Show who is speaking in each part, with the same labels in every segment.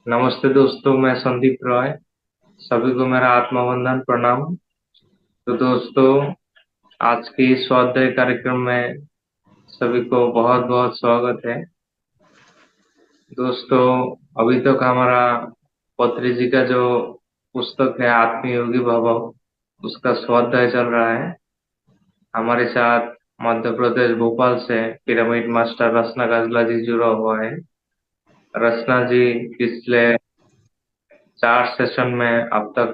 Speaker 1: नमस्ते दोस्तों, मैं संदीप रॉय। सभी को मेरा आत्मवंदन प्रणाम। तो दोस्तों, आज की स्वाध्याय कार्यक्रम में सभी को बहुत बहुत स्वागत है। दोस्तों, अभी तक हमारा पत्री जी का जो पुस्तक है आत्मयोगी भव, उसका स्वाध्याय चल रहा है। हमारे साथ मध्य प्रदेश भोपाल से पिरामिड मास्टर रचना गाजला जी जुड़ा हुआ है। रचना जी पिछले 4 सेशन में अब तक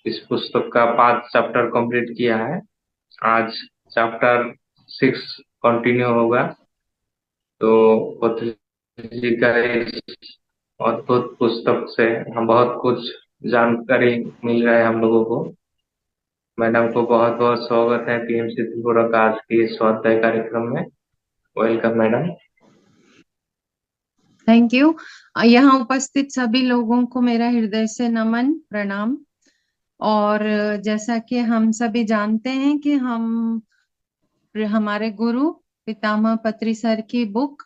Speaker 1: इस पुस्तक का 5 चैप्टर कंप्लीट किया है। आज चैप्टर 6 कंटिन्यू होगा। तो पतंजलि जी का इस अद्भुत पुस्तक से हम बहुत कुछ जानकारी मिल रहा है हम लोगों को। मैडम को बहुत बहुत स्वागत है पीएमसी त्रिपुरा का आज की स्वाध्याय कार्यक्रम में। Welcome madam.
Speaker 2: Thank you. यहाँ उपस्थित सभी लोगों को मेरा हृदय से नमन प्रणाम। और जैसा कि हम सभी जानते हैं कि हम हमारे गुरु पितामह पत्री सर की बुक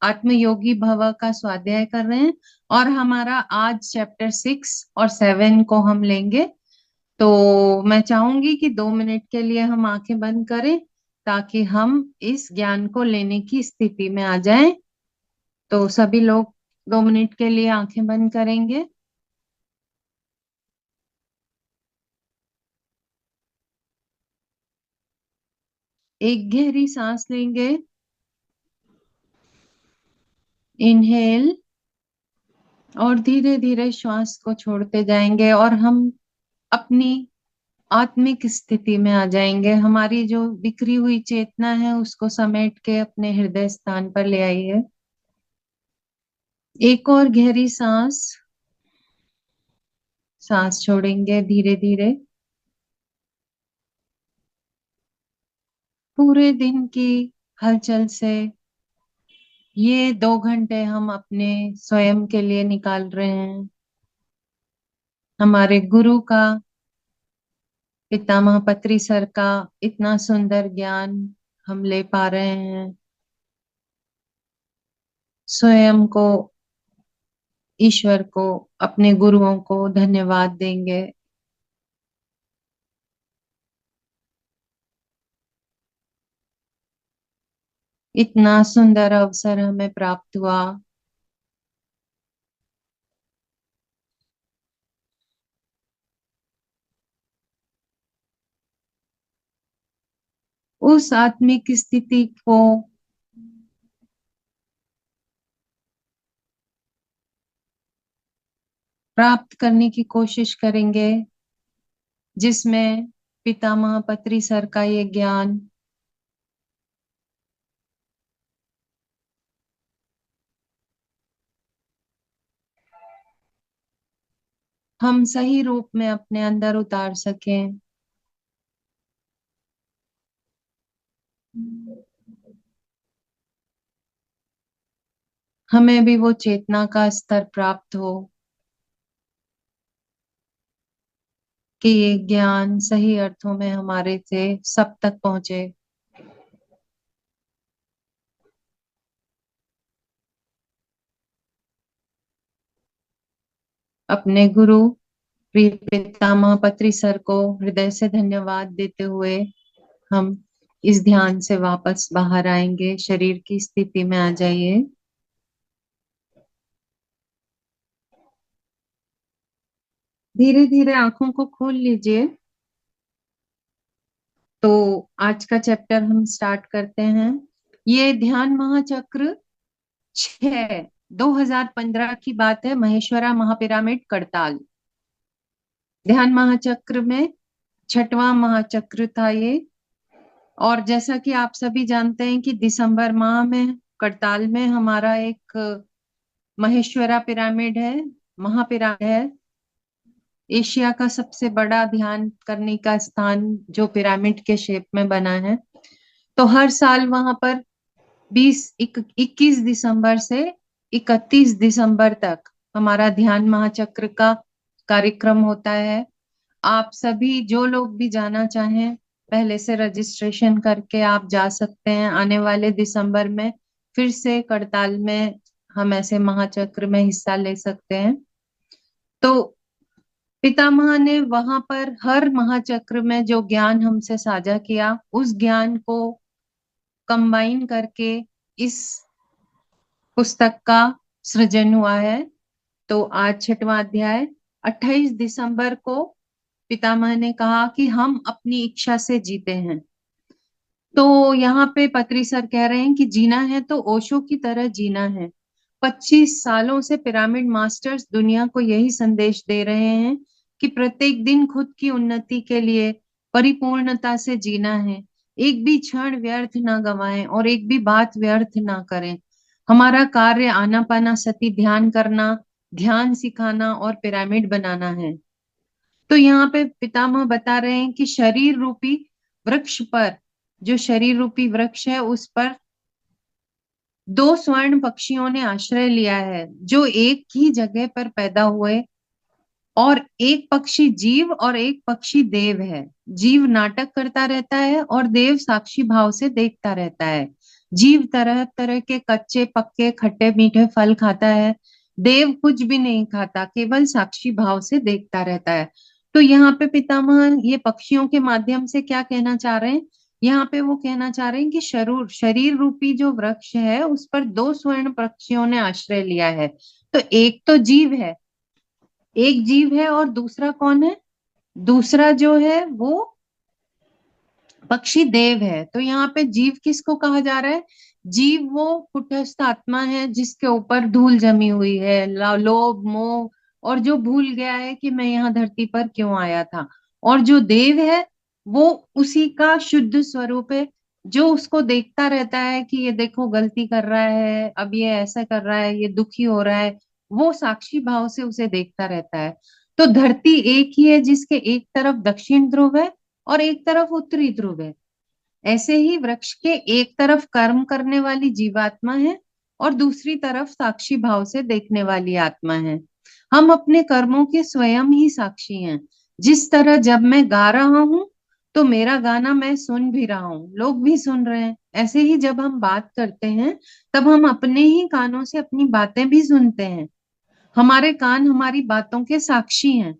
Speaker 2: आत्मयोगी भव का स्वाध्याय कर रहे हैं। और हमारा आज चैप्टर 6 और 7 को हम लेंगे। तो मैं चाहूंगी कि 2 मिनट के लिए हम आंखें बंद करें ताकि हम इस ज्ञान को लेने की स्थिति में आ जाएं। तो सभी लोग 2 मिनट के लिए आंखें बंद करेंगे। एक गहरी सांस लेंगे। इनहेल। और धीरे धीरे श्वास को छोड़ते जाएंगे और हम अपनी आत्मिक स्थिति में आ जाएंगे। हमारी जो बिखरी हुई चेतना है उसको समेट के अपने हृदय स्थान पर ले आइए। एक और गहरी सांस। सांस छोड़ेंगे धीरे धीरे। पूरे दिन की हलचल से ये 2 घंटे हम अपने स्वयं के लिए निकाल रहे हैं। हमारे गुरु का, पितामह पत्री सर का इतना सुंदर ज्ञान हम ले पा रहे हैं। स्वयं को, ईश्वर को, अपने गुरुओं को धन्यवाद देंगे। इतना सुंदर अवसर हमें प्राप्त हुआ। उस आत्मिक स्थिति को प्राप्त करने की कोशिश करेंगे जिसमें पितामह पत्री सर का ये ज्ञान हम सही रूप में अपने अंदर उतार सकें। हमें भी वो चेतना का स्तर प्राप्त हो कि ये ज्ञान सही अर्थों में हमारे से सब तक पहुंचे। अपने गुरु प्रिय पितामह पत्री सर को हृदय से धन्यवाद देते हुए हम इस ध्यान से वापस बाहर आएंगे। शरीर की स्थिति में आ जाइए। धीरे धीरे आंखों को खोल लीजिए। तो आज का चैप्टर हम स्टार्ट करते हैं। ये ध्यान महाचक्र 6 2015 की बात है। महेश्वरा महापिरामिड करताल। ध्यान महाचक्र में छठवां महाचक्र था ये। और जैसा कि आप सभी जानते हैं कि दिसंबर माह में करताल में हमारा एक महेश्वरा पिरामिड है, महापिरामिड है। एशिया का सबसे बड़ा ध्यान करने का स्थान जो पिरामिड के शेप में बना है। तो हर साल वहां पर 21 दिसंबर से 31 दिसंबर तक हमारा ध्यान महाचक्र का कार्यक्रम होता है। आप सभी जो लोग भी जाना चाहें पहले से रजिस्ट्रेशन करके आप जा सकते हैं। आने वाले दिसंबर में फिर से करताल में हम ऐसे महाचक्र में हिस्सा ले सकते हैं। तो पितामह ने वहां पर हर महाचक्र में जो ज्ञान हमसे साझा किया, उस ज्ञान को कंबाइन करके इस पुस्तक का सृजन हुआ है। तो आज छठवां अध्याय, 28 दिसंबर को पितामह ने कहा कि हम अपनी इच्छा से जीते हैं। तो यहाँ पे पत्री सर कह रहे हैं कि जीना है तो ओशो की तरह जीना है। 25 सालों से पिरामिड मास्टर्स दुनिया को यही संदेश दे रहे हैं कि प्रत्येक दिन खुद की उन्नति के लिए परिपूर्णता से जीना है। एक भी क्षण व्यर्थ ना गवाएं और एक भी बात व्यर्थ ना करें। हमारा कार्य आनापाना सती ध्यान करना, ध्यान सिखाना और पिरामिड बनाना है। तो यहाँ पे पितामह बता रहे हैं कि शरीर रूपी वृक्ष पर, जो शरीर रूपी वृक्ष है, उस पर दो स्वर्ण पक्षियों ने आश्रय लिया है, जो एक ही जगह पर पैदा हुए। और एक पक्षी जीव और एक पक्षी देव है। जीव नाटक करता रहता है और देव साक्षी भाव से देखता रहता है। जीव तरह तरह के कच्चे पक्के खट्टे मीठे फल खाता है। देव कुछ भी नहीं खाता, केवल साक्षी भाव से देखता रहता है। तो यहाँ पे पितामह ये पक्षियों के माध्यम से क्या कहना चाह रहे हैं? यहाँ पे वो कहना चाह रहे हैं कि शरीर शरीर रूपी जो वृक्ष है, उस पर दो स्वर्ण पक्षियों ने आश्रय लिया है। तो एक तो जीव है, एक जीव है, और दूसरा कौन है? दूसरा जो है वो पक्षी देव है। तो यहाँ पे जीव किसको कहा जा रहा है? जीव वो कुटस्थ आत्मा है जिसके ऊपर धूल जमी हुई है, लोभ मोह, और जो भूल गया है कि मैं यहाँ धरती पर क्यों आया था। और जो देव है वो उसी का शुद्ध स्वरूप है, जो उसको देखता रहता है कि ये देखो गलती कर रहा है, अब ये ऐसा कर रहा है, ये दुखी हो रहा है। वो साक्षी भाव से उसे देखता रहता है। तो धरती एक ही है जिसके एक तरफ दक्षिण ध्रुव है और एक तरफ उत्तरी ध्रुव है। ऐसे ही वृक्ष के एक तरफ कर्म करने वाली जीवात्मा है और दूसरी तरफ साक्षी भाव से देखने वाली आत्मा है। हम अपने कर्मों के स्वयं ही साक्षी हैं। जिस तरह जब मैं गा रहा हूं तो मेरा गाना मैं सुन भी रहा हूँ, लोग भी सुन रहे हैं। ऐसे ही जब हम बात करते हैं तब हम अपने ही कानों से अपनी बातें भी सुनते हैं। हमारे कान हमारी बातों के साक्षी हैं।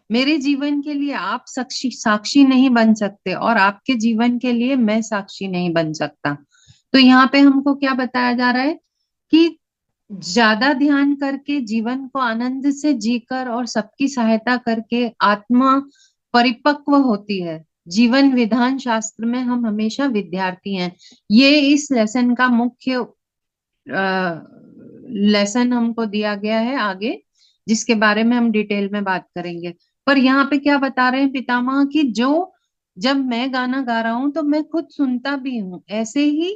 Speaker 2: मेरे जीवन के लिए आप साक्षी साक्षी नहीं बन सकते और आपके जीवन के लिए मैं साक्षी नहीं बन सकता। तो यहाँ पे हमको क्या बताया जा रहा है कि ज्यादा ध्यान करके, जीवन को आनंद से जीकर और सबकी सहायता करके आत्मा परिपक्व होती है। जीवन विधान शास्त्र में हम हमेशा विद्यार्थी हैं। ये इस लेसन का मुख्य लेसन हमको दिया गया है आगे, जिसके बारे में हम डिटेल में बात करेंगे। पर यहाँ पे क्या बता रहे हैं पितामह कि जो जब मैं गाना गा रहा हूं तो मैं खुद सुनता भी हूँ, ऐसे ही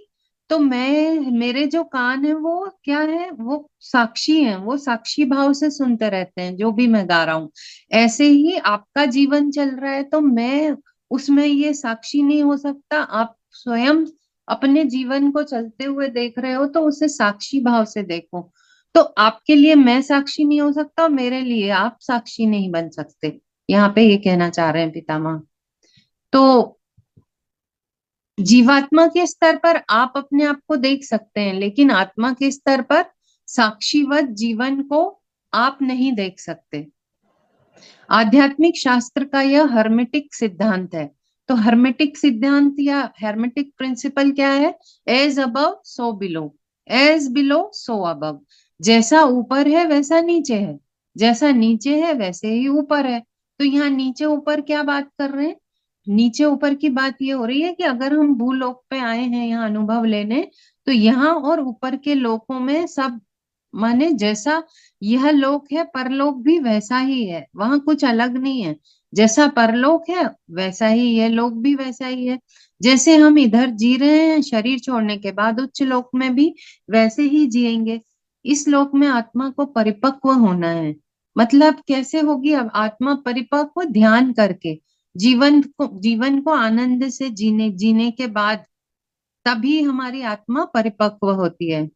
Speaker 2: तो मैं, मेरे जो कान है वो क्या है, वो साक्षी हैं, वो साक्षी भाव से सुनते रहते हैं जो भी मैं गा रहा हूँ। ऐसे ही आपका जीवन चल रहा है तो मैं उसमें ये साक्षी नहीं हो सकता। आप स्वयं अपने जीवन को चलते हुए देख रहे हो तो उसे साक्षी भाव से देखो। तो आपके लिए मैं साक्षी नहीं हो सकता और मेरे लिए आप साक्षी नहीं बन सकते। यहाँ पे ये कहना चाह रहे हैं पितामह। तो जीवात्मा के स्तर पर आप अपने आप को देख सकते हैं, लेकिन आत्मा के स्तर पर साक्षीवत जीवन को आप नहीं देख सकते। आध्यात्मिक शास्त्र का यह हर्मेटिक सिद्धांत है। तो हर्मेटिक सिद्धांत या हर्मेटिक प्रिंसिपल क्या है? As above so below, as below so above. जैसा ऊपर है वैसा नीचे है, जैसा नीचे है वैसे ही ऊपर है। तो यहाँ नीचे ऊपर क्या बात कर रहे हैं? नीचे ऊपर की बात ये हो रही है कि अगर हम भूलोक पे आए हैं यहाँ अनुभव लेने, तो यहाँ और ऊपर के लोकों में सब, माने जैसा यह लोक है परलोक भी वैसा ही है, वहां कुछ अलग नहीं है। जैसा परलोक है वैसा ही यह लोक भी वैसा ही है। जैसे हम इधर जी रहे हैं शरीर छोड़ने के बाद, उच्च लोक में भी वैसे ही जिएंगे। इस लोक में आत्मा को परिपक्व होना है। मतलब कैसे होगी अब आत्मा परिपक्व? ध्यान करके, जीवन को आनंद से जीने जीने के बाद तभी हमारी आत्मा परिपक्व होती है।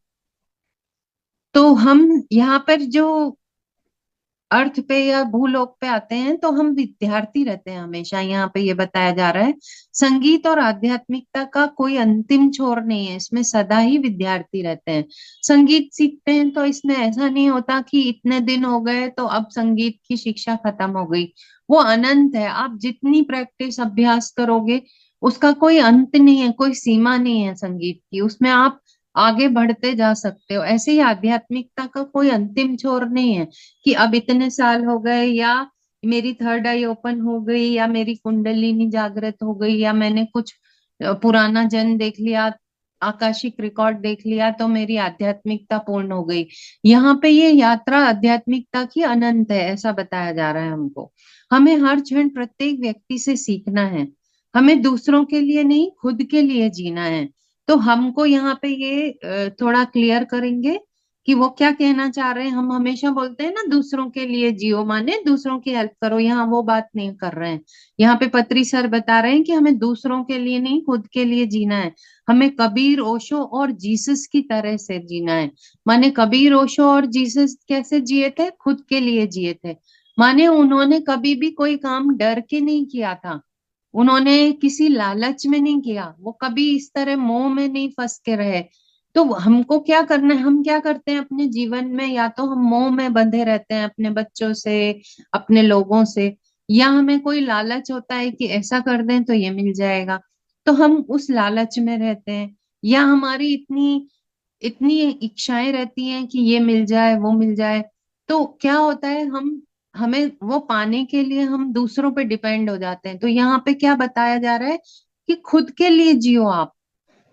Speaker 2: तो हम यहाँ पर जो अर्थ पे या भूलोक पे आते हैं तो हम विद्यार्थी रहते हैं हमेशा। यहाँ पे ये बताया जा रहा है संगीत और आध्यात्मिकता का कोई अंतिम छोर नहीं है, इसमें सदा ही विद्यार्थी रहते हैं। संगीत सीखते हैं तो इसमें ऐसा नहीं होता कि इतने दिन हो गए तो अब संगीत की शिक्षा खत्म हो गई। वो अनंत है, आप जितनी प्रैक्टिस अभ्यास करोगे उसका कोई अंत नहीं है, कोई सीमा नहीं है संगीत की, उसमें आप आगे बढ़ते जा सकते हो। ऐसे ही आध्यात्मिकता का कोई अंतिम छोर नहीं है कि अब इतने साल हो गए, या मेरी थर्ड आई ओपन हो गई, या मेरी कुंडलिनी जागृत हो गई, या मैंने कुछ पुराना जन्म देख लिया, आकाशिक रिकॉर्ड देख लिया तो मेरी आध्यात्मिकता पूर्ण हो गई। यहाँ पे ये यात्रा आध्यात्मिकता की अनंत है, ऐसा बताया जा रहा है हमको। हमें हर क्षण प्रत्येक व्यक्ति से सीखना है, हमें दूसरों के लिए नहीं खुद के लिए जीना है। तो हमको यहाँ पे ये थोड़ा क्लियर करेंगे कि वो क्या कहना चाह रहे हैं। हम हमेशा बोलते हैं ना दूसरों के लिए जियो, माने दूसरों की हेल्प करो, यहाँ वो बात नहीं कर रहे हैं। यहाँ पे पत्री सर बता रहे हैं कि हमें दूसरों के लिए नहीं खुद के लिए जीना है। हमें कबीर, ओशो और जीसस की तरह से जीना है। माने कबीर, ओशो और जीसस कैसे जिए थे? खुद के लिए जिए थे। माने उन्होंने कभी भी कोई काम डर के नहीं किया था, उन्होंने किसी लालच में नहीं किया, वो कभी इस तरह मोह में नहीं फंस के रहे। तो हमको क्या करना है? हम क्या करते हैं अपने जीवन में? या तो हम मोह में बंधे रहते हैं अपने बच्चों से, अपने लोगों से, या हमें कोई लालच होता है कि ऐसा कर दें तो ये मिल जाएगा, तो हम उस लालच में रहते हैं। या हमारी इतनी इतनी इच्छाएं रहती हैं कि ये मिल जाए वो मिल जाए, तो क्या होता है, हम हमें वो पाने के लिए हम दूसरों पे डिपेंड हो जाते हैं। तो यहाँ पे क्या बताया जा रहा है कि खुद के लिए जियो आप।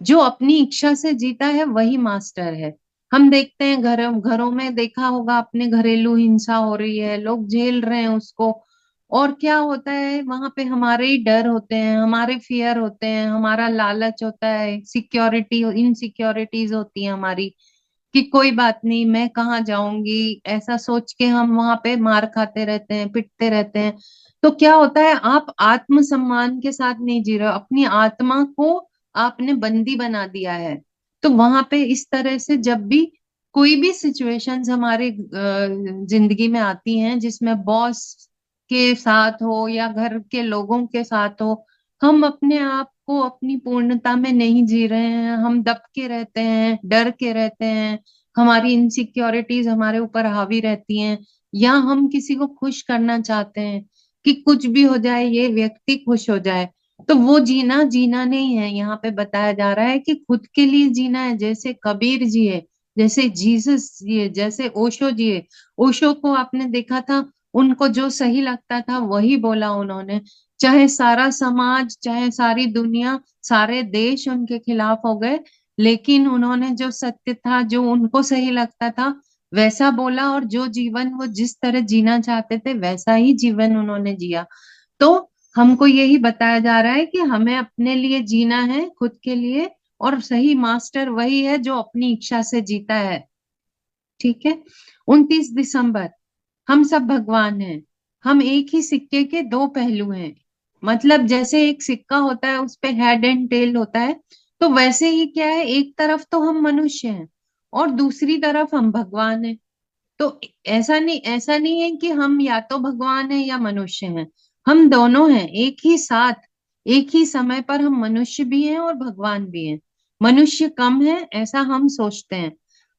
Speaker 2: जो अपनी इच्छा से जीता है वही मास्टर है। हम देखते हैं घरों में देखा होगा अपने, घरेलू हिंसा हो रही है, लोग झेल रहे हैं उसको, और क्या होता है वहां पे? हमारे ही डर होते हैं, हमारे फियर होते हैं, हमारा लालच होता है, सिक्योरिटी इनसिक्योरिटीज होती है हमारी, कि कोई बात नहीं मैं कहाँ जाऊंगी, ऐसा सोच के हम वहां पे मार खाते रहते हैं, पिटते रहते हैं। तो क्या होता है, आप आत्मसम्मान के साथ नहीं जी रहे हो, अपनी आत्मा को आपने बंदी बना दिया है। तो वहां पे इस तरह से जब भी कोई भी सिचुएशंस हमारे जिंदगी में आती हैं जिसमें बॉस के साथ हो या घर के लोगों के साथ हो, हम अपने आप को अपनी पूर्णता में नहीं जी रहे हैं, हम दब के रहते हैं, डर के रहते हैं, हमारी इनसिक्योरिटीज हमारे ऊपर हावी रहती हैं, या हम किसी को खुश करना चाहते हैं कि कुछ भी हो जाए ये व्यक्ति खुश हो जाए। तो वो जीना जीना नहीं है। यहाँ पे बताया जा रहा है कि खुद के लिए जीना है, जैसे कबीर जिए, जैसे जीसस जिए, जैसे ओशो जिए। ओशो को आपने देखा था, उनको जो सही लगता था वही बोला उन्होंने, चाहे सारा समाज, चाहे सारी दुनिया, सारे देश उनके खिलाफ हो गए, लेकिन उन्होंने जो सत्य था, जो उनको सही लगता था वैसा बोला, और जो जीवन वो जिस तरह जीना चाहते थे वैसा ही जीवन उन्होंने जिया। तो हमको यही बताया जा रहा है कि हमें अपने लिए जीना है, खुद के लिए, और सही मास्टर वही है जो अपनी इच्छा से जीता है। ठीक है। 29 दिसंबर, हम सब भगवान हैं। हम एक ही सिक्के के दो पहलू हैं। मतलब जैसे एक सिक्का होता है उस पे हेड एंड टेल होता है, तो वैसे ही क्या है, एक तरफ तो हम मनुष्य हैं और दूसरी तरफ हम भगवान हैं। तो ऐसा नहीं है कि हम या तो भगवान है या मनुष्य हैं, हम दोनों हैं एक ही साथ। एक ही समय पर हम मनुष्य भी हैं और भगवान भी हैं। मनुष्य कम है ऐसा हम सोचते हैं,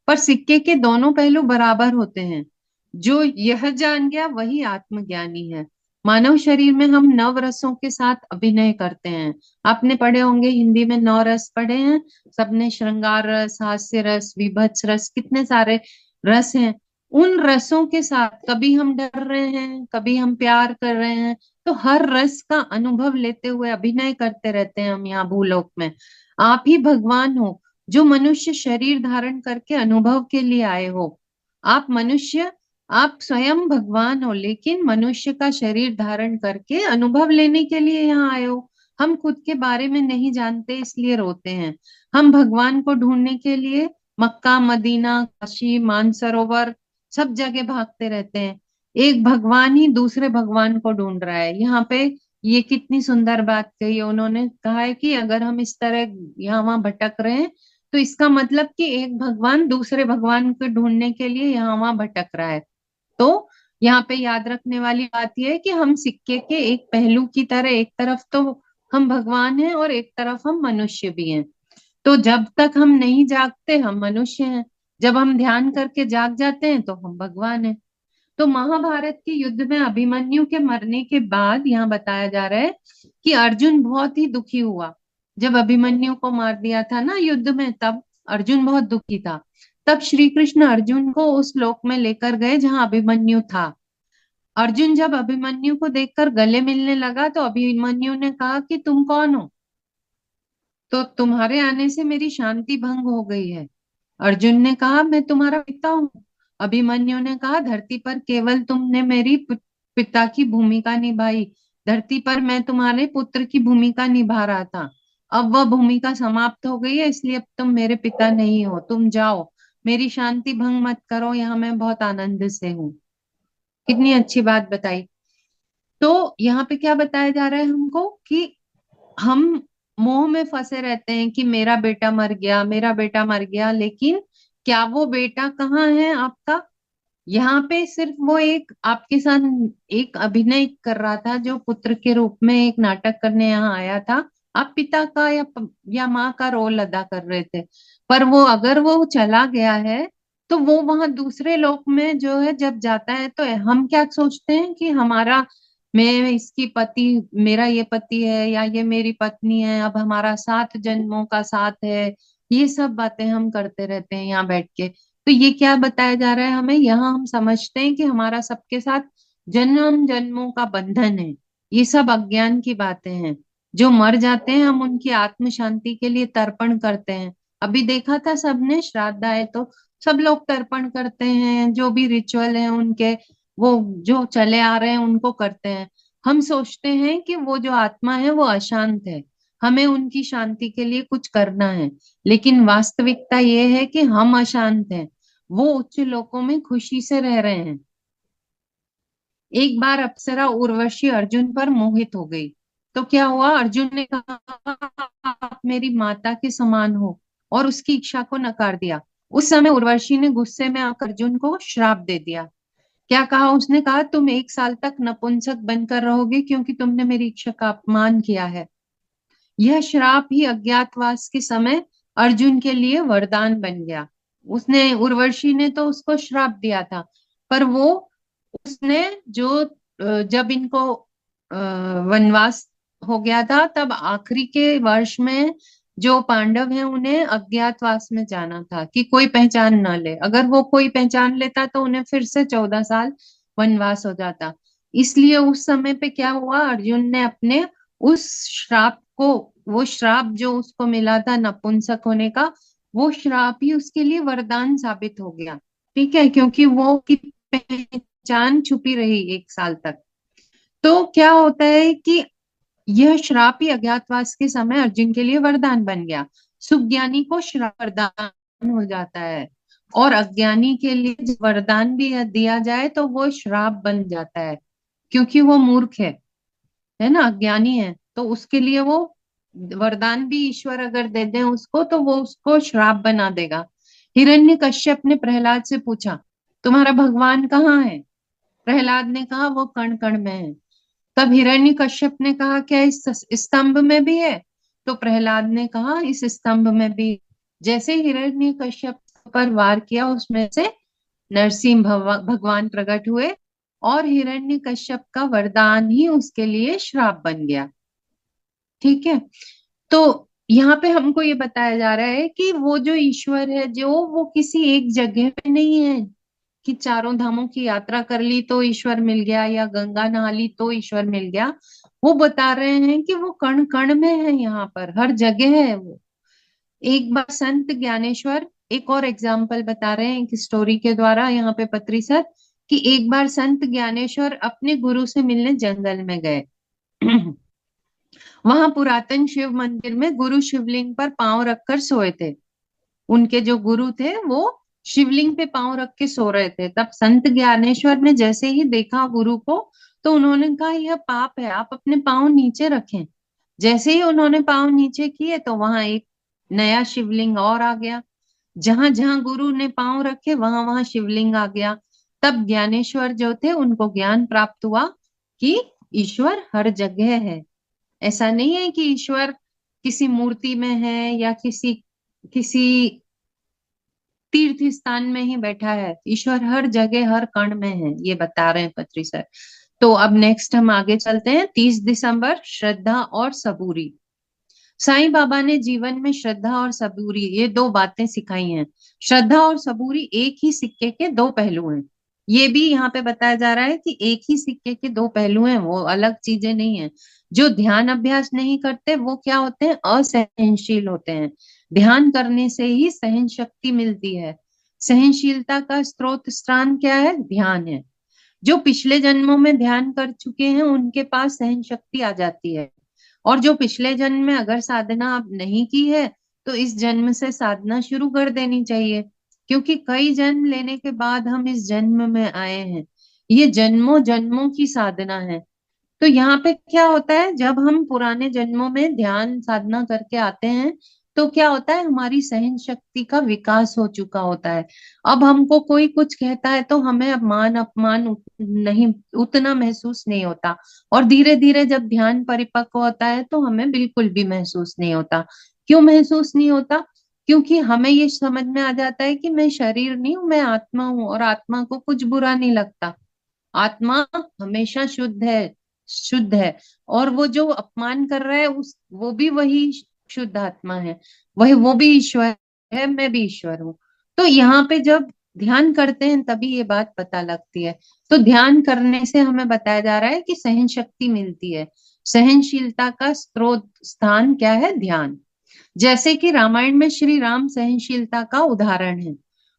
Speaker 2: पर सिक्के के दोनों पहलू बराबर होते हैं। जो यह जान गया वही आत्मज्ञानी है। मानव शरीर में हम नव रसों के साथ अभिनय करते हैं। आपने पढ़े होंगे हिंदी में 9 रस पढ़े हैं सबने, श्रृंगार रस, हास्य रस, विभत्स रस, कितने सारे रस हैं। उन रसों के साथ कभी हम डर रहे हैं, कभी हम प्यार कर रहे हैं, तो हर रस का अनुभव लेते हुए अभिनय करते रहते हैं हम यहाँ भूलोक में। आप ही भगवान हो जो मनुष्य शरीर धारण करके अनुभव के लिए आए हो। आप मनुष्य, आप स्वयं भगवान हो, लेकिन मनुष्य का शरीर धारण करके अनुभव लेने के लिए यहाँ आए हो। हम खुद के बारे में नहीं जानते इसलिए रोते हैं। हम भगवान को ढूंढने के लिए मक्का, मदीना, काशी, मानसरोवर सब जगह भागते रहते हैं। एक भगवान ही दूसरे भगवान को ढूंढ रहा है। यहाँ पे ये कितनी सुंदर बात कही है उन्होंने, कहा है कि अगर हम इस तरह यहाँ वहां भटक रहे हैं तो इसका मतलब कि एक भगवान दूसरे भगवान को ढूंढने के लिए यहाँ वहां भटक रहा है। तो यहाँ पे याद रखने वाली बात यह है कि हम सिक्के के एक पहलू की तरह, एक तरफ तो हम भगवान हैं और एक तरफ हम मनुष्य भी हैं। तो जब तक हम नहीं जागते हम मनुष्य हैं, जब हम ध्यान करके जाग जाते हैं तो हम भगवान हैं। तो महाभारत के युद्ध में अभिमन्यु के मरने के बाद यहाँ बताया जा रहा है कि अर्जुन बहुत ही दुखी हुआ। जब अभिमन्यु को मार दिया था ना युद्ध में, तब अर्जुन बहुत दुखी था। तब श्री कृष्ण अर्जुन को उस लोक में लेकर गए जहां अभिमन्यु था। अर्जुन जब अभिमन्यु को देखकर गले मिलने लगा तो अभिमन्यु ने कहा कि तुम कौन हो? तो तुम्हारे आने से मेरी शांति भंग हो गई है। अर्जुन ने कहा मैं तुम्हारा पिता हूँ। अभिमन्यु ने कहा धरती पर केवल तुमने मेरी पिता की भूमिका निभाई, धरती पर मैं तुम्हारे पुत्र की भूमिका निभा रहा था। अब वह भूमिका समाप्त हो गई है, इसलिए अब तुम मेरे पिता नहीं हो, तुम जाओ। मेरी शांति भंग मत करो, यहाँ मैं बहुत आनंद से हूँ। कितनी अच्छी बात बताई। तो यहाँ पे क्या बताया जा रहा है हमको कि हम मोह में फंसे रहते हैं कि मेरा बेटा मर गया, मेरा बेटा मर गया, लेकिन क्या वो बेटा कहाँ है आपका? यहाँ पे सिर्फ वो एक आपके साथ एक अभिनय कर रहा था, जो पुत्र के रूप में एक नाटक करने यहाँ आया था। आप पिता का या माँ का रोल अदा कर रहे थे। पर वो अगर वो चला गया है तो वो वहां दूसरे लोक में जो है जब जाता है तो हम क्या सोचते हैं कि हमारा, मैं इसकी पति, मेरा ये पति है या ये मेरी पत्नी है, अब हमारा 7 जन्मों का साथ है। ये सब बातें हम करते रहते हैं यहाँ बैठ के। तो ये क्या बताया जा रहा है हमें? यहाँ हम समझते हैं कि हमारा सबके साथ जन्म जन्मों का बंधन है। ये सब अज्ञान की बातें हैं। जो मर जाते हैं हम उनकी आत्म शांति के लिए तर्पण करते हैं। अभी देखा था सबने, श्राद्ध आए तो सब लोग तर्पण करते हैं, जो भी रिचुअल है उनके, वो जो चले आ रहे हैं उनको करते हैं। हम सोचते हैं कि वो जो आत्मा है वो अशांत है, हमें उनकी शांति के लिए कुछ करना है। लेकिन वास्तविकता ये है कि हम अशांत हैं, वो उच्च लोकों में खुशी से रह रहे हैं। एक बार अप्सरा उर्वशी अर्जुन पर मोहित हो गई। तो क्या हुआ? अर्जुन ने कहा आप मेरी माता के समान हो, और उसकी इच्छा को नकार दिया। उस समय उर्वशी ने गुस्से में आकर अर्जुन को श्राप दे दिया। क्या कहा उसने? कहा तुम 1 साल तक नपुंसक बनकर रहोगे क्योंकि तुमने मेरी इच्छा का अपमान किया है। यह श्राप ही अज्ञातवास के समय अर्जुन के लिए वरदान बन गया। उसने, उर्वशी ने तो उसको श्राप दिया था, पर वो, उसने जो जब इनको वनवास हो गया था तब आखिरी के वर्ष में जो पांडव हैं उन्हें अज्ञातवास में जाना था कि कोई पहचान ना ले। अगर वो कोई पहचान लेता तो उन्हें फिर से 14 साल वनवास हो जाता। इसलिए उस समय पे क्या हुआ, अर्जुन ने अपने उस श्राप को, वो श्राप जो उसको मिला था नपुंसक होने का, वो श्राप ही उसके लिए वरदान साबित हो गया। ठीक है, क्योंकि वो की पहचान छुपी रही 1 साल तक। तो क्या होता है कि यह श्राप ही अज्ञातवास के समय अर्जुन के लिए वरदान बन गया। सुज्ञानी को श्राप वरदान हो जाता है, और अज्ञानी के लिए जब वरदान भी दिया जाए तो वो श्राप बन जाता है, क्योंकि वो मूर्ख है ना, अज्ञानी है। तो उसके लिए वो वरदान भी ईश्वर अगर दे दें उसको तो वो उसको श्राप बना देगा। हिरण्यकश्यप ने प्रहलाद से पूछा तुम्हारा भगवान कहाँ है? प्रहलाद ने कहा वो कण कण में है। तब हिरण्यकश्यप ने कहा क्या इस स्तंभ में भी है? तो प्रहलाद ने कहा इस स्तंभ में भी। जैसे हिरण्यकश्यप पर वार किया उसमें से नरसिंह भगवान प्रकट हुए, और हिरण्यकश्यप का वरदान ही उसके लिए श्राप बन गया। ठीक है। तो यहाँ पे हमको ये बताया जा रहा है कि वो जो ईश्वर है, जो वो किसी एक जगह पे नहीं है कि चारों धामों की यात्रा कर ली तो ईश्वर मिल गया, या गंगा नहा ली तो ईश्वर मिल गया। वो बता रहे हैं कि वो कण कण में है, यहाँ पर हर जगह है वो। एक बार संत ज्ञानेश्वर एक और एग्जाम्पल बता रहे हैं एक स्टोरी के द्वारा यहाँ पे पत्री सर, कि एक बार संत ज्ञानेश्वर अपने गुरु से मिलने जंगल में गए। वहां पुरातन शिव मंदिर में गुरु शिवलिंग पर पांव रखकर सोए थे। उनके जो गुरु थे वो शिवलिंग पे पांव रख के सो रहे थे। तब संत ज्ञानेश्वर ने जैसे ही देखा गुरु को तो उन्होंने कहा यह पाप है, आप अपने पांव नीचे रखें। जैसे ही उन्होंने पांव नीचे किए तो वहां एक नया शिवलिंग और आ गया। जहां जहां गुरु ने पांव रखे वहां वहां शिवलिंग आ गया। तब ज्ञानेश्वर जो थे उनको ज्ञान प्राप्त हुआ कि ईश्वर हर जगह है। ऐसा नहीं है कि ईश्वर किसी मूर्ति में है या किसी किसी तीर्थ स्थान में ही बैठा है। ईश्वर हर जगह हर कण में है, ये बता रहे हैं पत्री सर। तो अब नेक्स्ट हम आगे चलते हैं। 30 दिसंबर, श्रद्धा और सबूरी। साईं बाबा ने जीवन में श्रद्धा और सबूरी ये दो बातें सिखाई हैं। श्रद्धा और सबूरी एक ही सिक्के के दो पहलू हैं। ये भी यहाँ पे बताया जा रहा है कि एक ही सिक्के के दो पहलू हैं, वो अलग चीजें नहीं है। जो ध्यान अभ्यास नहीं करते वो क्या होते हैं, असहनशील होते हैं। ध्यान करने से ही सहन शक्ति मिलती है। सहनशीलता का स्रोत स्थान क्या है, ध्यान है। जो पिछले जन्मों में ध्यान कर चुके हैं उनके पास सहन शक्ति आ जाती है। और जो पिछले जन्म में अगर साधना आप नहीं की है तो इस जन्म से साधना शुरू कर देनी चाहिए, क्योंकि कई जन्म लेने के बाद हम इस जन्म में आए हैं। ये जन्मों जन्मों की साधना है। तो यहाँ पे क्या होता है, जब हम पुराने जन्मों में ध्यान साधना करके आते हैं तो क्या होता है, हमारी सहन शक्ति का विकास हो चुका होता है। अब हमको कोई कुछ कहता है तो हमें मान अपमान नहीं उतना महसूस नहीं होता। और धीरे धीरे जब ध्यान परिपक्व होता है तो हमें बिल्कुल भी महसूस नहीं होता। क्यों महसूस नहीं होता? क्योंकि हमें ये समझ में आ जाता है कि मैं शरीर नहीं हूं, मैं आत्मा हूं, और आत्मा को कुछ बुरा नहीं लगता। आत्मा हमेशा शुद्ध है, शुद्ध है। और वो जो अपमान कर रहा है उस वो भी वही शुद्ध आत्मा है, वही वो भी ईश्वर है, मैं भी ईश्वर हूँ। तो यहाँ पे जब ध्यान करते हैं तभी ये बात पता लगती है। तो ध्यान करने से हमें बताया जा रहा है कि सहन शक्ति मिलती है। सहनशीलता का स्रोत स्थान क्या है, ध्यान। जैसे कि रामायण में श्री राम सहनशीलता का उदाहरण है।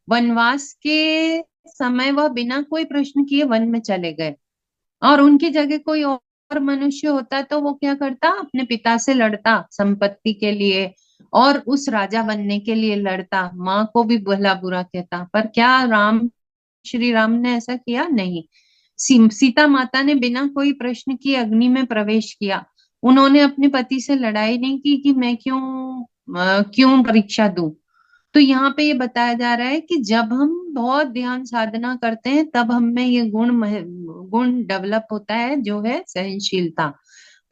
Speaker 2: वनवास के समय वह बिना कोई प्रश्न किए वन में चले गए, और उनकी जगह कोई और मनुष्य होता तो वो क्या करता, अपने पिता से लड़ता संपत्ति के लिए, और उस राजा बनने के लिए लड़ता, माँ को भी भला बुरा कहता। पर क्या श्री राम ने ऐसा किया? नहीं। सीता माता ने बिना कोई प्रश्न किए अग्नि में प्रवेश किया। उन्होंने अपने पति से लड़ाई नहीं की कि मैं क्यों परीक्षा दूं। तो यहाँ पे ये बताया जा रहा है कि जब हम बहुत ध्यान साधना करते हैं तब हम में ये गुण डेवलप होता है, जो है सहनशीलता।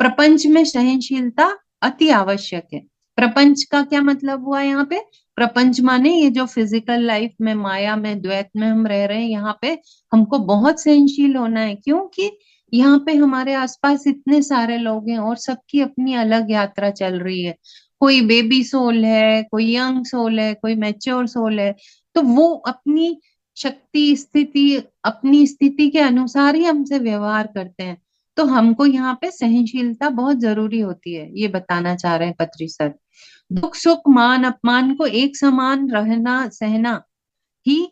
Speaker 2: प्रपंच में सहनशीलता अति आवश्यक है। प्रपंच का क्या मतलब हुआ यहाँ पे? प्रपंच माने ये जो फिजिकल लाइफ में, माया में, द्वैत में हम रह रहे हैं, यहाँ पे हमको बहुत सहनशील होना है। क्योंकि यहाँ पे हमारे आसपास इतने सारे लोग हैं और सबकी अपनी अलग यात्रा चल रही है। कोई बेबी सोल है, कोई यंग सोल है, कोई मैच्योर सोल है। तो वो अपनी अपनी स्थिति के अनुसार ही हमसे व्यवहार करते हैं। तो हमको यहाँ पे सहनशीलता बहुत जरूरी होती है, ये बताना चाह रहे हैं पत्री सर। दुख सुख मान अपमान को एक समान रहना सहना ही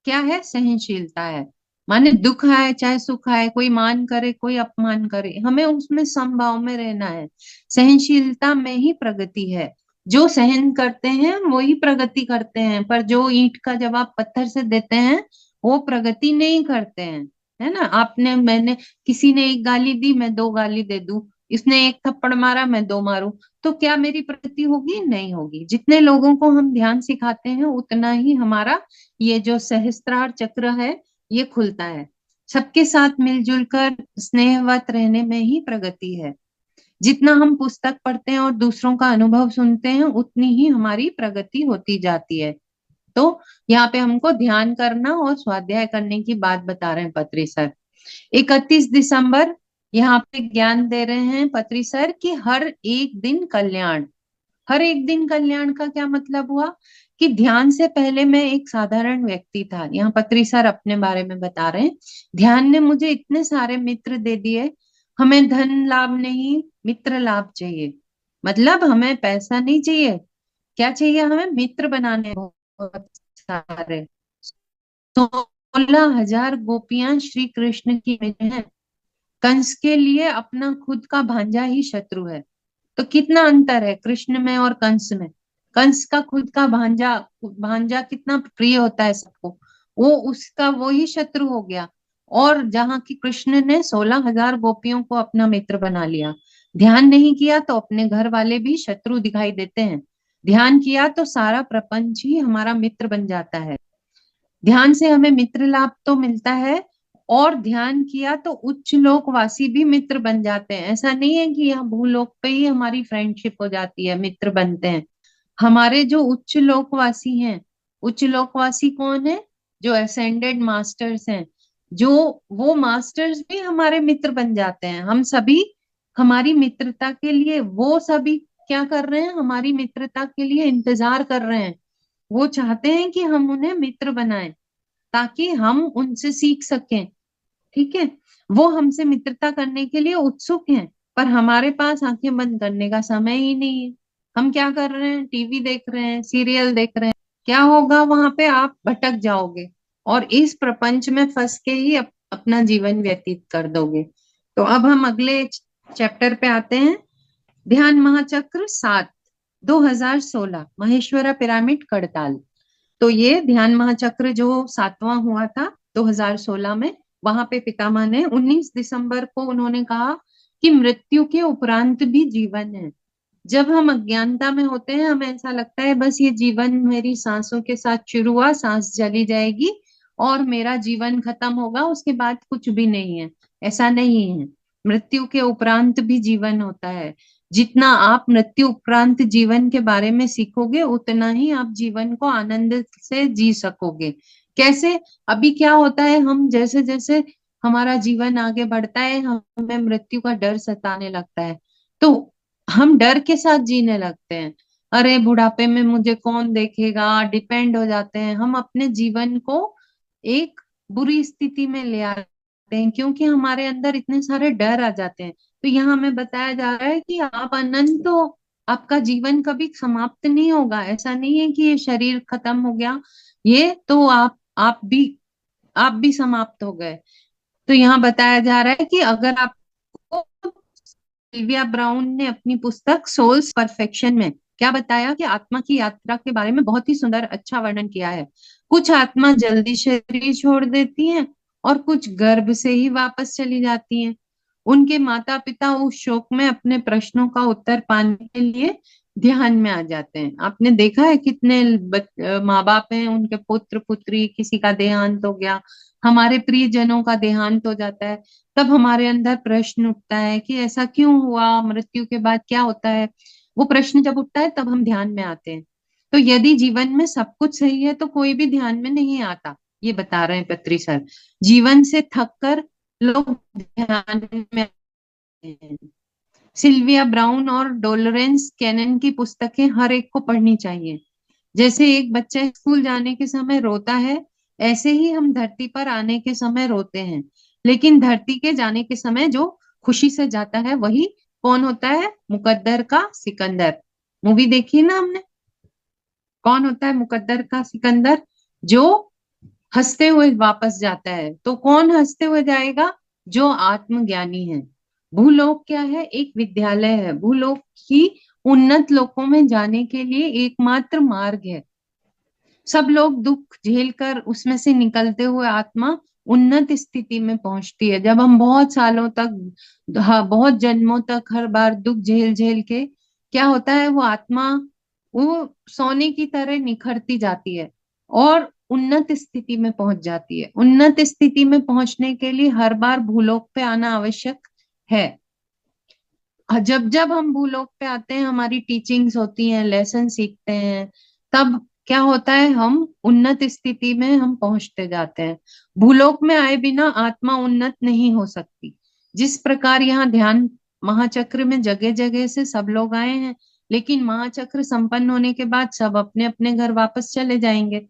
Speaker 2: क्या है, सहनशीलता है। माने दुख आए चाहे सुख आए, कोई मान करे कोई अपमान करे, हमें उसमें समभाव में रहना है। सहनशीलता में ही प्रगति है। जो सहन करते हैं वो ही प्रगति करते हैं, पर जो ईंट का जवाब पत्थर से देते हैं वो प्रगति नहीं करते हैं। है ना, आपने मैंने किसी ने एक गाली दी, मैं दो गाली दे दूं, इसने एक थप्पड़ मारा मैं दो मारूं, तो क्या मेरी प्रगति होगी? नहीं होगी। जितने लोगों को हम ध्यान सिखाते हैं उतना ही हमारा ये जो सहस्त्रार चक्र है ये खुलता है। सबके साथ मिलजुल कर स्नेहवत रहने में ही प्रगति है। जितना हम पुस्तक पढ़ते हैं और दूसरों का अनुभव सुनते हैं उतनी ही हमारी प्रगति होती जाती है। तो यहाँ पे हमको ध्यान करना और स्वाध्याय करने की बात बता रहे हैं पत्री सर। 31 दिसंबर, यहाँ पे ज्ञान दे रहे हैं पत्री सर कि हर एक दिन कल्याण। हर एक दिन कल्याण का क्या मतलब हुआ कि ध्यान से पहले मैं एक साधारण व्यक्ति था। यहाँ पत्री सर अपने बारे में बता रहे हैं। ध्यान ने मुझे इतने सारे मित्र दे दिए। हमें धन लाभ नहीं, मित्र लाभ चाहिए। मतलब हमें पैसा नहीं चाहिए, क्या चाहिए हमें? मित्र बनाने बहुत सारे। 16,000 गोपियां श्री कृष्ण की हैं। कंस के लिए अपना खुद का भांजा ही शत्रु है। तो कितना अंतर है कृष्ण में और कंस में। कंस का खुद का भांजा भांजा कितना प्रिय होता है सबको, वो उसका वो ही शत्रु हो गया। और जहाँ की कृष्ण ने 16,000 गोपियों को अपना मित्र बना लिया। ध्यान नहीं किया तो अपने घर वाले भी शत्रु दिखाई देते हैं। ध्यान किया तो सारा प्रपंच ही हमारा मित्र बन जाता है। ध्यान से हमें मित्र लाभ तो मिलता है, और ध्यान किया तो उच्च लोकवासी भी मित्र बन जाते हैं। ऐसा नहीं है कि यहाँ भूलोक पे ही हमारी फ्रेंडशिप हो जाती है, मित्र बनते हैं। हमारे जो उच्च लोकवासी हैं, उच्च लोकवासी कौन है? जो असेंडेड मास्टर्स हैं, जो वो मास्टर्स भी हमारे मित्र बन जाते हैं। हम सभी हमारी मित्रता के लिए, वो सभी क्या कर रहे हैं? हमारी मित्रता के लिए इंतजार कर रहे हैं। वो चाहते हैं कि हम उन्हें मित्र बनाएं, ताकि हम उनसे सीख सकें। ठीक है, वो हमसे मित्रता करने के लिए उत्सुक हैं, पर हमारे पास आंखें बंद करने का समय ही नहीं है। हम क्या कर रहे हैं? टीवी देख रहे हैं, सीरियल देख रहे हैं। क्या होगा वहां पे? आप भटक जाओगे और इस प्रपंच में फंस के ही अपना जीवन व्यतीत कर दोगे। तो अब हम अगले चैप्टर पे आते हैं। ध्यान महाचक्र 7, 2016, महेश्वरा पिरामिड करताल। तो ये ध्यान महाचक्र जो 7वां हुआ था 2016 में, वहां पे पितामह ने 19 दिसंबर को उन्होंने कहा कि मृत्यु के उपरांत भी जीवन है। जब हम अज्ञानता में होते हैं, हमें ऐसा लगता है बस ये जीवन मेरी सांसों के साथ शुरू हुआ, सांस चली जाएगी और मेरा जीवन खत्म होगा, उसके बाद कुछ भी नहीं है। ऐसा नहीं है। मृत्यु के उपरांत भी जीवन होता है। जितना आप मृत्यु उपरांत जीवन के बारे में सीखोगे, उतना ही आप जीवन को आनंद से जी सकोगे। कैसे? अभी क्या होता है, हम जैसे जैसे हमारा जीवन आगे बढ़ता है, हमें मृत्यु का डर सताने लगता है, तो हम डर के साथ जीने लगते हैं। अरे बुढ़ापे में मुझे कौन देखेगा, डिपेंड हो जाते हैं। हम अपने जीवन को एक बुरी स्थिति में ले आते हैं, क्योंकि हमारे अंदर इतने सारे डर आ जाते हैं। तो यहाँ हमें बताया जा रहा है कि आप अनंत हो, आपका जीवन कभी समाप्त नहीं होगा। ऐसा नहीं है कि ये शरीर खत्म हो गया, ये तो आप भी समाप्त हो गए। तो यहाँ बताया जा रहा है कि अगर आपको, सिल्विया ब्राउन ने अपनी पुस्तक सोल्स परफेक्शन में क्या बताया कि आत्मा की यात्रा के बारे में बहुत ही सुंदर अच्छा वर्णन किया है। कुछ आत्मा जल्दी शरीर छोड़ देती हैं और कुछ गर्भ से ही वापस चली जाती हैं। उनके माता पिता उस शोक में अपने प्रश्नों का उत्तर पाने के लिए ध्यान में आ जाते हैं। आपने देखा है कितने माँ बाप हैं, उनके पुत्र पुत्री, किसी का देहांत हो गया, हमारे प्रियजनों का देहांत हो जाता है, तब हमारे अंदर प्रश्न उठता है कि ऐसा क्यों हुआ, मृत्यु के बाद क्या होता है। वो प्रश्न जब उठता है तब हम ध्यान में आते हैं। तो यदि जीवन में सब कुछ सही है तो कोई भी ध्यान में नहीं आता, ये बता रहे हैं पत्री सर। जीवन से थक कर लोग ध्यान में आते हैं। सिल्विया ब्राउन और डोलोरेंस कैनन की पुस्तकें हर एक को पढ़नी चाहिए। जैसे एक बच्चा स्कूल जाने के समय रोता है, ऐसे ही हम धरती पर आने के समय रोते हैं। लेकिन धरती के जाने के समय जो खुशी से जाता है, वही कौन होता है? मुकद्दर का सिकंदर। मूवी देखी ना हमने? कौन होता है मुकद्दर का सिकंदर? जो हंसते हुए वापस जाता है। तो कौन हंसते हुए जाएगा? जो आत्मज्ञानी है। भूलोक क्या है? एक विद्यालय है। भूलोक ही उन्नत लोकों में जाने के लिए एकमात्र मार्ग है। सब लोग दुख झेल कर उसमें से निकलते हुए आत्मा उन्नत स्थिति में पहुंचती है। जब हम बहुत सालों तक, हाँ, बहुत जन्मों तक हर बार दुख झेल झेल के, क्या होता है, वो आत्मा वो सोने की तरह निखरती जाती है और उन्नत स्थिति में पहुंच जाती है। उन्नत स्थिति में पहुंचने के लिए हर बार भूलोक पे आना आवश्यक है। जब जब हम भूलोक पे आते हैं, हमारी टीचिंग्स होती हैं, लेसन सीखते हैं, तब क्या होता है, हम उन्नत स्थिति में हम पहुंचते जाते हैं। भूलोक में आए बिना आत्मा उन्नत नहीं हो सकती। जिस प्रकार यहाँ ध्यान महाचक्र में जगह जगह से सब लोग आए हैं, लेकिन महाचक्र संपन्न होने के बाद सब अपने अपने घर वापस चले जाएंगे।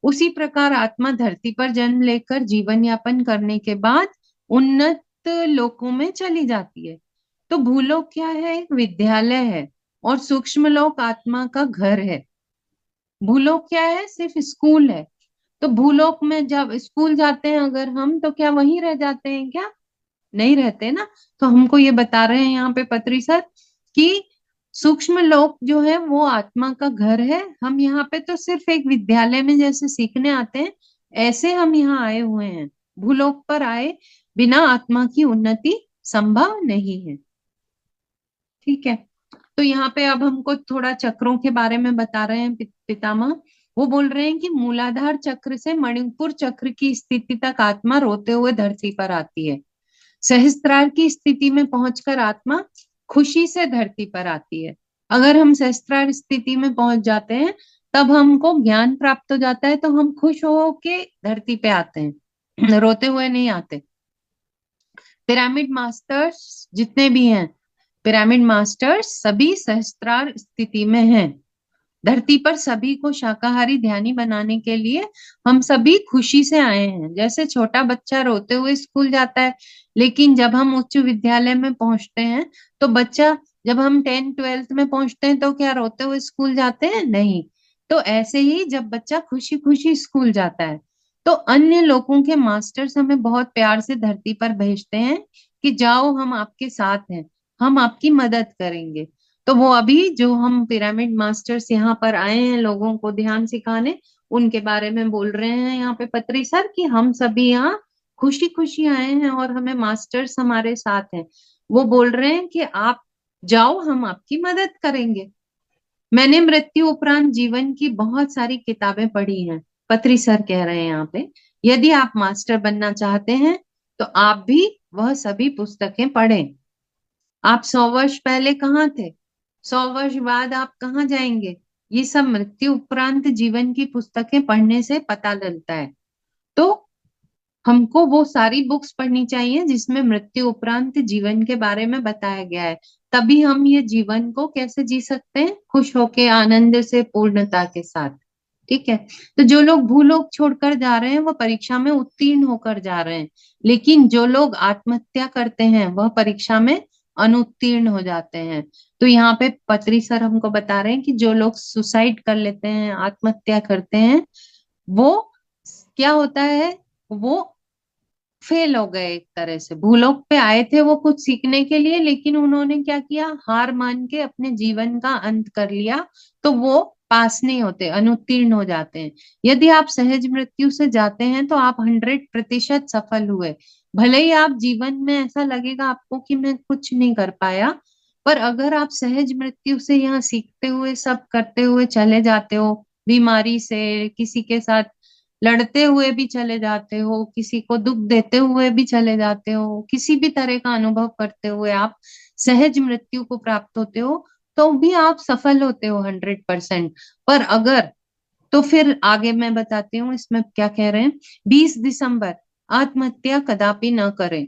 Speaker 2: उसी प्रकार आत्मा धरती पर जन्म लेकर जीवन यापन करने के बाद उन्नत लोकों में चली जाती है। तो भूलोक क्या है? एक विद्यालय है, और सूक्ष्म लोक आत्मा का घर है। भूलोक क्या है? सिर्फ स्कूल है। तो भूलोक में जब स्कूल जाते हैं अगर हम, तो क्या वहीं रह जाते हैं क्या? नहीं रहते ना। तो हमको ये बता रहे हैं यहाँ पे पत्री सर कि सूक्ष्म लोक जो है वो आत्मा का घर है। हम यहाँ पे तो सिर्फ एक विद्यालय में जैसे सीखने आते हैं, ऐसे हम यहाँ आए हुए हैं। भूलोक पर आए बिना आत्मा की उन्नति संभव नहीं है। ठीक है। तो यहाँ पे अब हमको थोड़ा चक्रों के बारे में बता रहे हैं पितामह। वो बोल रहे हैं कि मूलाधार चक्र से मणिपुर चक्र की स्थिति तक आत्मा रोते हुए धरती पर आती है। सहस्त्रार की स्थिति में पहुंचकर आत्मा खुशी से धरती पर आती है। अगर हम सहस्त्रार स्थिति में पहुंच जाते हैं तब हमको ज्ञान प्राप्त हो जाता है, तो हम खुश हो के धरती पे आते हैं, रोते हुए नहीं आते। पिरामिड मास्टर्स जितने भी हैं, पिरामिड मास्टर्स सभी सहस्त्रार स्थिति में हैं। धरती पर सभी को शाकाहारी ध्यानी बनाने के लिए हम सभी खुशी से आए हैं। जैसे छोटा बच्चा रोते हुए स्कूल जाता है, लेकिन जब हम उच्च विद्यालय में पहुंचते हैं तो बच्चा, जब हम 10th 12th में पहुंचते हैं तो क्या रोते हुए स्कूल जाते हैं? नहीं। तो ऐसे ही जब बच्चा खुशी खुशी स्कूल जाता है, तो अन्य लोगों के मास्टर्स हमें बहुत प्यार से धरती पर भेजते हैं कि जाओ, हम आपके साथ हैं, हम आपकी मदद करेंगे। तो वो अभी जो हम पिरामिड मास्टर्स यहाँ पर आए हैं लोगों को ध्यान सिखाने, उनके बारे में बोल रहे हैं यहाँ पे पत्री सर कि हम सभी यहाँ खुशी खुशी आए हैं और हमें मास्टर्स हमारे साथ हैं। वो बोल रहे हैं कि आप जाओ, हम आपकी मदद करेंगे। मैंने मृत्यु उपरांत जीवन की बहुत सारी किताबें पढ़ी हैं, पत्री सर कह रहे हैं यहाँ पे। यदि आप मास्टर बनना चाहते हैं तो आप भी वह सभी पुस्तकें पढ़ें। आप 100 वर्ष पहले कहाँ थे, 100 वर्ष बाद आप कहाँ जाएंगे, ये सब मृत्यु उपरांत जीवन की पुस्तकें पढ़ने से पता चलता है। तो हमको वो सारी बुक्स पढ़नी चाहिए जिसमें मृत्यु उपरांत जीवन के बारे में बताया गया है। तभी हम ये जीवन को कैसे जी सकते हैं, खुश होके, आनंद से, पूर्णता के साथ। ठीक है। तो जो लोग भूलोक छोड़कर जा रहे हैं वह परीक्षा में उत्तीर्ण होकर जा रहे हैं, लेकिन जो लोग आत्महत्या करते हैं वह परीक्षा में अनुत्तीर्ण हो जाते हैं। तो यहाँ पे पत्री सर हमको बता रहे हैं कि जो लोग सुसाइड कर लेते हैं, आत्महत्या करते हैं, वो क्या होता है, वो फेल हो गए। एक तरह से भूलोक पे आए थे वो कुछ सीखने के लिए, लेकिन उन्होंने क्या किया, हार मान के अपने जीवन का अंत कर लिया। तो वो पास नहीं होते, अनुत्तीर्ण हो जाते हैं। यदि आप सहज मृत्यु से जाते हैं तो आप 100% सफल हुए। भले ही आप जीवन में ऐसा लगेगा आपको कि मैं कुछ नहीं कर पाया, पर अगर आप सहज मृत्यु से यहाँ सीखते हुए, सब करते हुए चले जाते हो, बीमारी से, किसी के साथ लड़ते हुए भी चले जाते हो, किसी को दुख देते हुए भी चले जाते हो, किसी भी तरह का अनुभव करते हुए आप सहज मृत्यु को प्राप्त होते हो, तो भी आप सफल होते हो 100%। पर अगर, तो फिर आगे मैं बताती हूँ इसमें क्या कह रहे हैं। 20 दिसंबर, आत्महत्या कदापि न करें।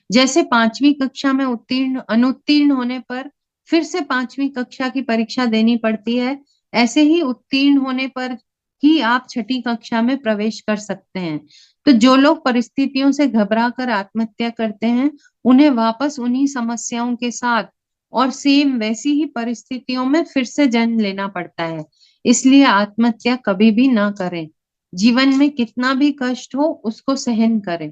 Speaker 2: जैसे 5वीं कक्षा में उत्तीर्ण अनुत्तीर्ण होने पर फिर से 5वीं कक्षा की परीक्षा देनी पड़ती है, ऐसे ही उत्तीर्ण होने पर ही आप 6ठी कक्षा में प्रवेश कर सकते हैं। तो जो लोग परिस्थितियों से घबरा कर आत्महत्या करते हैं, उन्हें वापस उन्हीं समस्याओं के साथ और सेम वैसी ही परिस्थितियों में फिर से जन्म लेना पड़ता है। इसलिए आत्महत्या कभी भी ना करें। जीवन में कितना भी कष्ट हो उसको सहन करें।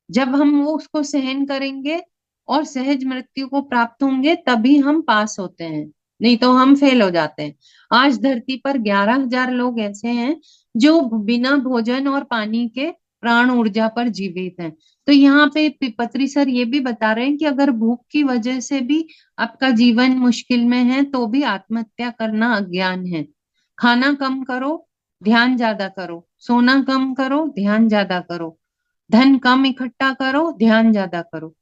Speaker 2: जब हम वो उसको सहन करेंगे और सहज मृत्यु को प्राप्त होंगे तभी हम पास होते हैं, नहीं तो हम फेल हो जाते हैं। आज धरती पर 11,000 लोग ऐसे हैं जो बिना भोजन और पानी के प्राण ऊर्जा पर जीवित हैं। तो यहाँ पे पत्री सर ये भी बता रहे हैं कि अगर भूख की वजह से भी आपका जीवन मुश्किल में है तो भी आत्महत्या करना अज्ञान है। खाना कम करो, ध्यान ज्यादा करो, सोना कम करो, ध्यान ज्यादा करो, धन कम इकट्ठा करो, ध्यान ज्यादा करो।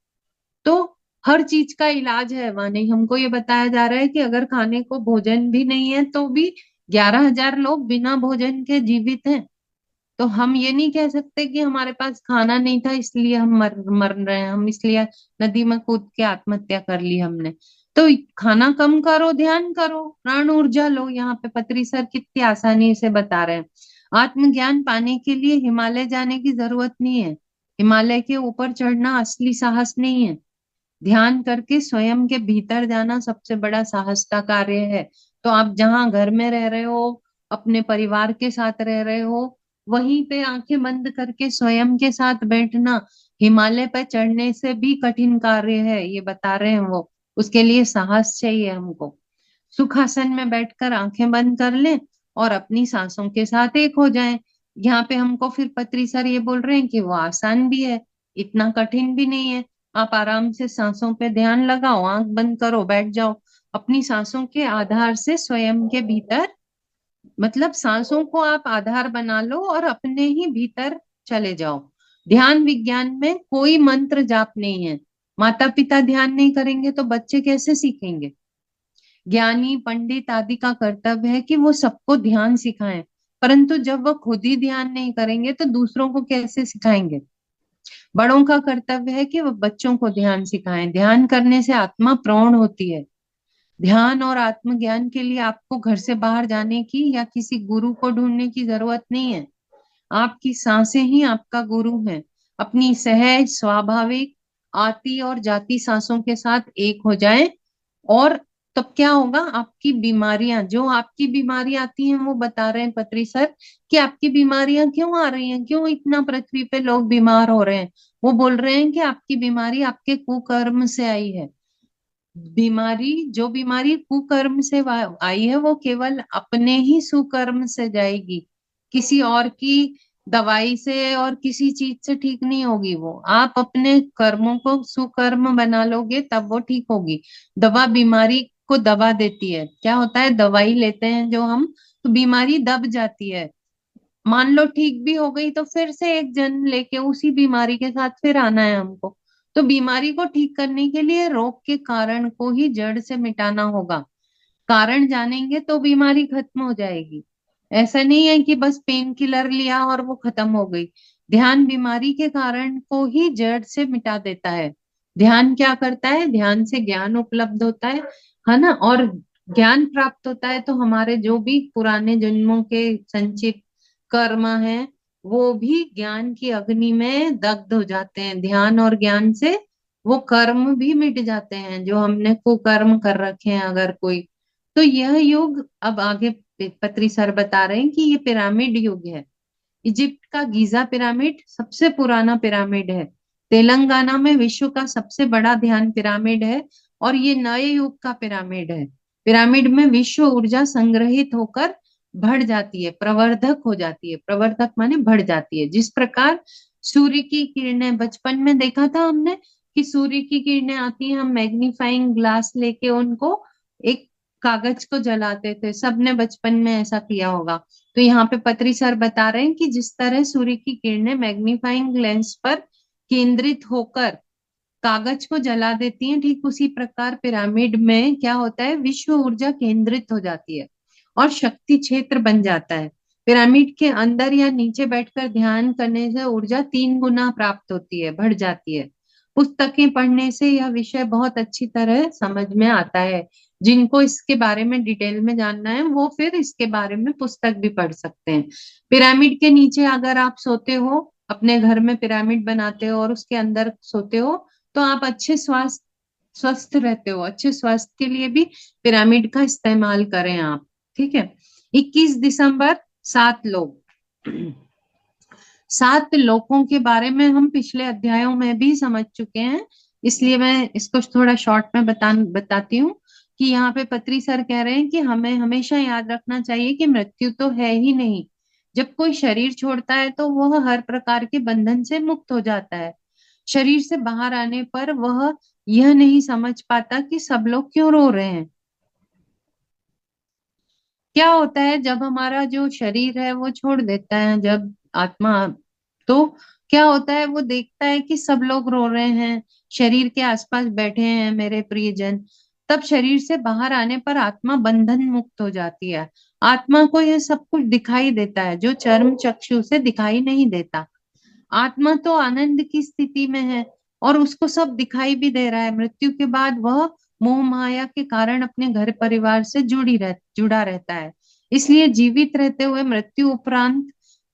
Speaker 2: तो हर चीज का इलाज है वहां। नहीं, हमको ये बताया जा रहा है कि अगर खाने को भोजन भी नहीं है तो भी 11,000 लोग बिना भोजन के जीवित हैं। तो हम ये नहीं कह सकते कि हमारे पास खाना नहीं था इसलिए हम मर मर रहे हैं, हम इसलिए नदी में कूद के आत्महत्या कर ली हमने। तो खाना कम करो, ध्यान करो, प्राण ऊर्जा लो। यहाँ पे पत्री सर कितनी आसानी से बता रहे हैं। आत्मज्ञान पाने के लिए हिमालय जाने की जरूरत नहीं है। हिमालय के ऊपर चढ़ना असली साहस नहीं है। ध्यान करके स्वयं के भीतर जाना सबसे बड़ा साहस का कार्य है। तो आप जहाँ घर में रह रहे हो, अपने परिवार के साथ रह रहे हो, वहीं पे आंखें बंद करके स्वयं के साथ बैठना हिमालय पर चढ़ने से भी कठिन कार्य है, ये बता रहे हैं वो। उसके लिए साहस चाहिए हमको। सुखासन में बैठकर आंखें बंद कर लें और अपनी सांसों के साथ एक हो जाएं। यहाँ पे हमको फिर पत्री सर ये बोल रहे हैं कि वो आसान भी है, इतना कठिन भी नहीं है। आप आराम से सांसों पे ध्यान लगाओ, आंख बंद करो, बैठ जाओ अपनी सांसों के आधार से स्वयं के भीतर, मतलब सांसों को आप आधार बना लो और अपने ही भीतर चले जाओ। ध्यान विज्ञान में कोई मंत्र जाप नहीं है। माता पिता ध्यान नहीं करेंगे तो बच्चे कैसे सीखेंगे? ज्ञानी पंडित आदि का कर्तव्य है कि वो सबको ध्यान सिखाएं, परंतु जब वो खुद ही ध्यान नहीं करेंगे तो दूसरों को कैसे सिखाएंगे? बड़ों का कर्तव्य है कि वो बच्चों को ध्यान सिखाएं। ध्यान करने से आत्मा प्रौढ़ होती है। ध्यान और आत्मज्ञान के लिए आपको घर से बाहर जाने की या किसी गुरु को ढूंढने की जरूरत नहीं है। आपकी सांसें ही आपका गुरु है। अपनी सहज स्वाभाविक आती और जाती सांसों के साथ एक हो जाएं, और तब क्या होगा? आपकी बीमारियां, जो आपकी बीमारी आती हैं, वो बता रहे हैं पत्री सर कि आपकी बीमारियां क्यों आ रही हैं, क्यों इतना पृथ्वी पे लोग बीमार हो रहे हैं। वो बोल रहे हैं कि आपकी बीमारी आपके कुकर्म से आई है। बीमारी, जो बीमारी कुकर्म से आई है, वो केवल अपने ही सुकर्म से जाएगी। किसी और की दवाई से और किसी चीज से ठीक नहीं होगी। वो आप अपने कर्मों को सुकर्म बना लोगे तब वो ठीक होगी। दवा बीमारी को दबा देती है। क्या होता है, दवाई लेते हैं जो हम, तो बीमारी दब जाती है। मान लो ठीक भी हो गई तो फिर से एक जन लेके उसी बीमारी के साथ फिर आना है हमको। तो बीमारी को ठीक करने के लिए रोग के कारण को ही जड़ से मिटाना होगा। कारण जानेंगे तो बीमारी खत्म हो जाएगी। ऐसा नहीं है कि बस पेन किलर लिया और वो खत्म हो गई। ध्यान बीमारी के कारण को ही जड़ से मिटा देता है। ध्यान क्या करता है? ध्यान से ज्ञान उपलब्ध होता है ना? और ज्ञान प्राप्त होता है तो हमारे जो भी पुराने जन्मों के संचित कर्म है, वो भी ज्ञान की अग्नि में दग्ध हो जाते हैं। ध्यान और ज्ञान से वो कर्म भी मिट जाते हैं जो हमने कुकर्म कर रखे हैं अगर कोई। तो यह युग अब आगे पत्री सर बता रहे हैं कि ये पिरामिड युग है। इजिप्ट का गीजा पिरामिड सबसे पुराना पिरामिड है। तेलंगाना में विश्व का सबसे बड़ा ध्यान पिरामिड है। और ये नए युग का पिरामिड है। पिरामिड में विश्व ऊर्जा संग्रहित होकर बढ़ जाती है, प्रवर्धक हो जाती है। प्रवर्धक माने बढ़ जाती है। जिस प्रकार सूर्य की किरणें, बचपन में देखा था हमने कि सूर्य की किरणें आती हैं, हम मैग्नीफाइंग ग्लास लेके उनको एक कागज को जलाते थे। सबने बचपन में ऐसा किया होगा। तो यहाँ पे पत्री सर बता रहे हैं कि जिस तरह सूर्य की किरणें मैग्नीफाइंग लेंस पर केंद्रित होकर कागज को जला देती हैं, ठीक उसी प्रकार पिरामिड में क्या होता है, विश्व ऊर्जा केंद्रित हो जाती है और शक्ति क्षेत्र बन जाता है। पिरामिड के अंदर या नीचे बैठकर ध्यान करने से ऊर्जा 3 गुना प्राप्त होती है, बढ़ जाती है। पुस्तकें पढ़ने से यह विषय बहुत अच्छी तरह समझ में आता है। जिनको इसके बारे में डिटेल में जानना है वो फिर इसके बारे में पुस्तक भी पढ़ सकते हैं। पिरामिड के नीचे अगर आप सोते हो, अपने घर में पिरामिड बनाते हो और उसके अंदर सोते हो, तो आप अच्छे स्वास्थ्य स्वस्थ रहते हो। अच्छे स्वास्थ्य के लिए भी पिरामिड का इस्तेमाल करें आप। ठीक है। 21 दिसंबर, 7 लोग। 7 लोगों के बारे में हम पिछले अध्यायों में भी समझ चुके हैं, इसलिए मैं इसको थोड़ा शॉर्ट में बताती हूँ कि यहाँ पे पत्री सर कह रहे हैं कि हमें हमेशा याद रखना चाहिए कि मृत्यु तो है ही नहीं। जब कोई शरीर छोड़ता है तो वह हर प्रकार के बंधन से मुक्त हो जाता है। शरीर से बाहर आने पर वह यह नहीं समझ पाता कि सब लोग क्यों रो रहे हैं। क्या होता है जब हमारा जो शरीर है वो छोड़ देता है, जब आत्मा, तो क्या होता है, वो देखता है कि सब लोग रो रहे हैं, शरीर के आसपास बैठे हैं मेरे प्रियजन। तब शरीर से बाहर आने पर आत्मा बंधन मुक्त हो जाती है। आत्मा को यह सब कुछ दिखाई देता है जो चर्म चक्षु से दिखाई नहीं देता। आत्मा तो आनंद की स्थिति में है और उसको सब दिखाई भी दे रहा है। मृत्यु के बाद वह मोह माया के कारण अपने घर परिवार से जुड़ा रहता है। इसलिए जीवित रहते हुए मृत्यु उपरांत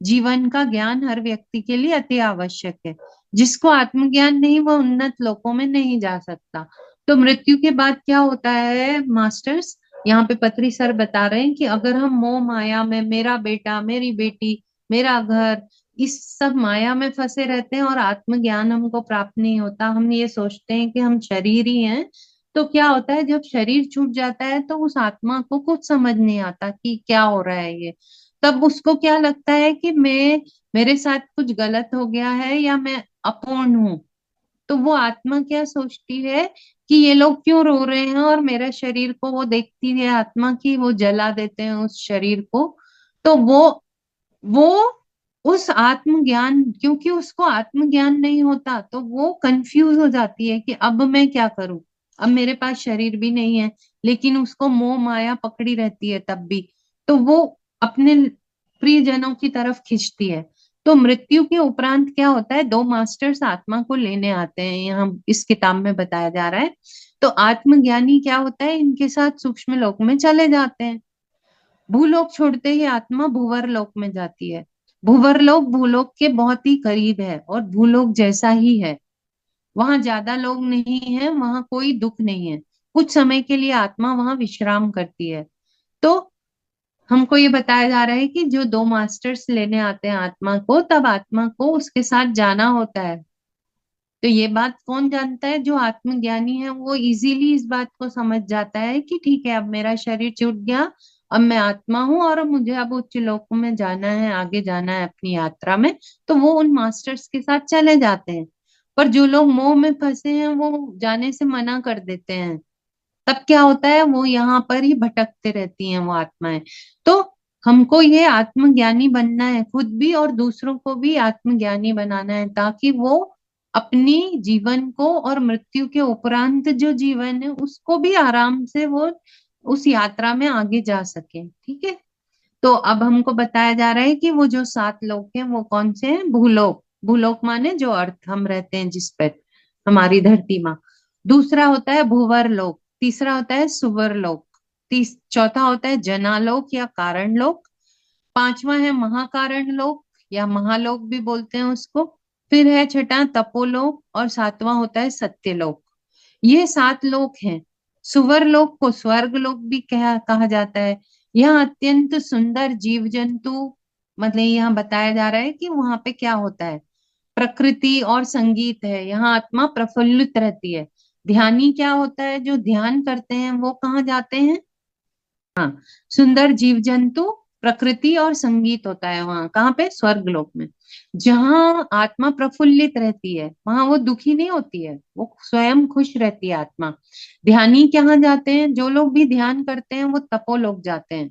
Speaker 2: जीवन का ज्ञान हर व्यक्ति के लिए अति आवश्यक है। जिसको आत्मज्ञान नहीं, वह उन्नत लोकों में नहीं जा सकता। तो मृत्यु के बाद क्या होता है मास्टर्स, यहाँ पे पत्री सर बता रहे हैं कि अगर हम मोह माया में, मेरा बेटा, मेरी बेटी, मेरा घर, इस सब माया में फंसे रहते हैं और आत्मज्ञान हमको प्राप्त नहीं होता, हम ये सोचते हैं कि हम शरीर ही हैं, तो क्या होता है जब शरीर छूट जाता है तो उस आत्मा को कुछ समझ नहीं आता कि क्या हो रहा है ये। तब उसको क्या लगता है कि मेरे साथ कुछ गलत हो गया है या मैं अपूर्ण हूँ। तो वो आत्मा क्या सोचती है कि ये लोग क्यों रो रहे हैं, और मेरा शरीर को वो देखती है आत्मा की वो जला देते हैं उस शरीर को। तो वो उस आत्मज्ञान, क्योंकि उसको आत्मज्ञान नहीं होता, तो वो कंफ्यूज हो जाती है कि अब मैं क्या करूं। अब मेरे पास शरीर भी नहीं है, लेकिन उसको मोह माया पकड़ी रहती है तब भी। तो वो अपने प्रियजनों की तरफ खींचती है। तो मृत्यु के उपरांत क्या होता है, दो मास्टर्स आत्मा को लेने आते हैं, यहाँ इस किताब में बताया जा रहा है। तो आत्मज्ञानी क्या होता है, इनके साथ सूक्ष्म लोक में चले जाते हैं। भूलोक छोड़ते ही आत्मा भूवर लोक में जाती है। भूवर लोक भूलोक के बहुत ही करीब है और भूलोक जैसा ही है। वहां ज्यादा लोग नहीं है, वहां कोई दुख नहीं है। कुछ समय के लिए आत्मा वहां विश्राम करती है। तो हमको ये बताया जा रहा है कि जो दो मास्टर्स लेने आते हैं आत्मा को, तब आत्मा को उसके साथ जाना होता है। तो ये बात कौन जानता है, जो आत्मज्ञानी है वो इजीली इस बात को समझ जाता है कि ठीक है, अब मेरा शरीर छूट गया, अब मैं आत्मा हूं और मुझे अब उच्च लोक में जाना है, आगे जाना है अपनी यात्रा में। तो वो उन मास्टर्स के साथ चले जाते हैं। पर जो लोग मोह में फंसे हैं वो जाने से मना कर देते हैं। तब क्या होता है, वो यहाँ पर ही भटकते रहती हैं वो आत्माएं। तो हमको ये आत्मज्ञानी बनना है, खुद भी और दूसरों को भी आत्मज्ञानी बनाना है, ताकि वो अपनी जीवन को और मृत्यु के उपरांत जो जीवन है उसको भी आराम से वो उस यात्रा में आगे जा सके। ठीक है। तो अब हमको बताया जा रहा है कि वो जो सात लोक हैं वो कौन से हैं। भूलोक, भूलोक माने जो अर्थ हम रहते हैं जिस पर, हमारी धरती माँ। दूसरा होता है भूवर लोक, तीसरा होता है सुवर लोक, चौथा होता है जनालोक या कारण लोक, पांचवा है महाकारण लोक या महालोक भी बोलते हैं उसको, फिर है छठा तपोलोक, और सातवां होता है सत्यलोक। ये सात लोक हैं। सुवर लोक को स्वर्ग लोक भी कहा जाता है। यहाँ अत्यंत सुंदर जीव जंतु, मतलब यहाँ बताया जा रहा है कि वहां पे क्या होता है, प्रकृति और संगीत है। यहाँ आत्मा प्रफुल्लित रहती है। ध्यानी क्या होता है, जो ध्यान करते हैं वो कहाँ जाते हैं। हाँ, सुंदर जीव जंतु, प्रकृति और संगीत होता है वहां, कहाँ पे, स्वर्ग लोक में। जहाँ आत्मा प्रफुल्लित रहती है वहां वो दुखी नहीं होती है, वो स्वयं खुश रहती है आत्मा। ध्यानी कहाँ जाते हैं, जो लोग भी ध्यान करते हैं वो तपोलोक जाते हैं।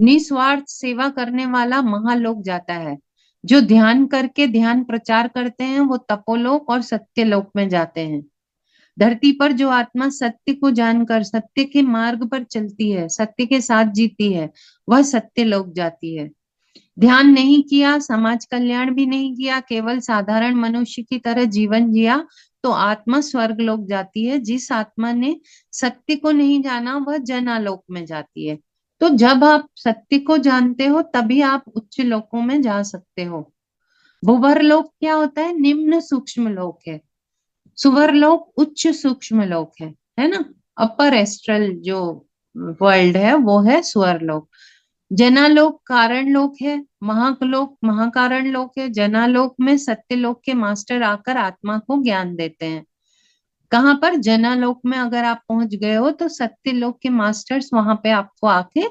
Speaker 2: निस्वार्थ सेवा करने वाला महालोक जाता है। जो ध्यान करके ध्यान प्रचार करते हैं वो तपोलोक और सत्यलोक में जाते हैं। धरती पर जो आत्मा सत्य को जानकर सत्य के मार्ग पर चलती है, सत्य के साथ जीती है, वह सत्य लोक जाती है। ध्यान नहीं किया, समाज कल्याण भी नहीं किया, केवल साधारण मनुष्य की तरह जीवन जिया, तो आत्मा स्वर्ग लोक जाती है। जिस आत्मा ने सत्य को नहीं जाना वह जनालोक में जाती है। तो जब आप सत्य को जानते हो तभी आप उच्च लोकों में जा सकते हो। भूवर लोक क्या होता है, निम्न सूक्ष्म लोक है। सुवरलोक उच्च सूक्ष्म लोक है ना। अपर एस्ट्रल जो वर्ल्ड है वो है सुवरलोक। जनालोक कारण लोक है। महालोक महाकारण लोक है। जनालोक में सत्यलोक के मास्टर आकर आत्मा को ज्ञान देते हैं। कहाँ पर, जनालोक में अगर आप पहुंच गए हो तो सत्यलोक के मास्टर्स वहां पे आपको आके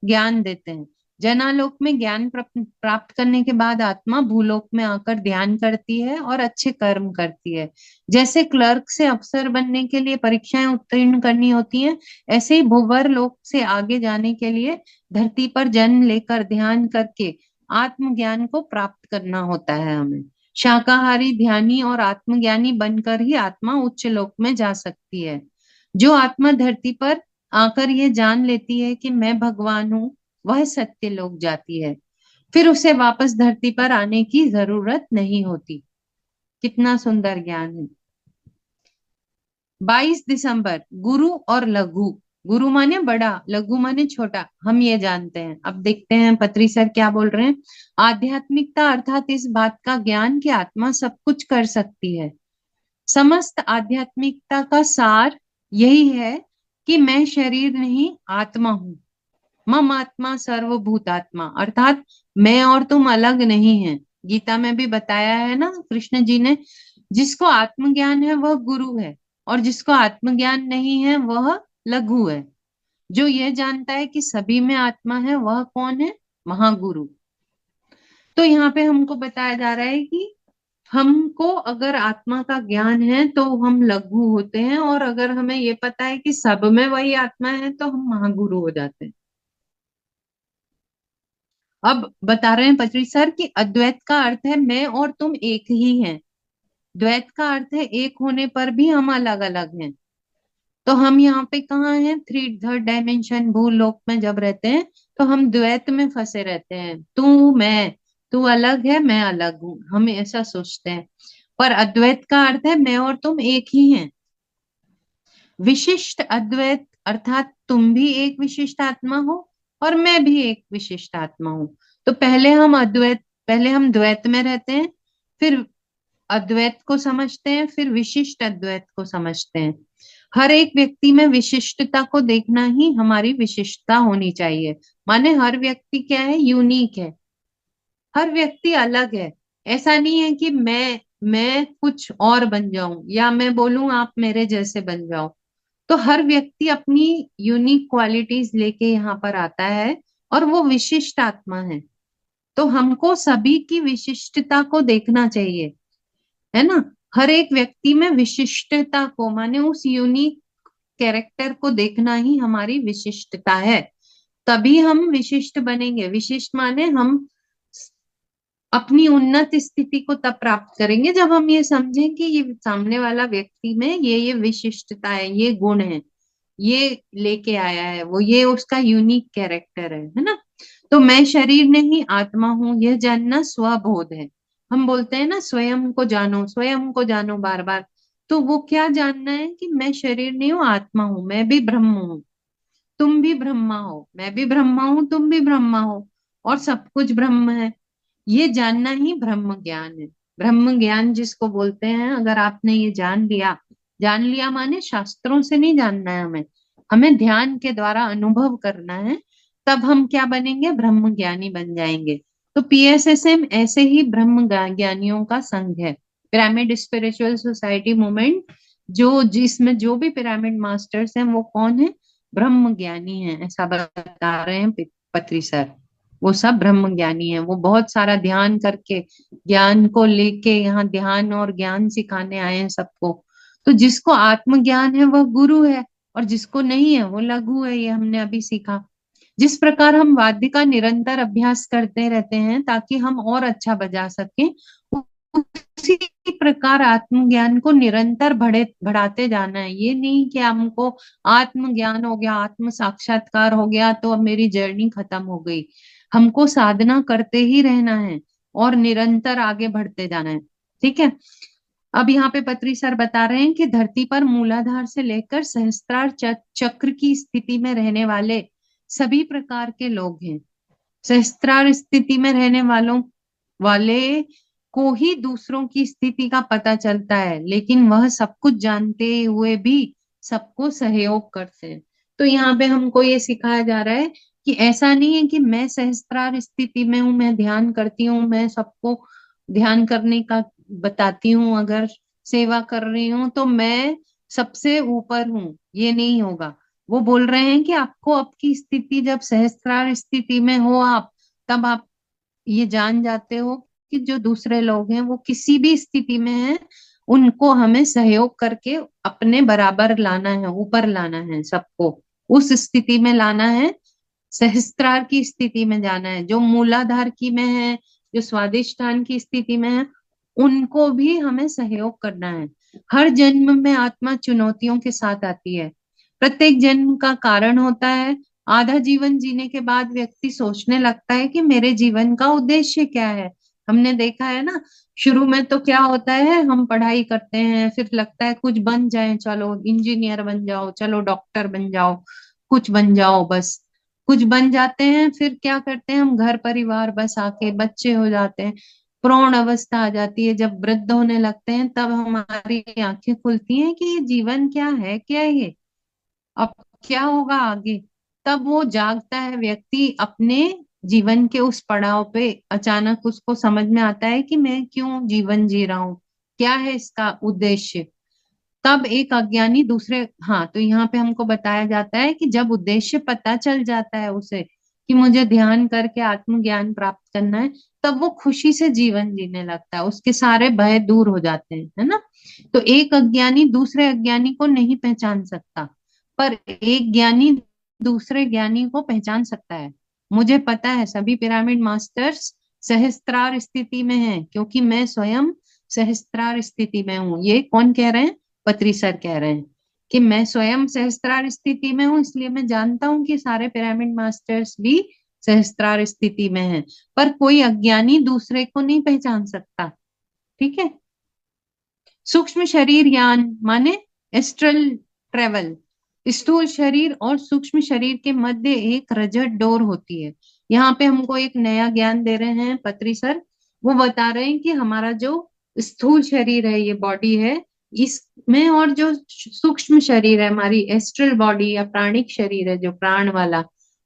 Speaker 2: ज्ञान देते हैं। जनालोक में ज्ञान प्राप्त करने के बाद आत्मा भूलोक में आकर ध्यान करती है और अच्छे कर्म करती है। जैसे क्लर्क से अफसर बनने के लिए परीक्षाएं उत्तीर्ण करनी होती हैं, ऐसे ही भूवर लोक से आगे जाने के लिए धरती पर जन्म लेकर ध्यान करके आत्मज्ञान को प्राप्त करना होता है हमें। शाकाहारी, ध्यानी और आत्मज्ञानी बनकर ही आत्मा उच्च लोक में जा सकती है। जो आत्मा धरती पर आकर ये जान लेती है कि मैं भगवान हूँ, वह सत्य लोक जाती है। फिर उसे वापस धरती पर आने की जरूरत नहीं होती। कितना सुंदर ज्ञान है। 22 दिसंबर, गुरु और लघु। गुरु माने बड़ा, लघु माने छोटा, हम ये जानते हैं। अब देखते हैं पत्री सर क्या बोल रहे हैं। आध्यात्मिकता अर्थात इस बात का ज्ञान कि आत्मा सब कुछ कर सकती है। समस्त आध्यात्मिकता का सार यही है कि मैं शरीर नहीं आत्मा हूँ। मम आत्मा सर्वभूतात्मा, अर्थात मैं और तुम अलग नहीं हैं। गीता में भी बताया है ना कृष्ण जी ने, जिसको आत्मज्ञान है वह गुरु है, और जिसको आत्मज्ञान नहीं है वह लघु है। जो यह जानता है कि सभी में आत्मा है वह कौन है, महागुरु। तो यहाँ पे हमको बताया जा रहा है कि हमको अगर आत्मा का ज्ञान है तो हम लघु होते हैं, और अगर हमें ये पता है कि सब में वही आत्मा है तो हम महागुरु हो जाते हैं। अब बता रहे हैं पत्री सर कि अद्वैत का अर्थ है मैं और तुम एक ही हैं। द्वैत का अर्थ है एक होने पर भी हम अलग अलग हैं। तो हम यहाँ पे कहाँ हैं? थर्ड डायमेंशन भूलोक में जब रहते हैं तो हम द्वैत में फंसे रहते हैं, तू मैं, तू अलग है मैं अलग हूं, हम ऐसा सोचते हैं। पर अद्वैत का अर्थ है मैं और तुम एक ही हैं। विशिष्ट अद्वैत अर्थात तुम भी एक विशिष्ट आत्मा हो और मैं भी एक विशिष्ट आत्मा हूं। तो पहले हम द्वैत में रहते हैं, फिर अद्वैत को समझते हैं, फिर विशिष्ट अद्वैत को समझते हैं। हर एक व्यक्ति में विशिष्टता को देखना ही हमारी विशिष्टता होनी चाहिए। माने हर व्यक्ति क्या है? यूनिक है। हर व्यक्ति अलग है। ऐसा नहीं है कि मैं कुछ और बन जाऊं या मैं बोलूं आप मेरे जैसे बन जाओ। तो हर व्यक्ति अपनी यूनिक क्वालिटीज लेके यहाँ पर आता है और वो विशिष्ट आत्मा है। तो हमको सभी की विशिष्टता को देखना चाहिए, है ना। हर एक व्यक्ति में विशिष्टता को, माने उस यूनिक कैरेक्टर को देखना ही हमारी विशिष्टता है। तभी हम विशिष्ट बनेंगे। विशिष्ट माने हम अपनी उन्नत स्थिति को तब प्राप्त करेंगे जब हम ये समझें कि ये सामने वाला व्यक्ति में ये विशिष्टता है, ये गुण है, ये लेके आया है वो, ये उसका यूनिक कैरेक्टर है ना। तो मैं शरीर नहीं आत्मा हूं, यह जानना स्वबोध है। हम बोलते हैं ना स्वयं को जानो, स्वयं को जानो बार बार। तो वो क्या जानना है कि मैं शरीर नहीं हूँ, आत्मा हूं, मैं भी ब्रह्म हूँ, तुम भी ब्रह्मा हो, मैं भी ब्रह्मा हूं, तुम भी ब्रह्मा हो, और सब कुछ ब्रह्म है। ये जानना ही ब्रह्म ज्ञान है। ब्रह्म ज्ञान जिसको बोलते हैं, अगर आपने ये जान लिया, जान लिया माने शास्त्रों से नहीं जानना है हमें, हमें ध्यान के द्वारा अनुभव करना है। तब हम क्या बनेंगे? ब्रह्म ज्ञानी बन जाएंगे। तो पीएसएसएम ऐसे ही ब्रह्म ज्ञानियों का संघ है, पिरामिड स्पिरिचुअल सोसाइटी मूवमेंट। जो जिसमें जो भी पिरामिड मास्टर्स हैं वो कौन है? ब्रह्म ज्ञानी है, ऐसा बता रहे हैं पत्री सर। वो सब ब्रह्म ज्ञानी है, वो बहुत सारा ध्यान करके ज्ञान को लेके यहाँ ध्यान और ज्ञान सिखाने आए हैं सबको। तो जिसको आत्मज्ञान है वह गुरु है, और जिसको नहीं है वो लघु है, ये हमने अभी सीखा। जिस प्रकार हम वाद्य का निरंतर अभ्यास करते रहते हैं ताकि हम और अच्छा बजा सकें, उसी प्रकार आत्मज्ञान को निरंतर बढ़ाते जाना है। ये नहीं कि हमको आत्मज्ञान हो गया, आत्म साक्षात्कार हो गया तो अब मेरी जर्नी खत्म हो गई। हमको साधना करते ही रहना है और निरंतर आगे बढ़ते जाना है। ठीक है। अब यहाँ पे पत्री सर बता रहे हैं कि धरती पर मूलाधार से लेकर सहस्त्रार चक्र की स्थिति में रहने वाले सभी प्रकार के लोग हैं। सहस्त्रार स्थिति में रहने वाले को ही दूसरों की स्थिति का पता चलता है, लेकिन वह सब कुछ जानते हुए भी सबको सहयोग करते हैं। तो यहाँ पे हमको ये सिखाया जा रहा है कि ऐसा नहीं है कि मैं सहस्त्रार स्थिति में हूँ, मैं ध्यान करती हूँ, मैं सबको ध्यान करने का बताती हूँ, अगर सेवा कर रही हूँ तो मैं सबसे ऊपर हूँ, ये नहीं होगा। वो बोल रहे हैं कि आपको आपकी स्थिति जब सहस्त्रार स्थिति में हो आप, तब आप ये जान जाते हो कि जो दूसरे लोग हैं वो किसी भी स्थिति में हैं, उनको हमें सहयोग करके अपने बराबर लाना है, ऊपर लाना है, सबको उस स्थिति में लाना है, सहस्त्रार की स्थिति में जाना है। जो मूलाधार की में है, जो स्वादिष्ठान की स्थिति में है, उनको भी हमें सहयोग करना है। हर जन्म में आत्मा चुनौतियों के साथ आती है। प्रत्येक जन्म का कारण होता है। आधा जीवन जीने के बाद व्यक्ति सोचने लगता है कि मेरे जीवन का उद्देश्य क्या है। हमने देखा है ना, शुरू में तो क्या होता है, हम पढ़ाई करते हैं, फिर लगता है कुछ बन जाए, चलो इंजीनियर बन जाओ, चलो डॉक्टर बन जाओ, कुछ बन जाओ बस। कुछ बन जाते हैं, फिर क्या करते हैं हम, घर परिवार बस आके बच्चे हो जाते हैं, प्रौढ़ अवस्था आ जाती है, जब वृद्ध होने लगते हैं तब हमारी आंखें खुलती हैं कि ये जीवन क्या है, क्या है ये, अब क्या होगा आगे। तब वो जागता है व्यक्ति अपने जीवन के उस पड़ाव पे, अचानक उसको समझ में आता है कि मैं क्यों जीवन जी रहा हूँ, क्या है इसका उद्देश्य। तब एक अज्ञानी दूसरे, हाँ, तो यहाँ पे हमको बताया जाता है कि जब उद्देश्य पता चल जाता है उसे कि मुझे ध्यान करके आत्मज्ञान प्राप्त करना है, तब वो खुशी से जीवन जीने लगता है, उसके सारे भय दूर हो जाते हैं, है ना। तो एक अज्ञानी दूसरे अज्ञानी को नहीं पहचान सकता, पर एक ज्ञानी दूसरे ज्ञानी को पहचान सकता है। मुझे पता है सभी पिरामिड मास्टर्स सहस्त्रार स्थिति में हैं, क्योंकि मैं स्वयं सहस्त्रार स्थिति में हूँ। ये कौन कह रहे हैं? पत्री सर कह रहे हैं कि मैं स्वयं सहस्त्रार स्थिति में हूँ, इसलिए मैं जानता हूँ कि सारे पिरामिड मास्टर्स भी सहस्त्रार स्थिति में हैं। पर कोई अज्ञानी दूसरे को नहीं पहचान सकता, ठीक है। सूक्ष्म शरीर यान माने एस्ट्रल ट्रेवल। स्थूल शरीर और सूक्ष्म शरीर के मध्य एक रजत डोर होती है। यहाँ पे हमको एक नया ज्ञान दे रहे हैं पत्री सर। वो बता रहे हैं कि हमारा जो स्थूल शरीर है, ये बॉडी है, इसमें और जो सूक्ष्म शरीर है, हमारी एस्ट्रल बॉडी या प्राणिक शरीर है जो प्राण वाला,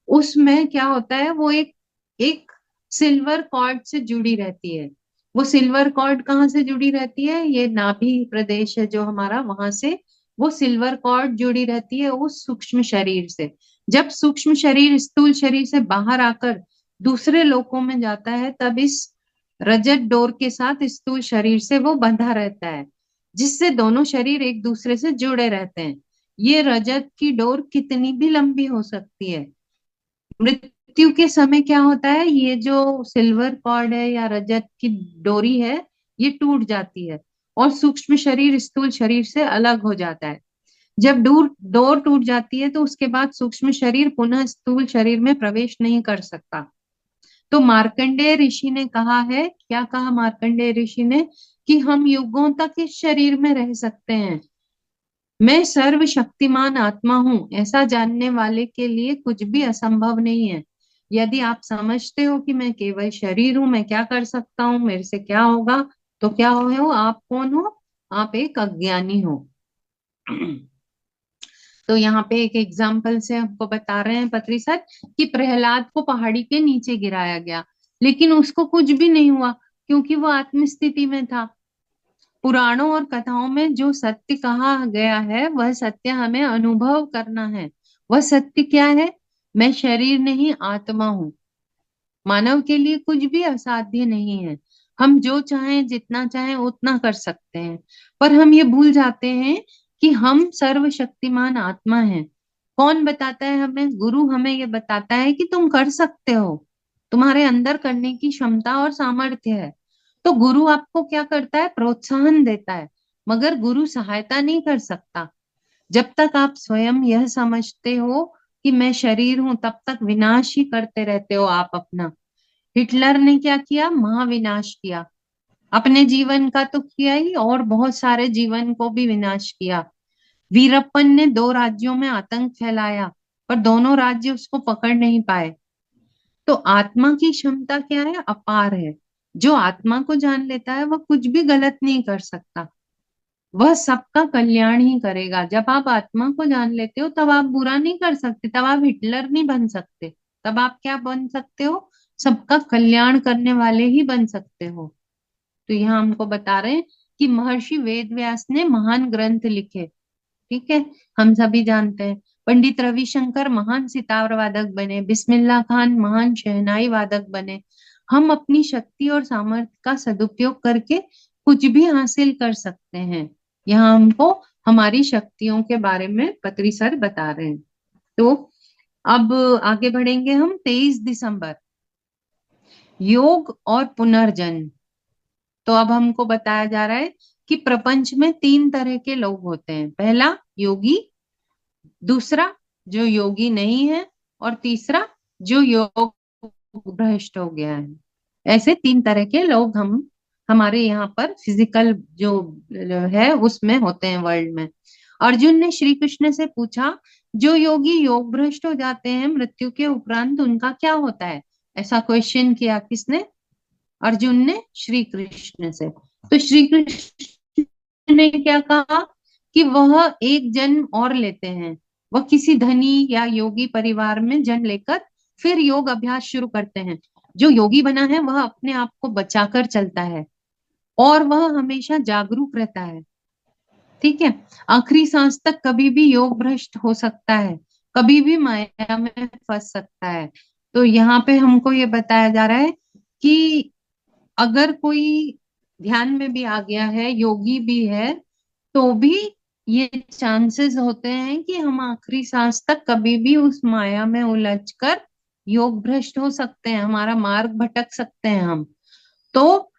Speaker 2: उसमें क्या होता है, वो एक एक सिल्वर कॉर्ड से जुड़ी रहती है। वो सिल्वर कॉर्ड कहाँ से जुड़ी रहती है? ये नाभि प्रदेश है जो हमारा, वहां से वो सिल्वर कॉर्ड जुड़ी रहती है उस सूक्ष्म शरीर से। जब सूक्ष्म शरीर स्थूल शरीर से बाहर आकर दूसरे लोकों में जाता है, तब इस रजत डोर के साथ स्थूल शरीर से वो बंधा रहता है, जिससे दोनों शरीर एक दूसरे से जुड़े रहते हैं। ये रजत की डोर कितनी भी लंबी हो सकती है, मृत्यु के समय क्या होता है, ये जो सिल्वर कॉर्ड है या रजत की डोरी है, ये टूट जाती है और सूक्ष्म शरीर स्थूल शरीर से अलग हो जाता है। जब डोर डोर टूट जाती है, तो उसके बाद सूक्ष्म शरीर पुनः स्थूल शरीर में प्रवेश नहीं कर सकता। तो मार्कंडेय ऋषि ने कहा है, क्या कहा मार्कंडेय ऋषि ने, कि हम युगों तक इस शरीर में रह सकते हैं। मैं सर्वशक्तिमान आत्मा हूं, ऐसा जानने वाले के लिए कुछ भी असंभव नहीं है। यदि आप समझते हो कि मैं केवल शरीर हूं, मैं क्या कर सकता हूँ, मेरे से क्या होगा, तो क्या हो, आप कौन हो? आप एक अज्ञानी हो। तो यहाँ पे एक एग्जाम्पल से हमको बता रहे हैं पत्री सर कि प्रहलाद को पहाड़ी के नीचे गिराया गया, लेकिन उसको कुछ भी नहीं हुआ, क्योंकि वो आत्मस्थिति में था। पुराणों और कथाओं में जो सत्य कहा गया है, वह सत्य हमें अनुभव करना है। वह सत्य क्या है? मैं शरीर नहीं, आत्मा हूँ। मानव के लिए कुछ भी असाध्य नहीं है। हम जो चाहें, जितना चाहें उतना कर सकते हैं, पर हम ये भूल जाते हैं कि हम सर्वशक्तिमान आत्मा हैं। कौन बताता है हमें? गुरु हमें ये बताता है कि तुम कर सकते हो, तुम्हारे अंदर करने की क्षमता और सामर्थ्य है। तो गुरु आपको क्या करता है? प्रोत्साहन देता है, मगर गुरु सहायता नहीं कर सकता। जब तक आप स्वयं यह समझते हो कि मैं शरीर हूं, तब तक विनाश ही करते रहते हो आप अपना। हिटलर ने क्या किया? महाविनाश किया। अपने जीवन का तो किया ही, और बहुत सारे जीवन को भी विनाश किया। वीरप्पन ने दो राज्यों में आतंक फैलाया, पर दोनों राज्य उसको पकड़ नहीं पाए। तो आत्मा की क्षमता क्या है? अपार है। जो आत्मा को जान लेता है, वह कुछ भी गलत नहीं कर सकता, वह सबका कल्याण ही करेगा। जब आप आत्मा को जान लेते हो, तब आप बुरा नहीं कर सकते, तब आप हिटलर नहीं बन सकते। तब आप क्या बन सकते हो? सबका कल्याण करने वाले ही बन सकते हो। तो यहाँ हमको बता रहे हैं कि महर्षि वेद व्यास ने महान ग्रंथ लिखे, ठीक है, हम सभी जानते हैं। पंडित रविशंकर महान सितार वादक बने, बिस्मिल्लाह खान महान शहनाई वादक बने। हम अपनी शक्ति और सामर्थ्य का सदुपयोग करके कुछ भी हासिल कर सकते हैं। यहाँ हमको हमारी शक्तियों के बारे में पत्री सर बता रहे हैं। तो अब आगे बढ़ेंगे हम। 23 दिसंबर, योग और पुनर्जन्म। तो अब हमको बताया जा रहा है कि प्रपंच में तीन तरह के लोग होते हैं। पहला योगी, दूसरा जो योगी नहीं है, और तीसरा जो योग भ्रष्ट हो गया है। ऐसे तीन तरह के लोग हम हमारे यहाँ पर फिजिकल जो है उसमें होते हैं, वर्ल्ड में। अर्जुन ने श्री कृष्ण से पूछा, जो योगी योग भ्रष्ट हो जाते हैं, मृत्यु के उपरांत उनका क्या होता है? ऐसा क्वेश्चन किया किसने? अर्जुन ने श्री कृष्ण से। तो श्री कृष्ण ने क्या कहा कि वह एक जन्म और लेते हैं, वह किसी धनी या योगी परिवार में जन्म लेकर फिर योग अभ्यास शुरू करते हैं। जो योगी बना है, वह अपने आप को बचाकर चलता है और वह हमेशा जागरूक रहता है, ठीक है। आखिरी सांस तक कभी भी योग भ्रष्ट हो सकता है, कभी भी माया में फंस सकता है। तो यहाँ पे हमको ये बताया जा रहा है कि अगर कोई ध्यान में भी आ गया है, योगी भी है, तो भी ये चांसेस होते हैं कि हम आखिरी सांस तक कभी भी उस माया में उलझकर योग भ्रष्ट हो सकते हैं, हमारा मार्ग भटक सकते हैं हम। तो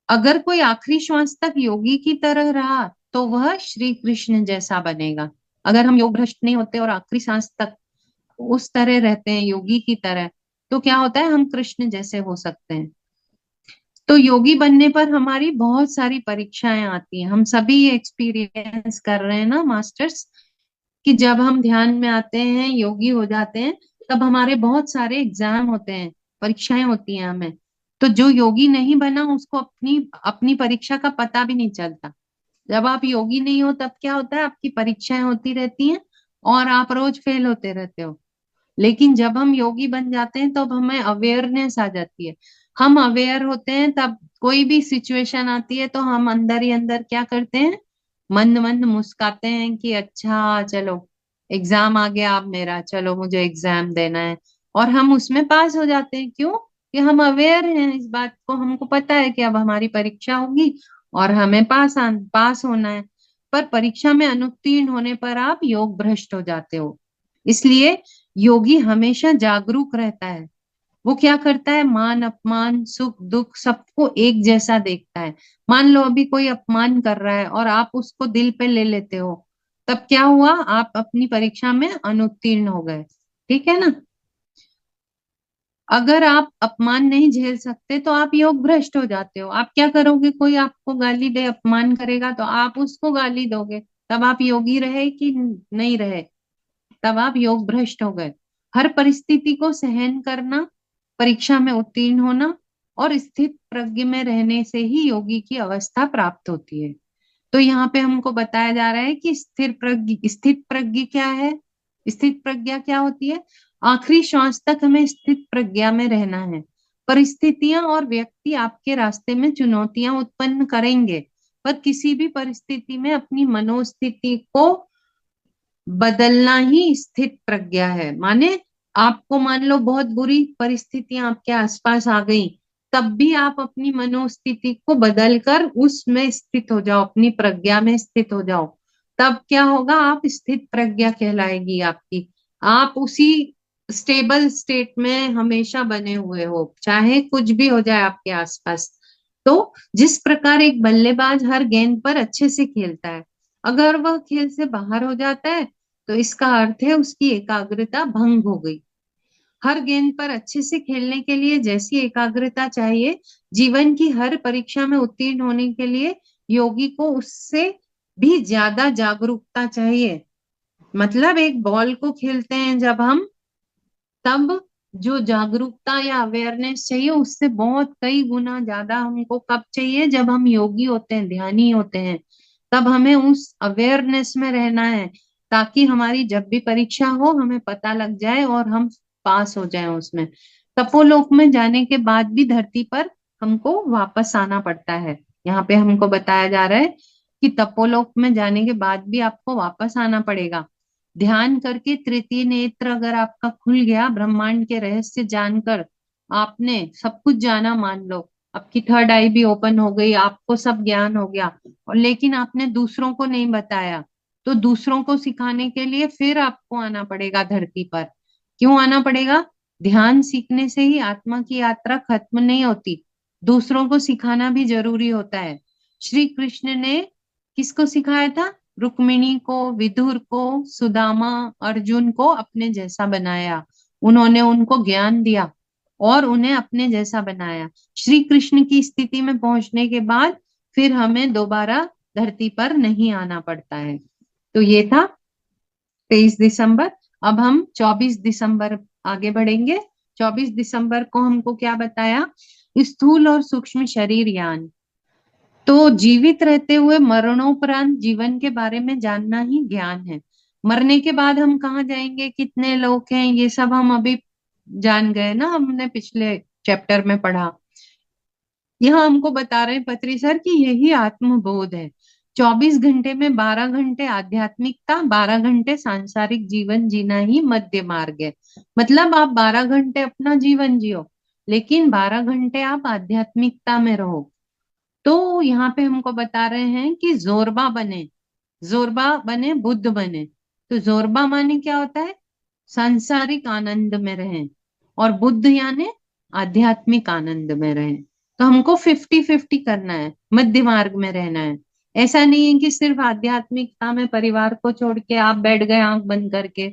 Speaker 2: अगर कोई आखिरी श्वास तक योगी की तरह रहा तो वह श्री कृष्ण जैसा बनेगा। अगर हम योग भ्रष्ट नहीं होते और आखिरी सांस तक उस तरह रहते हैं योगी की तरह, तो क्या होता है, हम कृष्ण जैसे हो सकते हैं। तो योगी बनने पर हमारी बहुत सारी परीक्षाएं आती हैं, हम सभी ये एक्सपीरियंस कर रहे हैं ना मास्टर्स, कि जब हम ध्यान में आते हैं, योगी हो जाते हैं, तब हमारे बहुत सारे एग्जाम होते हैं, परीक्षाएं होती हैं हमें। तो जो योगी नहीं बना उसको अपनी अपनी परीक्षा का पता भी नहीं चलता। जब आप योगी नहीं हो तब क्या होता है, आपकी परीक्षाएं होती रहती हैं और आप रोज फेल होते रहते हो। लेकिन जब हम योगी बन जाते हैं तब हमें अवेयरनेस आ जाती है, हम अवेयर होते हैं, तब कोई भी सिचुएशन आती है तो हम अंदर ही अंदर क्या करते हैं, मंद मंद मुस्काते हैं कि अच्छा चलो एग्जाम आ गया अब मेरा, चलो मुझे एग्जाम देना है। और हम उसमें पास हो जाते हैं, क्यों? कि हम अवेयर हैं इस बात को, हमको पता है कि अब हमारी परीक्षा होगी और हमें पास होना है। पर परीक्षा में अनुत्तीर्ण होने पर आप योग भ्रष्ट हो जाते हो। इसलिए योगी हमेशा जागरूक रहता है। वो क्या करता है, मान अपमान सुख दुख सबको एक जैसा देखता है। मान लो अभी कोई अपमान कर रहा है और आप उसको दिल पे ले लेते हो, तब क्या हुआ, आप अपनी परीक्षा में अनुत्तीर्ण हो गए। ठीक है ना? अगर आप अपमान नहीं झेल सकते तो आप योग भ्रष्ट हो जाते हो। आप क्या करोगे, कोई आपको गाली दे, अपमान करेगा तो आप उसको गाली दोगे, तब आप योगी रहे कि नहीं रहे? तब आप योग भ्रष्ट हो गए। हर परिस्थिति को सहन करना, परीक्षा में उत्तीर्ण होना और स्थित प्रज्ञ में रहने से ही योगी की अवस्था प्राप्त होती है। तो यहाँ पे हमको बताया जा रहा है कि स्थित प्रज्ञ क्या है, स्थित प्रज्ञा क्या होती है। आखिरी श्वास तक हमें स्थित प्रज्ञा में रहना है। परिस्थितियां और व्यक्ति आपके रास्ते में चुनौतियां उत्पन्न करेंगे, पर किसी भी परिस्थिति में अपनी मनोस्थिति को बदलना ही स्थित प्रज्ञा है। माने आपको मान लो बहुत बुरी परिस्थितियां आपके आसपास आ गई, तब भी आप अपनी मनोस्थिति को बदलकर उसमें स्थित हो जाओ, अपनी प्रज्ञा में स्थित हो जाओ। तब क्या होगा, आप स्थित प्रज्ञा कहलाएगी आपकी। आप उसी स्टेबल स्टेट में हमेशा बने हुए हो, चाहे कुछ भी हो जाए आपके आसपास। तो जिस प्रकार एक बल्लेबाज हर गेंद पर अच्छे से खेलता है, अगर वह खेल से बाहर हो जाता है तो इसका अर्थ है उसकी एकाग्रता भंग हो गई। हर गेंद पर अच्छे से खेलने के लिए जैसी एकाग्रता चाहिए, जीवन की हर परीक्षा में उत्तीर्ण होने के लिए योगी को उससे भी ज्यादा जागरूकता चाहिए। मतलब एक बॉल को खेलते हैं जब हम, तब जो जागरूकता या अवेयरनेस चाहिए उससे बहुत कई गुना ज्यादा हमको कब चाहिए, जब हम योगी होते हैं, ध्यानी होते हैं। तब हमें उस अवेयरनेस में रहना है, ताकि हमारी जब भी परीक्षा हो हमें पता लग जाए और हम पास हो जाएं उसमें। तपोलोक में जाने के बाद भी धरती पर हमको वापस आना पड़ता है। यहाँ पे हमको बताया जा रहा है कि तपोलोक में जाने के बाद भी आपको वापस आना पड़ेगा। ध्यान करके तृतीय नेत्र अगर आपका खुल गया, ब्रह्मांड के रहस्य जानकर आपने सब कुछ जाना, मान लो आपकी थर्ड आई भी ओपन हो गई, आपको सब ज्ञान हो गया, और लेकिन आपने दूसरों को नहीं बताया, तो दूसरों को सिखाने के लिए फिर आपको आना पड़ेगा धरती पर। क्यों आना पड़ेगा? ध्यान सीखने से ही आत्मा की यात्रा खत्म नहीं होती, दूसरों को सिखाना भी जरूरी होता है। श्री कृष्ण ने किसको सिखाया था? रुक्मिणी को, विदुर को, सुदामा, अर्जुन को अपने जैसा बनाया। उन्होंने उनको ज्ञान दिया और उन्हें अपने जैसा बनाया। श्री कृष्ण की स्थिति में पहुंचने के बाद फिर हमें दोबारा धरती पर नहीं आना पड़ता है। तो ये था 23 दिसंबर। अब हम 24 दिसंबर आगे बढ़ेंगे। 24 दिसंबर को हमको क्या बताया? स्थूल और सूक्ष्म शरीर यान। तो जीवित रहते हुए मरणोपरांत जीवन के बारे में जानना ही ज्ञान है। मरने के बाद हम कहाँ जाएंगे, कितने लोग हैं, ये सब हम अभी जान गए ना, हमने पिछले चैप्टर में पढ़ा। यहाँ हमको बता रहे हैं पत्री सर कि यही आत्मबोध है 24 घंटे में 12 घंटे आध्यात्मिकता, 12 घंटे सांसारिक जीवन जीना ही मध्य मार्ग है। मतलब आप 12 घंटे अपना जीवन जियो, लेकिन 12 घंटे आप आध्यात्मिकता में रहो। तो यहाँ पे हमको बता रहे हैं कि जोरबा बने, जोरबा बने, बुद्ध बने। तो जोरबा माने क्या होता है? सांसारिक आनंद में रहें, और बुद्ध यानी आध्यात्मिक आनंद में रहें। तो हमको 50-50 करना है, मध्य मार्ग में रहना है। ऐसा नहीं है कि सिर्फ आध्यात्मिकता में परिवार को छोड़ के आप बैठ गए आंख बंद करके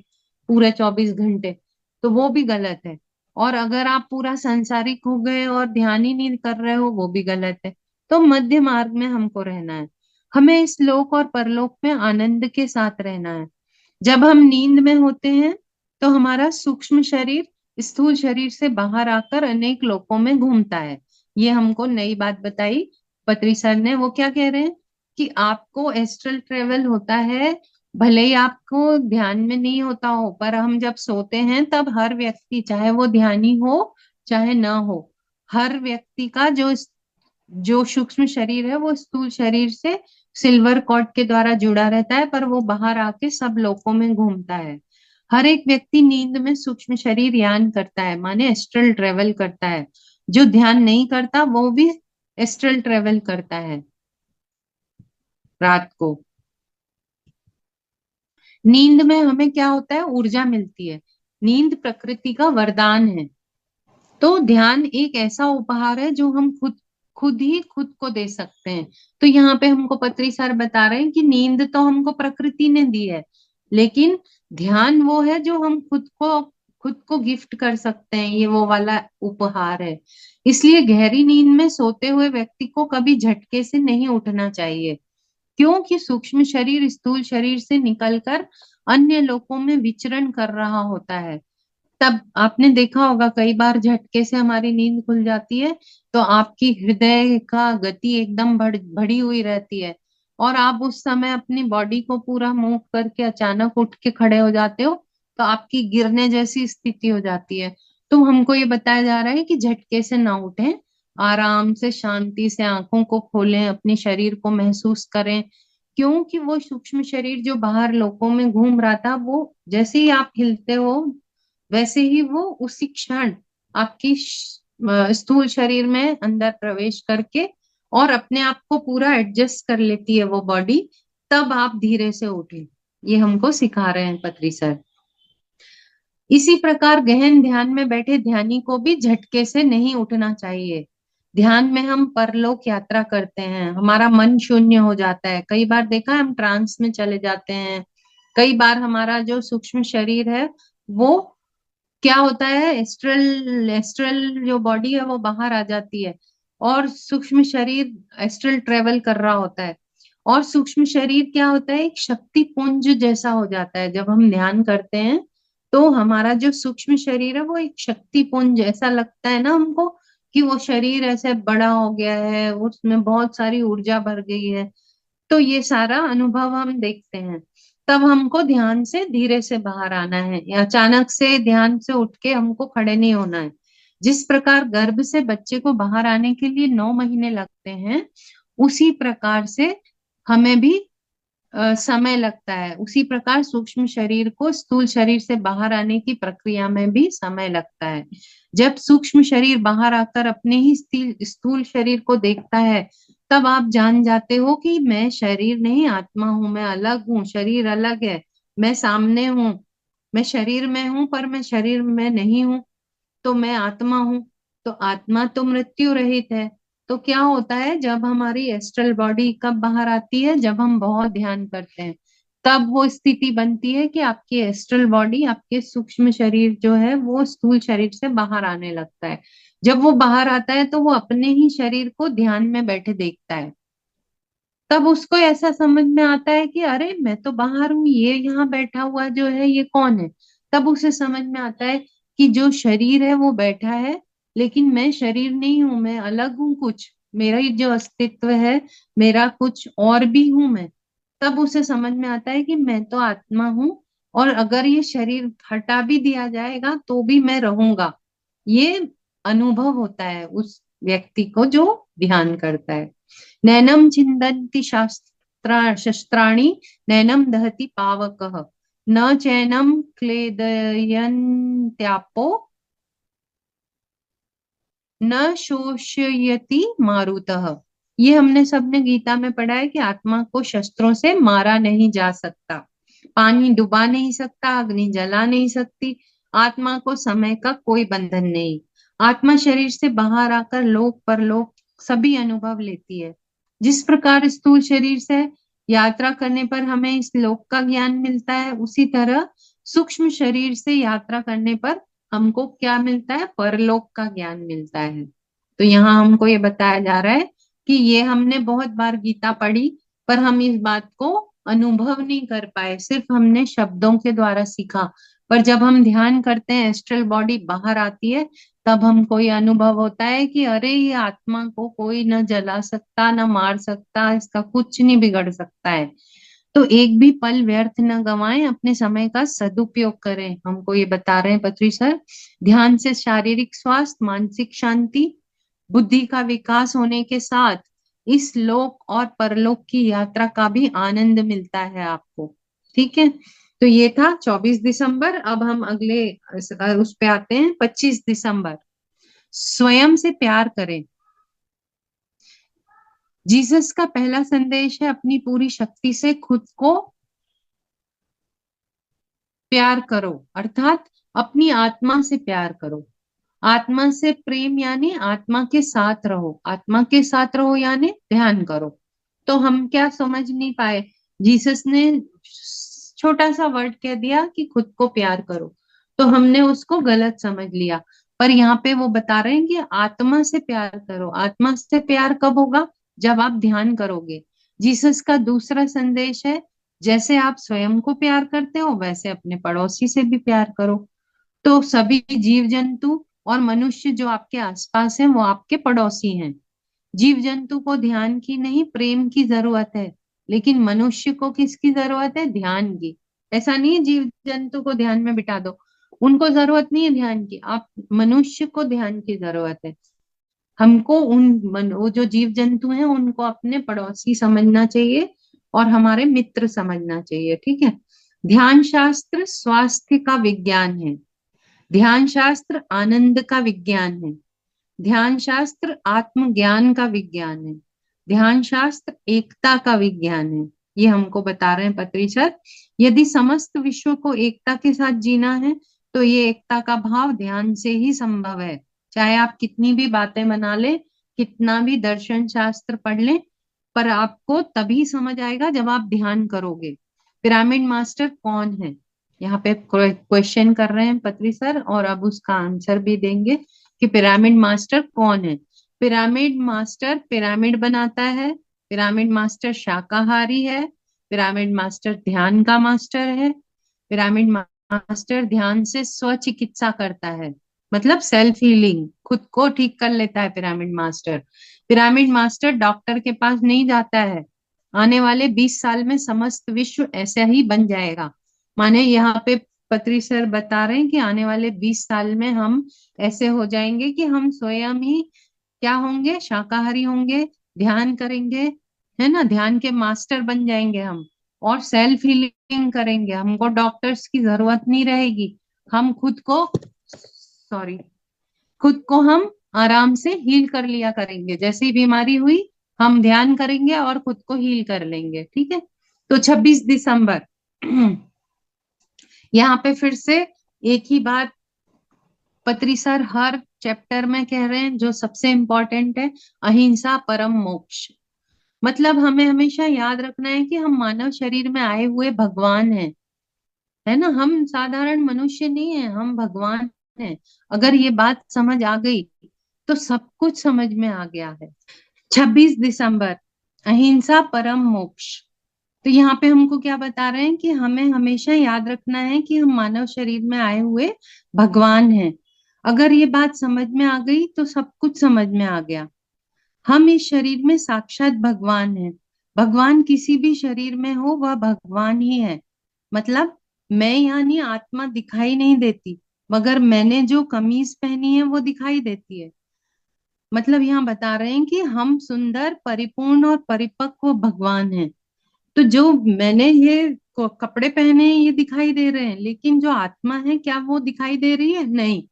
Speaker 2: पूरे 24 घंटे, तो वो भी गलत है। और अगर आप पूरा सांसारिक हो गए और ध्यान ही नहीं कर रहे हो, वो भी गलत है। तो मध्य मार्ग में हमको रहना है। हमें इस लोक और परलोक में आनंद के साथ रहना है। जब हम नींद में होते हैं तो हमारा सूक्ष्म शरीर स्थूल शरीर से बाहर आकर अनेक लोकों में घूमता है। ये हमको नई बात बताई पत्री सर ने। वो क्या कह रहे हैं कि आपको एस्ट्रल ट्रेवल होता है, भले ही आपको ध्यान में नहीं होता हो, पर हम जब सोते हैं तब हर व्यक्ति, चाहे वो ध्यानी हो चाहे ना हो, हर व्यक्ति का जो सूक्ष्म शरीर है वो स्थूल शरीर से सिल्वर कॉर्ड के द्वारा जुड़ा रहता है, पर वो बाहर आके सब लोकों में घूमता है। हर एक व्यक्ति नींद में सूक्ष्म शरीर यान करता है, माने एस्ट्रल ट्रेवल करता है। जो ध्यान नहीं करता वो भी एस्ट्रल ट्रेवल करता है रात को। नींद में हमें क्या होता है? ऊर्जा मिलती है। नींद प्रकृति का वरदान है। तो ध्यान एक ऐसा उपहार है जो हम खुद खुद ही खुद को दे सकते हैं। तो यहाँ पे हमको पत्री सर बता रहे हैं कि नींद तो हमको प्रकृति ने दी है, लेकिन ध्यान वो है जो हम खुद को गिफ्ट कर सकते हैं। ये वो वाला उपहार है। इसलिए गहरी नींद में सोते हुए व्यक्ति को कभी झटके से नहीं उठना चाहिए, क्योंकि सूक्ष्म शरीर स्थूल शरीर से निकलकर अन्य लोकों में विचरण कर रहा होता है। तब आपने देखा होगा कई बार झटके से हमारी नींद खुल जाती है, तो आपकी हृदय का गति एकदम बढ़ी हुई रहती है, और आप उस समय अपनी बॉडी को पूरा मूव करके अचानक उठ के खड़े हो जाते हो, तो आपकी गिरने जैसी स्थिति हो जाती है। तो हमको ये बताया जा रहा है कि झटके से ना उठें, आराम से शांति से आंखों को खोलें, अपने शरीर को महसूस करें। क्योंकि वो सूक्ष्म शरीर जो बाहर लोकों में घूम रहा था, वो जैसे ही आप हिलते हो वैसे ही वो उसी क्षण आपकी स्थूल शरीर में अंदर प्रवेश करके और अपने आप को पूरा एडजस्ट कर लेती है वो बॉडी। तब आप धीरे से उठे। ये हमको सिखा रहे हैं पत्री सर। इसी प्रकार गहन ध्यान में बैठे ध्यानी को भी झटके से नहीं उठना चाहिए। ध्यान में हम परलोक यात्रा करते हैं, हमारा मन शून्य हो जाता है। कई बार देखा है, हम ट्रांस में चले जाते हैं। कई बार हमारा जो सूक्ष्म शरीर है वो क्या होता है, एस्ट्रल एस्ट्रल जो बॉडी है वो बाहर आ जाती है, और सूक्ष्म शरीर एस्ट्रल ट्रेवल कर रहा होता है। और सूक्ष्म शरीर क्या होता है? एक शक्ति पुंज जैसा हो जाता है। जब हम ध्यान करते हैं तो हमारा जो सूक्ष्म शरीर है वो एक शक्ति पुंज ऐसा लगता है ना हमको, कि वो शरीर ऐसे बड़ा हो गया है, उसमें बहुत सारी ऊर्जा भर गई है। तो ये सारा अनुभव हम देखते हैं। तब हमको ध्यान से धीरे से बाहर आना है, या अचानक से ध्यान से उठ के हमको खड़े नहीं होना है। जिस प्रकार गर्भ से बच्चे को बाहर आने के लिए 9 महीने लगते हैं, उसी प्रकार से हमें भी समय लगता है। उसी प्रकार सूक्ष्म शरीर को स्थूल शरीर से बाहर आने की प्रक्रिया में भी समय लगता है। जब सूक्ष्म शरीर बाहर आकर अपने ही स्थूल शरीर को देखता है, तब आप जान जाते हो कि मैं शरीर नहीं आत्मा हूं, मैं अलग हूँ, शरीर अलग है, मैं सामने हूँ, मैं शरीर में हूँ पर मैं शरीर में नहीं हूँ, तो मैं आत्मा हूँ। तो आत्मा तो मृत्यु रहित है। तो क्या होता है, जब हमारी एस्ट्रल बॉडी कब बाहर आती है? जब हम बहुत ध्यान करते हैं, तब वो स्थिति बनती है कि आपकी एस्ट्रल बॉडी, आपके सूक्ष्म शरीर जो है वो स्थूल शरीर से बाहर आने लगता है। जब वो बाहर आता है तो वो अपने ही शरीर को ध्यान में बैठे देखता है। तब उसको ऐसा समझ में आता है कि अरे मैं तो बाहर हूँ, ये यहाँ बैठा हुआ जो है ये कौन है? तब उसे समझ में आता है कि जो शरीर है वो बैठा है, लेकिन मैं शरीर नहीं हूँ, मैं अलग हूँ कुछ, मेरा ही जो अस्तित्व है, मेरा कुछ और भी हूं मैं। तब उसे समझ में आता है कि मैं तो आत्मा हूँ, और अगर ये शरीर हटा भी दिया जाएगा तो भी मैं रहूंगा। ये अनुभव होता है उस व्यक्ति को जो ध्यान करता है। नैनम छिन्दन्ति शास्त्रम शस्त्राणि नैनम दहति पावकः न चैनम क्लेदयन्त्यापो न शोषयति मारुतः। ये हमने सबने गीता में पढ़ा है कि आत्मा को शस्त्रों से मारा नहीं जा सकता, पानी डुबा नहीं सकता, अग्नि जला नहीं सकती, आत्मा को समय का कोई बंधन नहीं। आत्मा शरीर से बाहर आकर लोक परलोक सभी अनुभव लेती है। जिस प्रकार स्थूल शरीर से यात्रा करने पर हमें इस लोक का ज्ञान मिलता है, उसी तरह सूक्ष्म शरीर से यात्रा करने पर हमको क्या मिलता है, परलोक का ज्ञान मिलता है। तो यहाँ हमको ये बताया जा रहा है कि ये हमने बहुत बार गीता पढ़ी, पर हम इस बात को अनुभव नहीं कर पाए, सिर्फ हमने शब्दों के द्वारा सीखा। पर जब हम ध्यान करते हैं, एस्ट्रल बॉडी बाहर आती है, तब हमको ये अनुभव होता है कि अरे ये आत्मा को कोई न जला सकता, न मार सकता, इसका कुछ नहीं बिगड़ सकता है। तो एक भी पल व्यर्थ न गवाएं, अपने समय का सदुपयोग करें, हमको ये बता रहे हैं पत्री सर। ध्यान से शारीरिक स्वास्थ्य, मानसिक शांति, बुद्धि का विकास होने के साथ इस लोक और परलोक की यात्रा का भी आनंद मिलता है आपको। ठीक है, तो ये था 24 दिसंबर। अब हम अगले उस पे आते हैं, 25 दिसंबर। स्वयं से प्यार करें। जीसस का पहला संदेश है, अपनी पूरी शक्ति से खुद को प्यार करो, अर्थात अपनी आत्मा से प्यार करो। आत्मा से प्रेम यानी आत्मा के साथ रहो, आत्मा के साथ रहो यानी ध्यान करो। तो हम क्या समझ नहीं पाए, जीसस ने छोटा सा वर्ड कह दिया कि खुद को प्यार करो, तो हमने उसको गलत समझ लिया। पर यहाँ पे वो बता रहे हैं कि आत्मा से प्यार करो। आत्मा से प्यार कब होगा, जब आप ध्यान करोगे। जीसस का दूसरा संदेश है, जैसे आप स्वयं को प्यार करते हो वैसे अपने पड़ोसी से भी प्यार करो। तो सभी जीव जंतु और मनुष्य जो आपके आसपास हैं वो आपके पड़ोसी हैं। जीव जंतु को ध्यान की नहीं, प्रेम की जरूरत है, लेकिन मनुष्य को किसकी जरूरत है, ध्यान की। ऐसा नहीं है जीव जंतु को ध्यान में बिठा दो, उनको जरूरत नहीं है ध्यान की, आप मनुष्य को ध्यान की जरूरत है। हमको वो जो जीव जंतु हैं उनको अपने पड़ोसी समझना चाहिए और हमारे मित्र समझना चाहिए। ठीक है। ध्यान शास्त्र स्वास्थ्य का विज्ञान है, ध्यान शास्त्र आनंद का विज्ञान है, ध्यान शास्त्र आत्मज्ञान का विज्ञान है, ध्यान शास्त्र एकता का विज्ञान है। ये हमको बता रहे हैं पत्री सर। यदि समस्त विश्व को एकता के साथ जीना है, तो ये एकता का भाव ध्यान से ही संभव है। चाहे आप कितनी भी बातें बना ले, कितना भी दर्शन शास्त्र पढ़ लें, पर आपको तभी समझ आएगा जब आप ध्यान करोगे। पिरामिड मास्टर कौन है, यहाँ पे क्वेश्चन कर रहे हैं पत्री सर, और अब उसका आंसर भी देंगे कि पिरामिड मास्टर कौन है। पिरामिड मास्टर पिरामिड बनाता है, पिरामिड मास्टर शाकाहारी है, पिरामिड मास्टर ध्यान का मास्टर है, पिरामिड मास्टर ध्यान से स्व चिकित्सा करता है, मतलब सेल्फ हीलिंग, खुद को ठीक कर लेता है pyramid master. Pyramid master doctor के पास नहीं जाता है। आने वाले 20 साल में समस्त विश्व ऐसा ही बन जाएगा। माने यहाँ पे पत्री सर बता रहे हैं कि आने वाले 20 साल में हम ऐसे हो जाएंगे कि हम स्वयं ही क्या होंगे, शाकाहारी होंगे, ध्यान करेंगे, है ना, ध्यान के मास्टर बन जाएंगे हम, और सेल्फ हीलिंग करेंगे, हमको डॉक्टर्स की जरूरत नहीं रहेगी। हम खुद को, सॉरी, खुद को हम आराम से हील कर लिया करेंगे। जैसी बीमारी हुई हम ध्यान करेंगे और खुद को हील कर लेंगे। ठीक है। तो 26 दिसंबर यहाँ पे फिर से एक ही बात पत्री सर हर चैप्टर में कह रहे हैं, जो सबसे इंपॉर्टेंट है, अहिंसा परम मोक्ष। मतलब हमें हमेशा याद रखना है कि हम मानव शरीर में आए हुए भगवान हैं, है ना, हम साधारण मनुष्य नहीं है, हम भगवान हैं। अगर ये बात समझ आ गई तो सब कुछ समझ में आ गया है। 26 दिसंबर, अहिंसा परम मोक्ष। तो यहाँ पे हमको क्या बता रहे हैं कि हमें हमेशा याद रखना है कि हम मानव शरीर में आए हुए भगवान हैं। अगर ये बात समझ में आ गई तो सब कुछ समझ में आ गया। हम इस शरीर में साक्षात भगवान हैं। भगवान किसी भी शरीर में हो वह भगवान ही है। मतलब मैं यानी आत्मा दिखाई नहीं देती, मगर मैंने जो कमीज पहनी है वो दिखाई देती है। मतलब यहाँ बता रहे हैं कि हम सुंदर, परिपूर्ण और परिपक्व भगवान हैं। तो जो मैंने ये कपड़े पहने हैं ये दिखाई दे रहे हैं, लेकिन जो आत्मा है क्या वो दिखाई दे रही है? नहीं।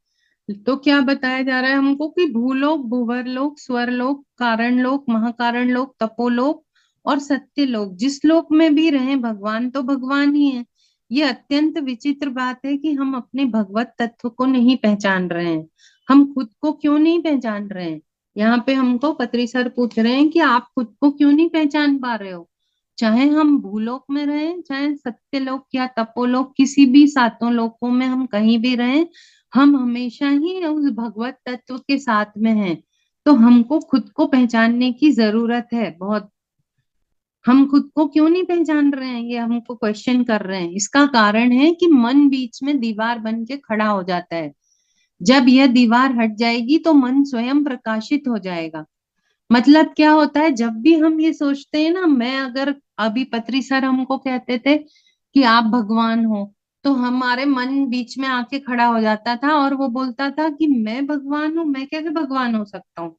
Speaker 2: तो क्या बताया जा रहा है हमको कि भूलोक, भूवरलोक, स्वर्लोक, कारण लोक, महाकारण लोक, तपोलोक और सत्य लोक, जिस लोक में भी रहे भगवान तो भगवान ही है। ये अत्यंत विचित्र बात है कि हम अपने भगवत तत्व को नहीं पहचान रहे हैं। हम खुद को क्यों नहीं पहचान रहे हैं? यहाँ पे हमको पत्री सर पूछ रहे हैं कि आप खुद को क्यों नहीं पहचान पा रहे हो? चाहे हम भूलोक में रहें, चाहे सत्यलोक या तपोलोक, किसी भी सातों लोकों में हम कहीं भी रहें, हम हमेशा ही उस भगवत तत्व के साथ में हैं। तो हमको खुद को पहचानने की जरूरत है बहुत। हम खुद को क्यों नहीं पहचान रहे हैं, ये हमको क्वेश्चन कर रहे हैं। इसका कारण है कि मन बीच में दीवार बन के खड़ा हो जाता है। जब यह दीवार हट जाएगी तो मन स्वयं प्रकाशित हो जाएगा। मतलब क्या होता है, जब भी हम ये सोचते हैं ना, मैं अगर अभी पत्री सर हमको कहते थे कि आप भगवान हो, तो हमारे मन बीच में आके खड़ा हो जाता था और वो बोलता था कि मैं भगवान हूँ, मैं कैसे भगवान हो सकता हूँ?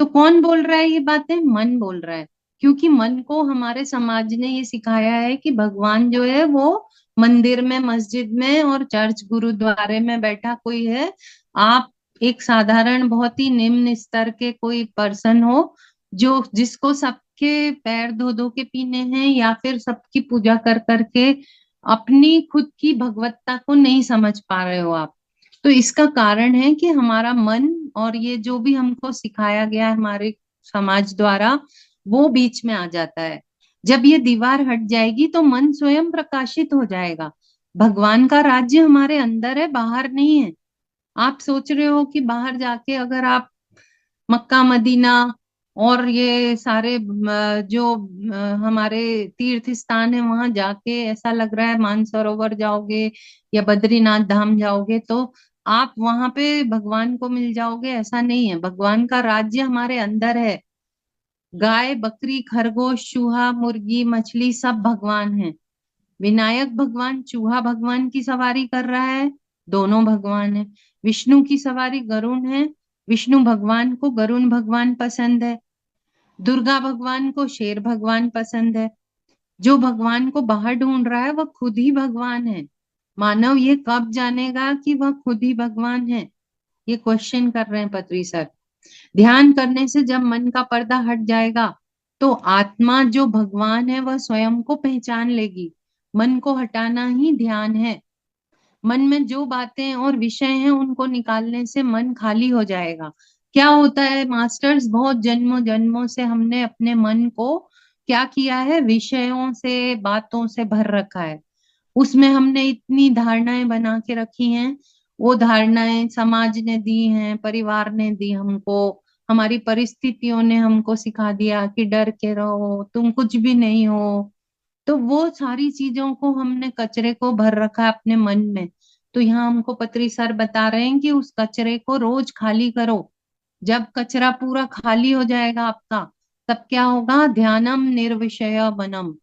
Speaker 2: तो कौन बोल रहा है ये बातें? मन बोल रहा है। क्योंकि मन को हमारे समाज ने ये सिखाया है कि भगवान जो है वो मंदिर में, मस्जिद में और चर्च गुरुद्वारे में बैठा कोई है। आप एक साधारण, बहुत ही निम्न स्तर के कोई पर्सन हो, जो जिसको सबके पैर धो धो के पीने हैं, या फिर सबकी पूजा कर करके अपनी खुद की भगवत्ता को नहीं समझ पा रहे हो आप। तो इसका कारण है कि हमारा मन और ये जो भी हमको सिखाया गया है हमारे समाज द्वारा, वो बीच में आ जाता है। जब ये दीवार हट जाएगी तो मन स्वयं प्रकाशित हो जाएगा। भगवान का राज्य हमारे अंदर है, बाहर नहीं है। आप सोच रहे हो कि बाहर जाके अगर आप मक्का मदीना और ये सारे जो हमारे तीर्थ स्थान है वहां जाके ऐसा लग रहा है मानसरोवर जाओगे या बद्रीनाथ धाम जाओगे तो आप वहां पे भगवान को मिल जाओगे, ऐसा नहीं है। भगवान का राज्य हमारे अंदर है। गाय, बकरी, खरगोश, चूहा, मुर्गी, मछली सब भगवान है। विनायक भगवान चूहा भगवान की सवारी कर रहा है, दोनों भगवान है। विष्णु की सवारी गरुण है, विष्णु भगवान को गरुण भगवान पसंद है। दुर्गा भगवान को शेर भगवान पसंद है। जो भगवान को बाहर ढूंढ रहा है वह खुद ही भगवान है। मानव ये कब जानेगा कि वह खुद ही भगवान है? ये क्वेश्चन कर रहे हैं पत्री सर। ध्यान करने से जब मन का पर्दा हट जाएगा तो आत्मा जो भगवान है वह स्वयं को पहचान लेगी। मन को हटाना ही ध्यान है। मन में जो बातें और विषय हैं उनको निकालने से मन खाली हो जाएगा। क्या होता है मास्टर्स, बहुत जन्मों जन्मों से हमने अपने मन को क्या किया है, विषयों से, बातों से भर रखा है। उसमें हमने इतनी धारणाएं बना के रखी हैं। वो धारणाएं समाज ने दी हैं, परिवार ने दी हमको, हमारी परिस्थितियों ने हमको सिखा दिया कि डर के रहो, तुम कुछ भी नहीं हो। तो वो सारी चीजों को हमने, कचरे को भर रखा है अपने मन में। तो यहाँ हमको पत्री सर बता रहे हैं कि उस कचरे को रोज खाली करो। जब कचरा पूरा खाली हो जाएगा आपका, तब क्या होगा? ध्यानम निर्विषय मनम।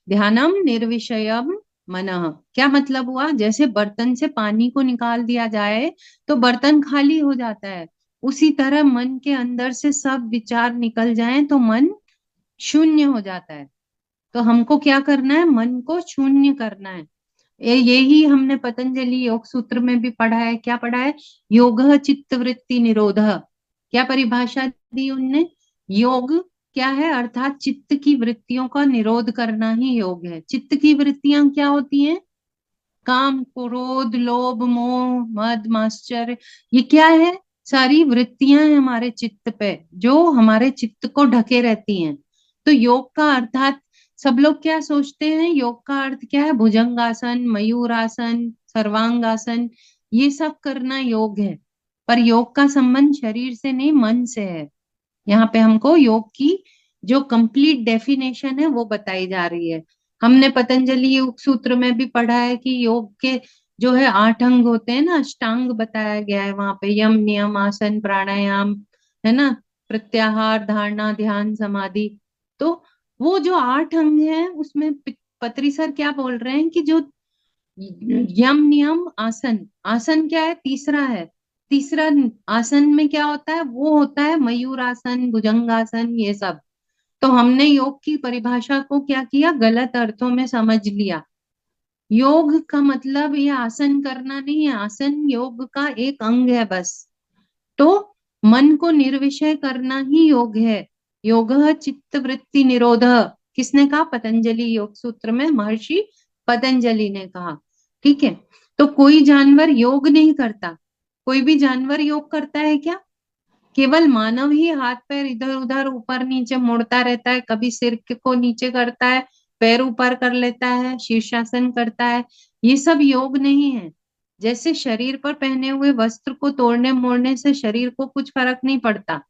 Speaker 2: ध्यानम निर्विषयम मनः। क्या मतलब हुआ? जैसे बर्तन से पानी को निकाल दिया जाए तो बर्तन खाली हो जाता है, उसी तरह मन के अंदर से सब विचार निकल जाएं तो मन शून्य हो जाता है। तो हमको क्या करना है? मन को शून्य करना है। यही हमने पतंजलि योग सूत्र में भी पढ़ा है। क्या पढ़ा है? योग चित्त वृत्ति निरोध। क्या परिभाषा दी उनने? योग क्या है? अर्थात चित्त की वृत्तियों का निरोध करना ही योग है। चित्त की वृत्तियां क्या होती हैं? काम, क्रोध, लोभ, मोह, मद, माश्चर्य, ये क्या है? सारी वृत्तियां हैं हमारे चित्त पे, जो हमारे चित्त को ढके रहती हैं। तो योग का अर्थात, सब लोग क्या सोचते हैं, योग का अर्थ क्या है? भुजंगासन, मयूरासन, सर्वांगासन, ये सब करना योग है। पर योग का संबंध शरीर से नहीं, मन से है। यहाँ पे हमको योग की जो कंप्लीट डेफिनेशन है वो बताई जा रही है। हमने पतंजलि योग सूत्र में भी पढ़ा है कि योग के जो है 8 अंग होते हैं ना, अष्टांग बताया गया है वहां पे। यम, नियम, आसन, प्राणायाम, है ना, प्रत्याहार, धारणा, ध्यान, समाधि। तो वो जो 8 अंग हैं उसमें पत्री सर क्या बोल रहे हैं कि जो यम, नियम, आसन, आसन क्या है? तीसरा है। तीसरा आसन में क्या होता है? वो होता है मयूर आसन, भुजंगासन, ये सब। तो हमने योग की परिभाषा को क्या किया, गलत अर्थों में समझ लिया। योग का मतलब ये आसन करना नहीं है, आसन योग का एक अंग है बस। तो मन को निर्विषय करना ही योग है। योग चित्त वृत्ति निरोध, किसने कहा, पतंजलि योग सूत्र में महर्षि पतंजलि ने कहा। ठीक है। तो कोई जानवर योग नहीं करता। कोई भी जानवर योग करता है क्या? केवल मानव ही हाथ पैर इधर उधर ऊपर नीचे मुड़ता रहता है, कभी सिर को नीचे करता है, पैर ऊपर कर लेता है, शीर्षासन करता है। ये सब योग नहीं है। जैसे शरीर पर पहने हुए वस्त्र को तोड़ने मोड़ने से शरीर को कुछ फर्क नहीं पड़ता,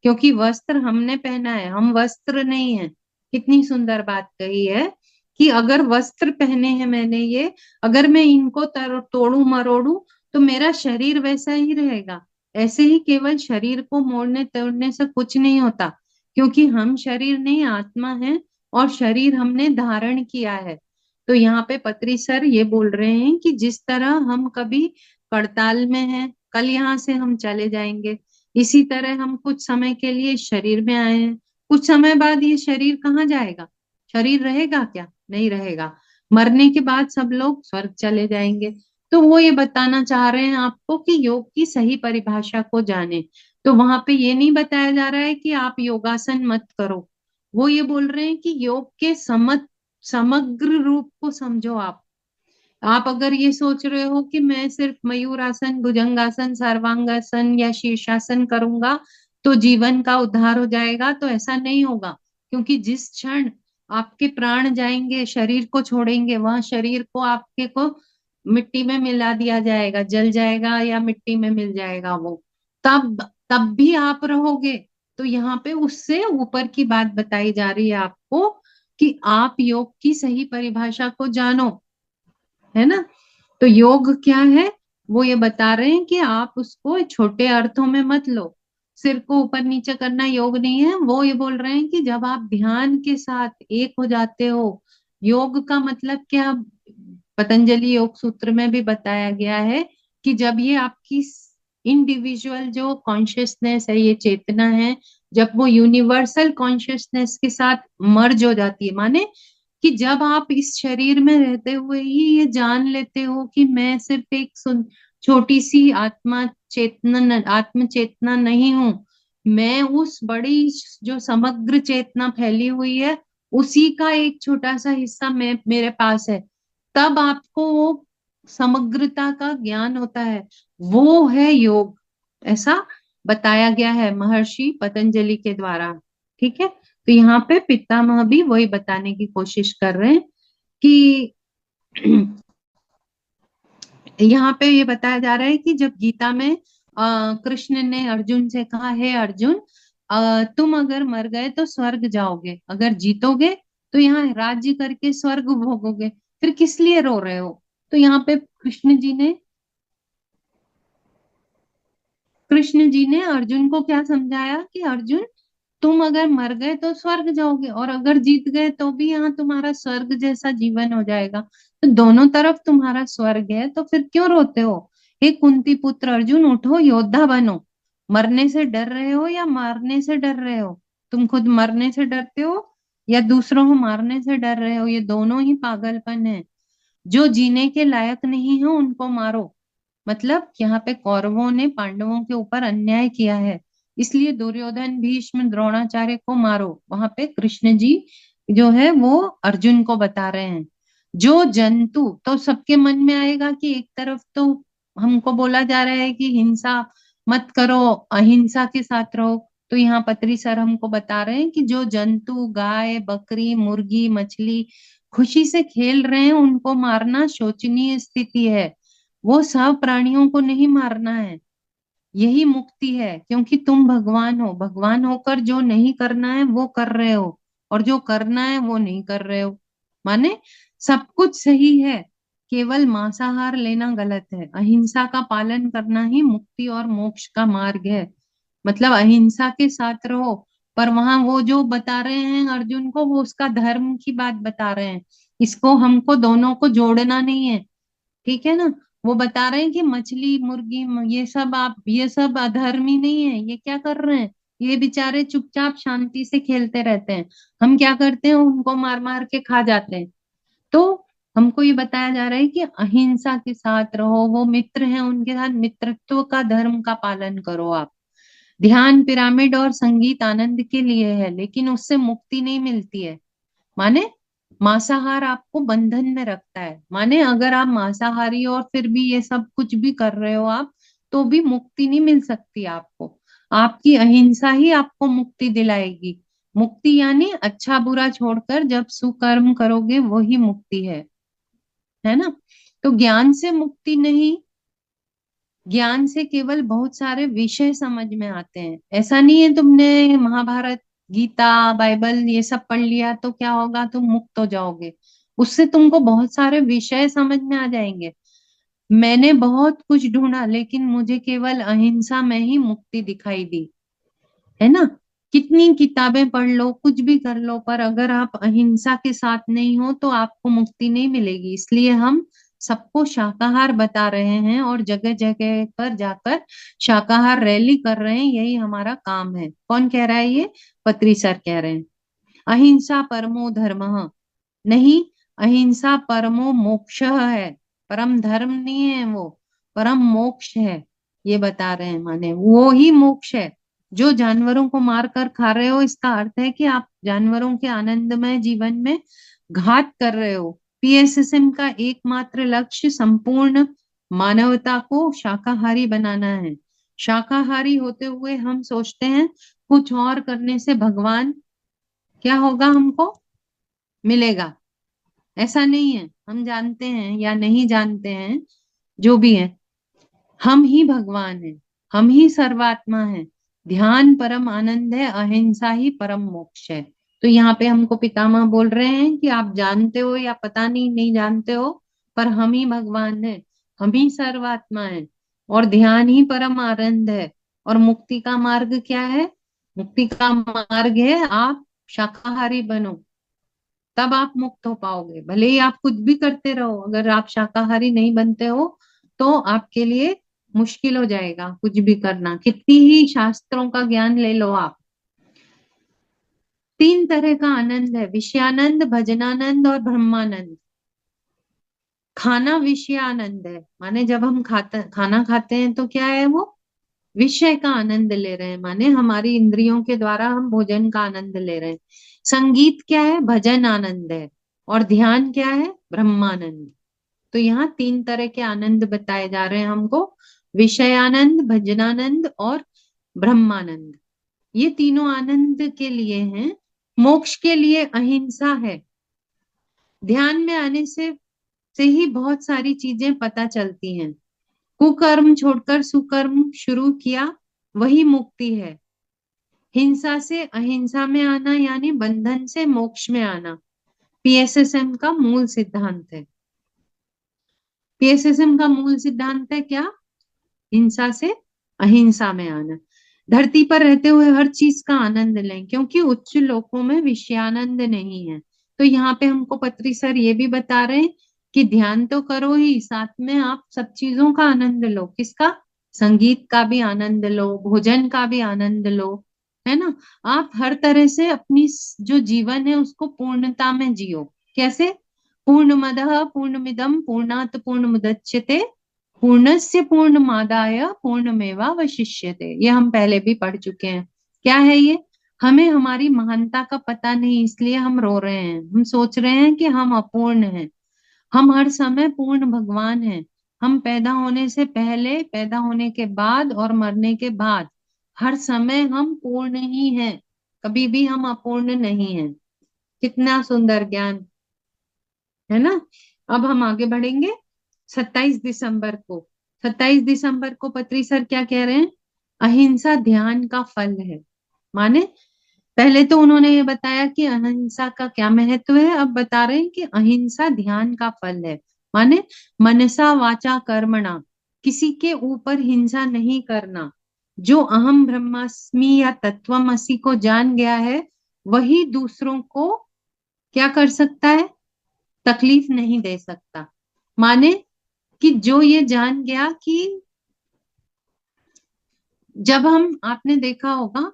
Speaker 2: क्योंकि वस्त्र हमने पहना है, हम वस्त्र नहीं है। कितनी सुंदर बात कही है कि अगर वस्त्र पहने हैं मैंने ये, अगर मैं इनको तोड़ू मरोड़ू तो मेरा शरीर वैसा ही रहेगा। ऐसे ही केवल शरीर को मोड़ने तोड़ने से कुछ नहीं होता, क्योंकि हम शरीर नहीं आत्मा है, और शरीर हमने धारण किया है। तो यहाँ पे पत्री सर ये बोल रहे हैं कि जिस तरह हम कभी करताल में हैं, कल यहाँ से हम चले जाएंगे, इसी तरह हम कुछ समय के लिए शरीर में आए हैं, कुछ समय बाद ये शरीर कहाँ जाएगा? शरीर रहेगा क्या? नहीं रहेगा। मरने के बाद सब लोग स्वर्ग चले जाएंगे। तो वो ये बताना चाह रहे हैं आपको कि योग की सही परिभाषा को जाने। तो वहां पे ये नहीं बताया जा रहा है कि आप योगासन मत करो। वो ये बोल रहे हैं कि योग के समग्र रूप को समझो आप अगर ये सोच रहे हो कि मैं सिर्फ मयूरासन, भुजंगासन, सर्वांगासन या शीर्षासन करूंगा तो जीवन का उद्धार हो जाएगा, तो ऐसा नहीं होगा। क्योंकि जिस क्षण आपके प्राण जाएंगे, शरीर को छोड़ेंगे, वह शरीर को आपके को मिट्टी में मिला दिया जाएगा, जल जाएगा या मिट्टी में मिल जाएगा वो। तब तब भी आप रहोगे। तो यहाँ पे उससे ऊपर की बात बताई जा रही है आपको कि आप योग की सही परिभाषा को जानो, है ना। तो योग क्या है, वो ये बता रहे हैं कि आप उसको छोटे अर्थों में मत लो। सिर को ऊपर नीचे करना योग नहीं है। वो ये बोल रहे हैं कि जब आप ध्यान के साथ एक हो जाते हो, योग का मतलब क्या, पतंजलि योग सूत्र में भी बताया गया है कि जब ये आपकी इंडिविजुअल जो कॉन्शियसनेस है, ये चेतना है, जब वो यूनिवर्सल कॉन्शियसनेस के साथ मर्ज हो जाती है, माने कि जब आप इस शरीर में रहते हुए ही ये जान लेते हो कि मैं सिर्फ एक छोटी सी आत्म चेतना नहीं हूं, मैं उस बड़ी जो समग्र चेतना फैली हुई है उसी का एक छोटा सा हिस्सा मैं मेरे पास है। तब आपको वो समग्रता का ज्ञान होता है, वो है योग। ऐसा बताया गया है महर्षि पतंजलि के द्वारा। ठीक है। तो यहाँ पे पितामह भी वही बताने की कोशिश कर रहे हैं कि यहाँ पे ये बताया जा रहा है कि जब गीता में कृष्ण ने अर्जुन से कहा, हे अर्जुन, तुम अगर मर गए तो स्वर्ग जाओगे, अगर जीतोगे तो यहाँ राज्य करके स्वर्ग भोगोगे, फिर किस लिए रो रहे हो? तो यहाँ पे कृष्ण जी ने अर्जुन को क्या समझाया कि अर्जुन, तुम अगर मर गए तो स्वर्ग जाओगे, और अगर जीत गए तो भी यहाँ तुम्हारा स्वर्ग जैसा जीवन हो जाएगा। तो दोनों तरफ तुम्हारा स्वर्ग है, तो फिर क्यों रोते हो? हे कुंती पुत्र अर्जुन, उठो, योद्धा बनो। मरने से डर रहे हो या मारने से डर रहे हो? तुम खुद मरने से डरते हो या दूसरों को मारने से डर रहे हो? ये दोनों ही पागलपन है। जो जीने के लायक नहीं है उनको मारो। मतलब यहाँ पे कौरवों ने पांडवों के ऊपर अन्याय किया है, इसलिए दुर्योधन, भीष्म, द्रोणाचार्य को मारो। वहां पे कृष्ण जी जो है वो अर्जुन को बता रहे हैं। जो जंतु, तो सबके मन में आएगा कि एक तरफ तो हमको बोला जा रहा है कि हिंसा मत करो, अहिंसा के साथ रहो। तो यहाँ पत्री सर हमको बता रहे हैं कि जो जंतु, गाय, बकरी, मुर्गी, मछली खुशी से खेल रहे हैं, उनको मारना शोचनीय स्थिति है। वो सब प्राणियों को नहीं मारना है, यही मुक्ति है। क्योंकि तुम भगवान हो, भगवान होकर जो नहीं करना है वो कर रहे हो, और जो करना है वो नहीं कर रहे हो। माने सब कुछ सही है, केवल मांसाहार लेना गलत है। अहिंसा का पालन करना ही मुक्ति और मोक्ष का मार्ग है। मतलब अहिंसा के साथ रहो। पर वहां वो जो बता रहे हैं अर्जुन को, वो उसका धर्म की बात बता रहे हैं। इसको हमको दोनों को जोड़ना नहीं है। ठीक है ना। वो बता रहे हैं कि मछली, मुर्गी, ये सब अधर्मी नहीं है, ये क्या कर रहे हैं, ये बेचारे चुपचाप शांति से खेलते रहते हैं, हम क्या करते हैं, उनको मार मार के खा जाते हैं। तो हमको ये बताया जा रहा है कि अहिंसा के साथ रहो, वो मित्र हैं उनके साथ मित्रत्व का धर्म का पालन करो आप। ध्यान, पिरामिड और संगीत आनंद के लिए है, लेकिन उससे मुक्ति नहीं मिलती है। माने मांसाहार आपको बंधन में रखता है, माने अगर आप मांसाहारी और फिर भी ये सब कुछ भी कर रहे हो आप, तो भी मुक्ति नहीं मिल सकती आपको। आपकी अहिंसा ही आपको मुक्ति दिलाएगी। मुक्ति यानी अच्छा बुरा छोड़कर जब सुकर्म करोगे वही मुक्ति है ना। तो ज्ञान से मुक्ति नहीं, ज्ञान से केवल बहुत सारे विषय समझ में आते हैं। ऐसा नहीं है तुमने महाभारत, गीता, बाइबल ये सब पढ़ लिया तो क्या होगा, तुम मुक्त हो जाओगे। उससे तुमको बहुत सारे विषय समझ में आ जाएंगे। मैंने बहुत कुछ ढूंढा लेकिन मुझे केवल अहिंसा में ही मुक्ति दिखाई दी, है ना। कितनी किताबें पढ़ लो, कुछ भी कर लो, पर अगर आप अहिंसा के साथ नहीं हो तो आपको मुक्ति नहीं मिलेगी। इसलिए हम सबको शाकाहार बता रहे हैं और जगह जगह पर जाकर शाकाहार रैली कर रहे हैं। यही हमारा काम है। कौन कह रहा है ये? पत्री सर कह रहे हैं। अहिंसा परमो धर्मः, नहीं, अहिंसा परमो मोक्ष है। परम धर्म नहीं है वो, परम मोक्ष है। ये बता रहे हैं, माने वो ही मोक्ष है। जो जानवरों को मार कर खा रहे हो, इसका अर्थ है कि आप जानवरों के आनंदमय जीवन में घात कर रहे हो। पीएसएसएम का एकमात्र लक्ष्य संपूर्ण मानवता को शाकाहारी बनाना है। शाकाहारी होते हुए हम सोचते हैं कुछ और करने से भगवान क्या होगा, हमको मिलेगा। ऐसा नहीं है। हम जानते हैं या नहीं जानते हैं, जो भी है, हम ही भगवान हैं, हम ही सर्वात्मा है। ध्यान परम आनंद है, अहिंसा ही परम मोक्ष है। तो यहाँ पे हमको पितामह बोल रहे हैं कि आप जानते हो या पता नहीं नहीं जानते हो, पर हम ही भगवान है, हम ही सर्वात्मा है, और ध्यान ही परम आनंद है। और मुक्ति का मार्ग क्या है? मुक्ति का मार्ग है आप शाकाहारी बनो, तब आप मुक्त हो पाओगे। भले ही आप कुछ भी करते रहो, अगर आप शाकाहारी नहीं बनते हो तो आपके लिए मुश्किल हो जाएगा कुछ भी करना। कितनी ही शास्त्रों का ज्ञान ले लो आप। तीन तरह का आनंद है, विषयानंद, भजनानंद और ब्रह्मानंद। खाना विषय आनंद है, माने जब हम खाना खाते हैं तो क्या है वो? विषय का आनंद ले रहे हैं, माने हमारी इंद्रियों के द्वारा हम भोजन का आनंद ले रहे हैं। संगीत क्या है? भजन आनंद है। और ध्यान क्या है? ब्रह्मानंद। तो यहाँ तीन तरह के आनंद बताए जा रहे हैं हमको, विषयानंद, भजनानंद और ब्रह्मानंद। ये तीनों आनंद के लिए हैं। मोक्ष के लिए अहिंसा है। ध्यान में आने से ही बहुत सारी चीजें पता चलती हैं। कुकर्म छोड़कर सुकर्म शुरू किया, वही मुक्ति है। हिंसा से अहिंसा में आना यानी बंधन से मोक्ष में आना, पीएसएसएम का मूल सिद्धांत है। पीएसएसएम का मूल सिद्धांत है क्या? हिंसा से अहिंसा में आना। धरती पर रहते हुए हर चीज का आनंद लें, क्योंकि उच्च लोकों में विषयानंद नहीं है। तो यहाँ पे हमको पत्री सर ये भी बता रहे हैं कि ध्यान तो करो ही, साथ में आप सब चीजों का आनंद लो। किसका? संगीत का भी आनंद लो, भोजन का भी आनंद लो, है ना। आप हर तरह से अपनी जो जीवन है उसको पूर्णता में जियो। कैसे? पूर्णमदः पूर्णमिदं पूर्णात् पूर्णमुदच्यते पूर्णस्य पूर्णमादाय पूर्णमेवावशिष्यते। ये हम पहले भी पढ़ चुके हैं। क्या है ये? हमें हमारी महानता का पता नहीं, इसलिए हम रो रहे हैं। हम सोच रहे हैं कि हम अपूर्ण हैं। हम हर समय पूर्ण भगवान हैं। हम पैदा होने से पहले, पैदा होने के बाद और मरने के बाद, हर समय हम पूर्ण ही हैं। कभी भी हम अपूर्ण नहीं हैं। कितना सुंदर ज्ञान है ना। अब हम आगे बढ़ेंगे। 27 दिसंबर को, 27 दिसंबर को पत्री सर क्या कह रहे हैं? अहिंसा ध्यान का फल है। माने पहले तो उन्होंने ये बताया कि अहिंसा का क्या महत्व है, अब बता रहे हैं कि अहिंसा ध्यान का फल है। माने मनसा वाचा कर्मणा, किसी के ऊपर हिंसा नहीं करना। जो अहम ब्रह्मास्मि या तत्वमसि को जान गया है, वही दूसरों को क्या कर सकता है? तकलीफ नहीं दे सकता। माने कि जो ये जान गया कि जब हम, आपने देखा होगा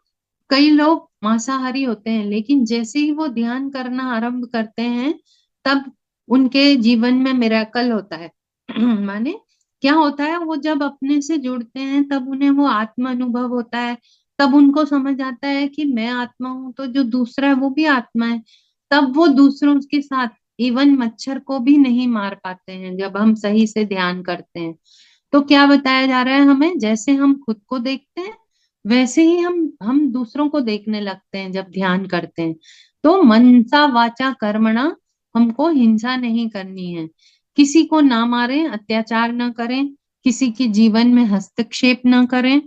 Speaker 2: कई लोग मांसाहारी होते हैं, लेकिन जैसे ही वो ध्यान करना आरंभ करते हैं, तब उनके जीवन में मिरेकल होता है। माने क्या होता है, वो जब अपने से जुड़ते हैं तब उन्हें वो आत्म अनुभव होता है। तब उनको समझ आता है कि मैं आत्मा हूं, तो जो दूसरा है वो भी आत्मा है। तब वो दूसरों के साथ, इवन मच्छर को भी नहीं मार पाते हैं जब हम सही से ध्यान करते हैं। तो क्या बताया जा रहा है हमें, जैसे हम खुद को देखते हैं वैसे ही हम दूसरों को देखने लगते हैं जब ध्यान करते हैं। तो मनसा वाचा कर्मणा, हमको हिंसा नहीं करनी है। किसी को ना मारें, अत्याचार ना करें, किसी के जीवन में हस्तक्षेप ना करें।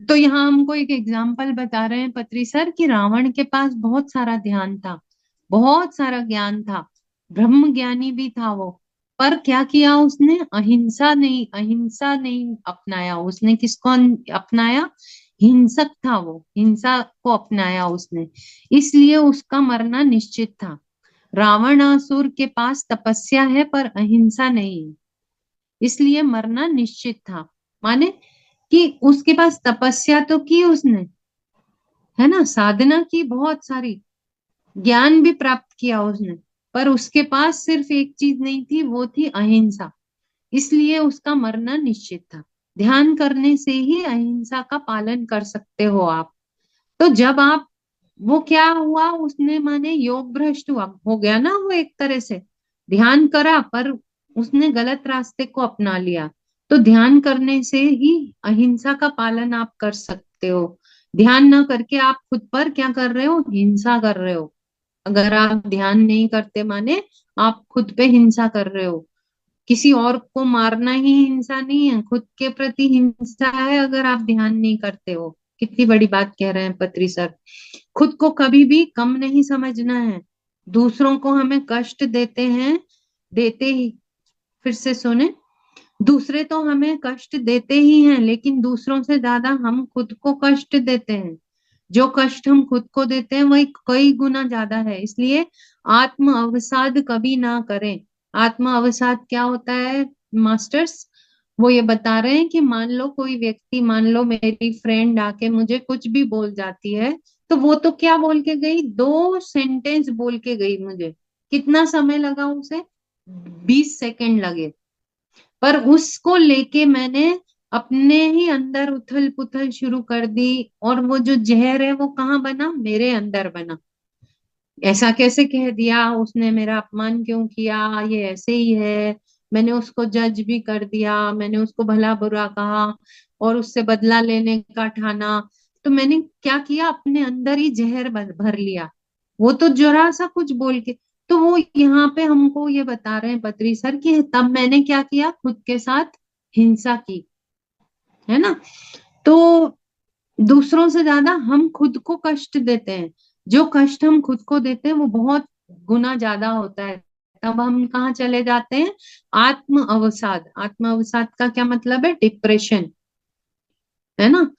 Speaker 2: तो यहाँ हमको एक एग्जाम्पल बता रहे हैं पत्री सर कि रावण के पास बहुत सारा ध्यान था, बहुत सारा ज्ञान था, ब्रह्म ज्ञानी भी था वो। पर क्या किया उसने, अहिंसा नहीं अपनाया उसने। किसको अपनाया, हिंसक था वो, हिंसा को अपनाया उसने। इसलिए उसका मरना निश्चित था। रावणासुर के पास तपस्या है पर अहिंसा नहीं है, इसलिए मरना निश्चित था। माने कि उसके पास तपस्या तो की उसने, है ना, साधना की बहुत सारी, ज्ञान भी प्राप्त किया उसने, पर उसके पास सिर्फ एक चीज नहीं थी, वो थी अहिंसा। इसलिए उसका मरना निश्चित था। ध्यान करने से ही अहिंसा का पालन कर सकते हो आप। तो जब आप, वो क्या हुआ उसने, माने योग भ्रष्ट हुआ, हो गया ना वो एक तरह से। ध्यान करा पर उसने गलत रास्ते को अपना लिया। तो ध्यान करने से ही अहिंसा का पालन आप कर सकते हो। ध्यान ना करके आप खुद पर क्या कर रहे हो, हिंसा कर रहे हो। अगर आप ध्यान नहीं करते, माने आप खुद पे हिंसा कर रहे हो। किसी और को मारना ही हिंसा नहीं है, खुद के प्रति हिंसा है अगर आप ध्यान नहीं करते हो। कितनी बड़ी बात कह रहे हैं पत्री सर। खुद को कभी भी कम नहीं समझना है। दूसरों को हमें कष्ट देते हैं, देते ही, फिर से सुने, दूसरे तो हमें कष्ट देते ही हैं, लेकिन दूसरों से ज्यादा हम खुद को कष्ट देते हैं। जो कष्ट हम खुद को देते हैं वही कई गुना ज्यादा है। इसलिए आत्म अवसाद कभी ना करें। आत्म अवसाद क्या होता है मास्टर्स, वो ये बता रहे हैं कि मान लो कोई व्यक्ति, मान लो मेरी फ्रेंड आके मुझे कुछ भी बोल जाती है, तो वो तो क्या बोल के गई, 2 सेंटेंस बोल के गई मुझे। कितना समय लगा उसे, 20 सेकंड लगे। पर उसको लेके मैंने अपने ही अंदर उथल पुथल शुरू कर दी, और वो जो जहर है वो कहाँ बना, मेरे अंदर बना। ऐसा कैसे कह दिया उसने, मेरा अपमान क्यों किया, ये ऐसे ही है। मैंने उसको जज भी कर दिया, मैंने उसको भला बुरा कहा और उससे बदला लेने का ठाना। तो मैंने क्या किया, अपने अंदर ही जहर भर लिया। वो तो जरा सा कुछ बोल के। तो वो यहाँ पे हमको ये बता रहे हैं पत्री सर कि तब मैंने क्या किया, खुद के साथ हिंसा की, है ना। तो दूसरों से ज्यादा हम खुद को कष्ट देते हैं। जो कष्ट हम खुद को देते हैं वो बहुत गुना ज्यादा होता है। तब हम कहाँ चले जाते हैं, आत्म अवसाद। आत्म अवसाद का क्या मतलब है, डिप्रेशन, है ना।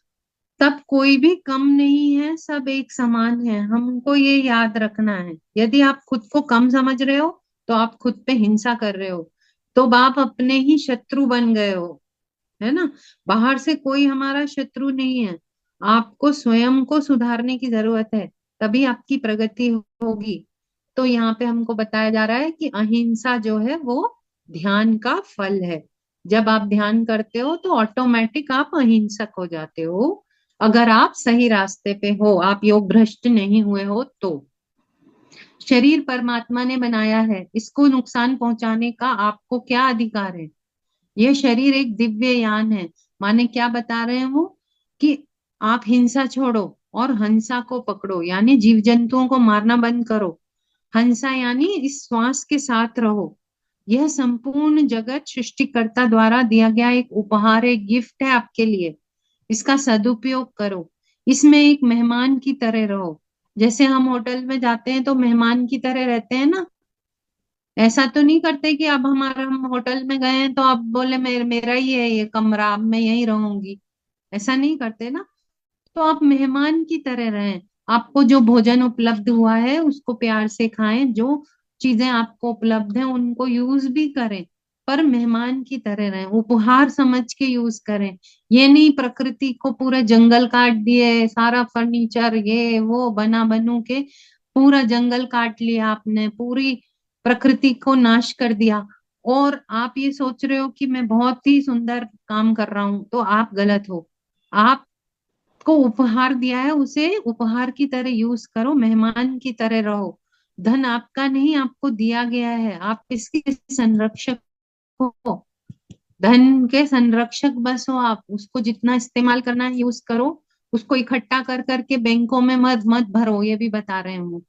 Speaker 2: तब कोई भी कम नहीं है, सब एक समान है, हमको ये याद रखना है। यदि आप खुद को कम समझ रहे हो तो आप खुद पे हिंसा कर रहे हो, तो आप अपने ही शत्रु बन गए हो, है ना। बाहर से कोई हमारा शत्रु नहीं है। आपको स्वयं को सुधारने की जरूरत है, तभी आपकी प्रगति होगी। तो यहाँ पे हमको बताया जा रहा है कि अहिंसा जो है वो ध्यान का फल है। जब आप ध्यान करते हो तो ऑटोमेटिक आप अहिंसक हो जाते हो, अगर आप सही रास्ते पे हो, आप योग भ्रष्ट नहीं हुए हो तो। शरीर परमात्मा ने बनाया है, इसको नुकसान पहुंचाने का आपको क्या अधिकार है। यह शरीर एक दिव्य यान है। माने क्या बता रहे हैं वो, कि आप हिंसा छोड़ो और हंसा को पकड़ो, यानी जीव जंतुओं को मारना बंद करो। हंसा यानी इस श्वास के साथ रहो। यह संपूर्ण जगत सृष्टिकर्ता द्वारा दिया गया एक उपहार, एक गिफ्ट है आपके लिए। इसका सदुपयोग करो। इसमें एक मेहमान की तरह रहो। जैसे हम होटल में जाते हैं तो मेहमान की तरह रहते हैं ना। ऐसा तो नहीं करते कि अब हम होटल में गए हैं तो अब बोले मेरा ही है ये कमरा, अब मैं यहीं रहूंगी। ऐसा नहीं करते ना। तो आप मेहमान की तरह रहें। आपको जो भोजन उपलब्ध हुआ है उसको प्यार से खाएं, जो चीजें आपको उपलब्ध हैं उनको यूज भी करें। पर मेहमान की तरह रहें, उपहार समझ के यूज करें। ये नहीं प्रकृति को पूरा जंगल काट दिए, सारा फर्नीचर ये वो बना बनू के पूरा जंगल काट लिया आपने, पूरी प्रकृति को नाश कर दिया, और आप ये सोच रहे हो कि मैं बहुत ही सुंदर काम कर रहा हूं, तो आप गलत हो। आपको उपहार दिया है, उसे उपहार की तरह यूज करो, मेहमान की तरह रहो। धन आपका नहीं, आपको दिया गया है, आप इसके संरक्षक हो, धन के संरक्षक बस हो आप। उसको जितना इस्तेमाल करना है यूज करो, उसको इकट्ठा कर करके बैंकों में मत मत भरो, ये भी बता रहे हैं हम।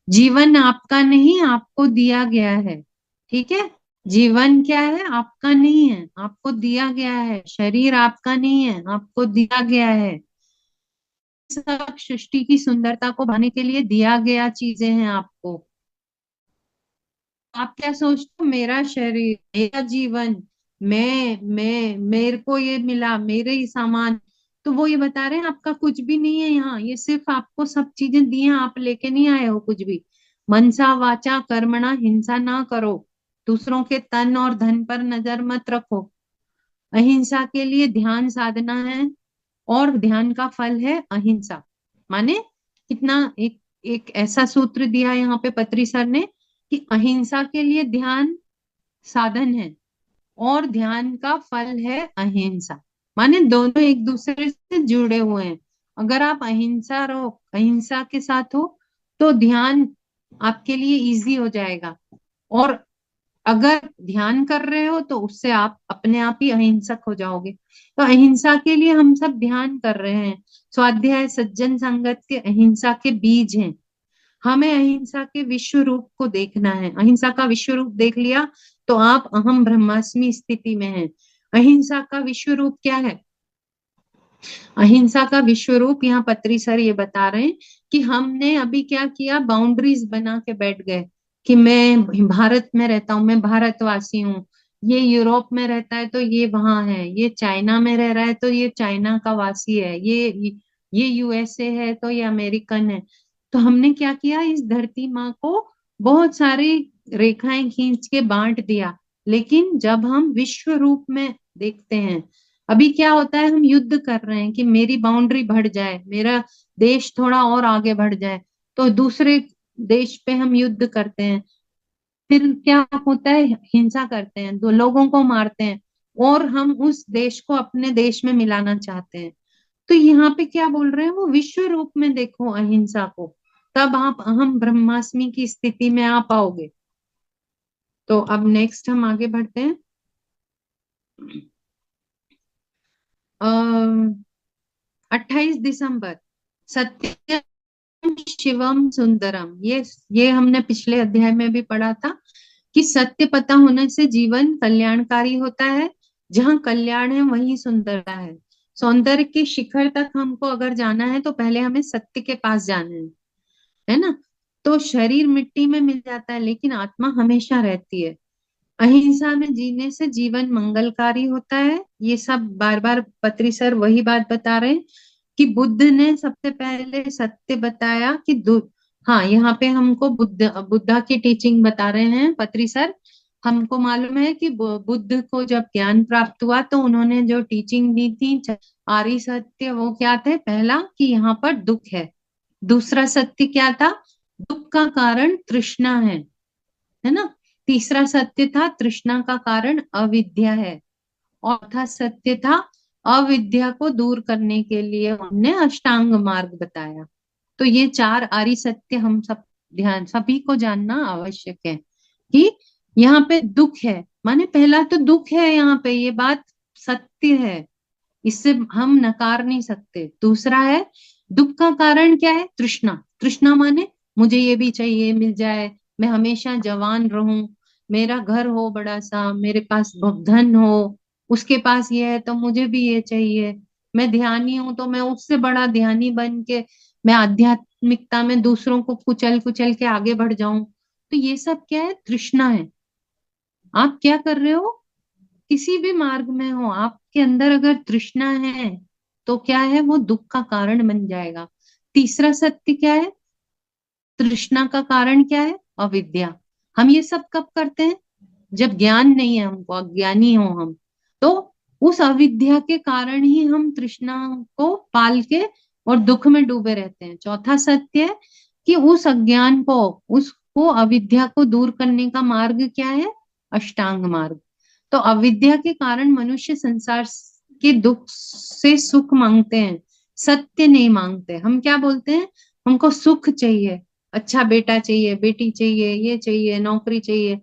Speaker 2: जीवन आपका नहीं, आपको दिया गया है। ठीक है, जीवन क्या है, आपका नहीं है, आपको दिया गया है। शरीर आपका नहीं है, आपको दिया गया है। सब सृष्टि की सुंदरता को बढ़ाने के लिए दिया गया चीजें हैं आपको। आप क्या सोचते हो, मेरा शरीर, मेरा जीवन, मैं मेरे को ये मिला, मेरे ही सामान। तो वो ये बता रहे हैं आपका कुछ भी नहीं है यहाँ, ये सिर्फ आपको सब चीजें दी हैं, आप लेके नहीं आए हो कुछ भी। मनसा वाचा कर्मणा हिंसा ना करो, दूसरों के तन और धन पर नजर मत रखो। अहिंसा के लिए ध्यान साधना है, और ध्यान का फल है अहिंसा। माने कितना एक ऐसा सूत्र दिया यहाँ पे पत्री सर ने, कि अहिंसा के लिए ध्यान साधन है, और ध्यान का फल है अहिंसा। माने दोनों एक दूसरे से जुड़े हुए हैं। अगर आप अहिंसा रहो, अहिंसा के साथ हो, तो ध्यान आपके लिए इजी हो जाएगा। और अगर ध्यान कर रहे हो तो उससे आप अपने आप ही अहिंसक हो जाओगे। तो अहिंसा के लिए हम सब ध्यान कर रहे हैं। स्वाध्याय सज्जन संगत के अहिंसा के बीज हैं। हमें अहिंसा के विश्व रूप को देखना है। अहिंसा का विश्व रूप देख लिया तो आप अहम ब्रह्मास्मि स्थिति में हैं। अहिंसा का विश्व रूप क्या है? अहिंसा का विश्व रूप यहाँ पत्री सर ये बता रहे हैं कि हमने अभी क्या किया, बाउंड्रीज बना के बैठ गए कि मैं भारत में रहता हूँ, मैं भारतवासी हूँ। ये यूरोप में रहता है तो ये वहां है, ये चाइना में रह रहा है तो ये चाइना का वासी है, ये यूएसए है तो ये अमेरिकन है। तो हमने क्या किया, इस धरती माँ को बहुत सारी रेखाएं खींच के बांट दिया। लेकिन जब हम विश्व रूप में देखते हैं, अभी क्या होता है, हम युद्ध कर रहे हैं कि मेरी बाउंड्री बढ़ जाए, मेरा देश थोड़ा और आगे बढ़ जाए, तो दूसरे देश पे हम युद्ध करते हैं। फिर क्या होता है, हिंसा करते हैं, दो लोगों को मारते हैं, और हम उस देश को अपने देश में मिलाना चाहते हैं। तो यहाँ पे क्या बोल रहे हैं, वो विश्व रूप में देखो अहिंसा को, तब आप अहम ब्रह्मास्मि की स्थिति में आ पाओगे। तो अब नेक्स्ट हम आगे बढ़ते हैं। 28 दिसंबर, सत्यम शिवम सुंदरम। ये हमने पिछले अध्याय में भी पढ़ा था कि सत्य पता होने से जीवन कल्याणकारी होता है। जहाँ कल्याण है वहीं सुंदरता है। सौंदर्य के शिखर तक हमको अगर जाना है तो पहले हमें सत्य के पास जाना है ना। तो शरीर मिट्टी में मिल जाता है, लेकिन आत्मा हमेशा रहती है। अहिंसा में जीने से जीवन मंगलकारी होता है। ये सब बार बार पत्री सर वही बात बता रहे हैं कि बुद्ध ने सबसे पहले सत्य बताया कि हाँ, यहाँ पे हमको बुद्धा की टीचिंग बता रहे हैं पत्री सर। हमको मालूम है कि बुद्ध को जब ज्ञान प्राप्त हुआ तो उन्होंने जो टीचिंग दी थी, आर्य सत्य, वो क्या थे? पहला कि यहाँ पर दुख है। दूसरा सत्य क्या था? दुख का कारण तृष्णा है ना। तीसरा सत्य था तृष्णा का कारण अविद्या है। और चौथा सत्य था अविद्या को दूर करने के लिए उन्होंने अष्टांग मार्ग बताया। तो ये चार आर्य सत्य हम सब ध्यान सभी को जानना आवश्यक है कि यहाँ पे दुख है, माने पहला तो दुख है, यहाँ पे ये बात सत्य है, इससे हम नकार नहीं सकते। दूसरा है, दुख का कारण क्या है? तृष्णा। तृष्णा माने मुझे ये भी चाहिए, मिल जाए, मैं हमेशा जवान रहूं, मेरा घर हो बड़ा सा, मेरे पास बहुत धन हो, उसके पास ये है तो मुझे भी ये चाहिए, मैं ध्यानी हूं तो मैं उससे बड़ा ध्यानी बन के मैं आध्यात्मिकता में दूसरों को कुचल कुचल के आगे बढ़ जाऊं। तो ये सब क्या है? तृष्णा है। आप क्या कर रहे हो? किसी भी मार्ग में हो, आपके अंदर अगर तृष्णा है तो क्या है, वो दुख का कारण बन जाएगा। तीसरा सत्य क्या है? तृष्णा का कारण क्या है? अविद्या। हम ये सब कब करते हैं? जब ज्ञान नहीं है हमको, अज्ञानी हो हम, तो उस अविद्या के कारण ही हम तृष्णा को पाल के और दुख में डूबे रहते हैं। चौथा सत्य है कि उस अज्ञान को, उसको अविद्या को दूर करने का मार्ग क्या है? अष्टांग मार्ग। तो अविद्या के कारण मनुष्य संसार के दुख से सुख मांगते हैं, सत्य नहीं मांगते। हम क्या बोलते हैं? हमको सुख चाहिए, अच्छा बेटा चाहिए, बेटी चाहिए, ये चाहिए, नौकरी चाहिए,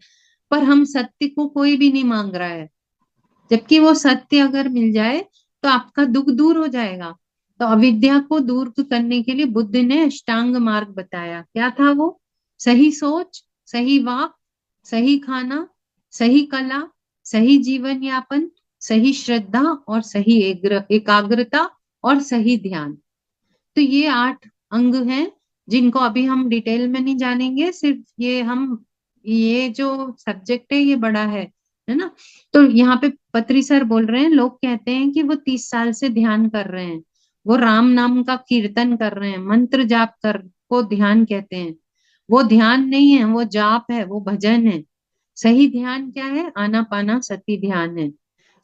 Speaker 2: पर हम सत्य को कोई भी नहीं मांग रहा है। जबकि वो सत्य अगर मिल जाए तो आपका दुख दूर हो जाएगा। तो अविद्या को दूर करने के लिए बुद्ध ने अष्टांग मार्ग बताया। क्या था वो? सही सोच, सही वाक, सही खाना, सही कला, सही जीवन यापन, सही श्रद्धा और सही एकाग्रता और सही ध्यान। तो ये 8 अंग हैं जिनको अभी हम डिटेल में नहीं जानेंगे। सिर्फ ये हम, ये जो सब्जेक्ट है ये बड़ा है ना। तो यहाँ पे पत्री सर बोल रहे हैं, लोग कहते हैं कि वो 30 साल से ध्यान कर रहे हैं, वो राम नाम का कीर्तन कर रहे हैं, मंत्र जाप कर को ध्यान कहते हैं। वो ध्यान नहीं है, वो जाप है, वो भजन है। सही ध्यान क्या है? आनापाना सती ध्यान है।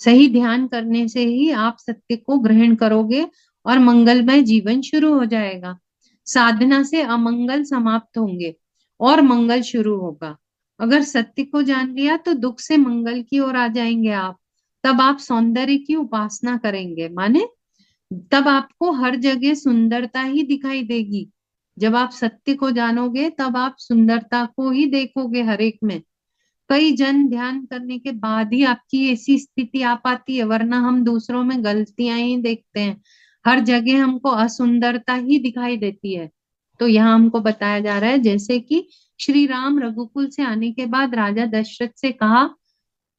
Speaker 2: सही ध्यान करने से ही आप सत्य को ग्रहण करोगे और मंगलमय जीवन शुरू हो जाएगा। साधना से अमंगल समाप्त होंगे और मंगल शुरू होगा। अगर सत्य को जान लिया तो दुख से मंगल की ओर आ जाएंगे आप। तब आप सौंदर्य की उपासना करेंगे, माने तब आपको हर जगह सुंदरता ही दिखाई देगी। जब आप सत्य को जानोगे तब आप सुंदरता को ही देखोगे हर एक में। कई जन ध्यान करने के बाद ही आपकी ऐसी स्थिति आ पाती है, वरना हम दूसरों में गलतियां ही देखते हैं, हर जगह हमको असुंदरता ही दिखाई देती है। तो यहाँ हमको बताया जा रहा है, जैसे कि श्री राम रघुकुल से आने के बाद राजा दशरथ से कहा,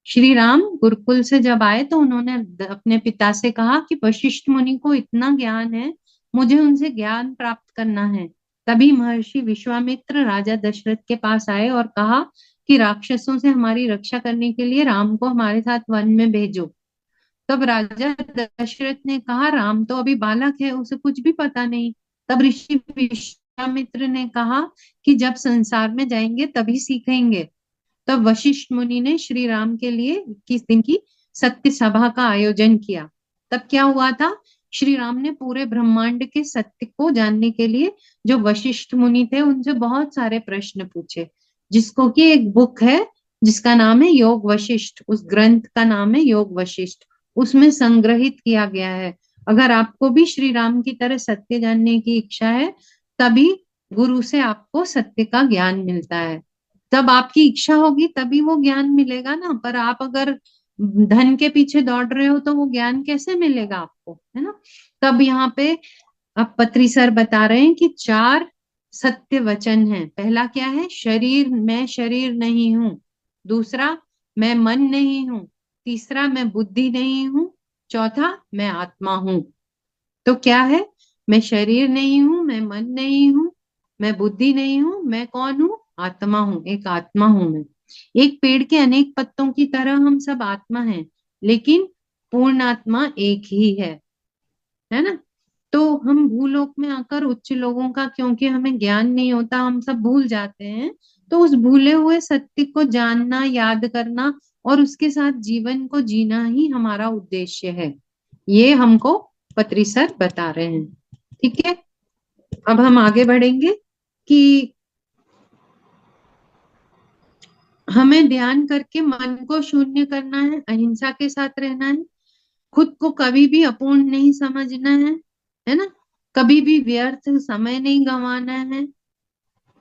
Speaker 2: श्री राम गुरुकुल से जब आए तो उन्होंने अपने पिता से कहा कि वशिष्ठ मुनि को इतना ज्ञान है, मुझे उनसे ज्ञान प्राप्त करना है। तभी महर्षि विश्वामित्र राजा दशरथ के पास आए और कहा कि राक्षसों से हमारी रक्षा करने के लिए राम को हमारे साथ वन में भेजो। तब राजा दशरथ ने कहा, राम तो अभी बालक है, उसे कुछ भी पता नहीं। तब ऋषि विश्वामित्र ने कहा कि जब संसार में जाएंगे तभी सीखेंगे। तब वशिष्ठ मुनि ने श्री राम के लिए 21 दिन की सत्य सभा का आयोजन किया। तब क्या हुआ था? श्री राम ने पूरे ब्रह्मांड के सत्य को जानने के लिए जो वशिष्ठ मुनि थे उनसे बहुत सारे प्रश्न पूछे, जिसको कि एक बुक है जिसका नाम है योग वशिष्ठ। उस ग्रंथ का नाम है योग वशिष्ठ। उसमें संग्रहित किया गया है। अगर आपको भी श्री राम की तरह सत्य जानने की इच्छा है, तभी गुरु से आपको सत्य का ज्ञान मिलता है। जब आपकी इच्छा होगी तभी वो ज्ञान मिलेगा ना। पर आप अगर धन के पीछे दौड़ रहे हो तो वो ज्ञान कैसे मिलेगा आपको, है ना। तब यहाँ पे अब पत्री सर बता रहे हैं कि 4 सत्य वचन हैं। पहला क्या है? शरीर, मैं शरीर नहीं हूं। दूसरा, मैं मन नहीं हूं। तीसरा, मैं बुद्धि नहीं हूं। चौथा, मैं आत्मा हूं। तो क्या है? मैं शरीर नहीं हूं, मैं मन नहीं हूं, मैं बुद्धि नहीं हूं, मैं कौन हूं? आत्मा हूं, एक आत्मा हूं मैं। एक पेड़ के अनेक पत्तों की तरह हम सब आत्मा हैं, लेकिन पूर्ण आत्मा एक ही है ना। तो हम भूलोक में आकर उच्च लोगों का, क्योंकि हमें ज्ञान नहीं होता, हम सब भूल जाते हैं। तो उस भूले हुए सत्य को जानना, याद करना और उसके साथ जीवन को जीना ही हमारा उद्देश्य है। ये हमको पत्री सर बता रहे हैं। ठीक है, अब हम आगे बढ़ेंगे कि हमें ध्यान करके मन को शून्य करना है, अहिंसा के साथ रहना है, खुद को कभी भी अपूर्ण नहीं समझना है ना, कभी भी व्यर्थ समय नहीं गंवाना है।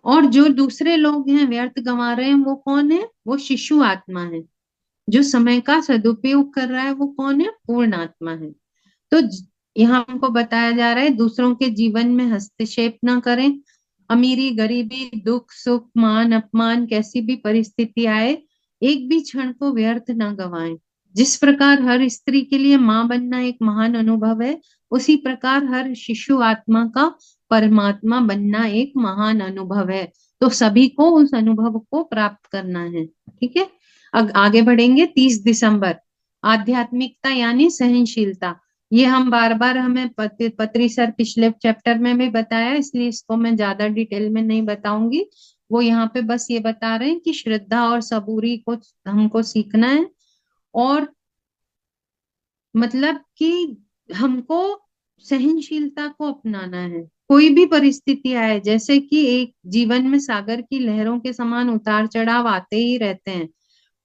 Speaker 2: और जो दूसरे लोग हैं व्यर्थ गंवा रहे हैं, वो कौन है? वो शिशु आत्मा है। जो समय का सदुपयोग कर रहा है वो कौन है? पूर्ण आत्मा है। तो यहाँ हमको बताया जा रहा है, दूसरों के जीवन में हस्तक्षेप ना करें। अमीरी, गरीबी, दुख, सुख, मान, अपमान, कैसी भी परिस्थिति आए, एक भी क्षण को व्यर्थ ना गवाएं। जिस प्रकार हर स्त्री के लिए माँ बनना एक महान अनुभव है, उसी प्रकार हर शिशु आत्मा का परमात्मा बनना एक महान अनुभव है। तो सभी को उस अनुभव को प्राप्त करना है। ठीक है, अब आगे बढ़ेंगे। 30 दिसंबर, आध्यात्मिकता यानी सहनशीलता। ये हम बार बार, हमें पत्री सर पिछले चैप्टर में भी बताया, इसलिए इसको मैं ज्यादा डिटेल में नहीं बताऊंगी। वो यहाँ पे बस ये बता रहे हैं कि श्रद्धा और सबूरी को हमको सीखना है, और मतलब कि हमको सहनशीलता को अपनाना है। कोई भी परिस्थिति आए, जैसे कि एक जीवन में सागर की लहरों के समान उतार चढ़ाव आते ही रहते हैं,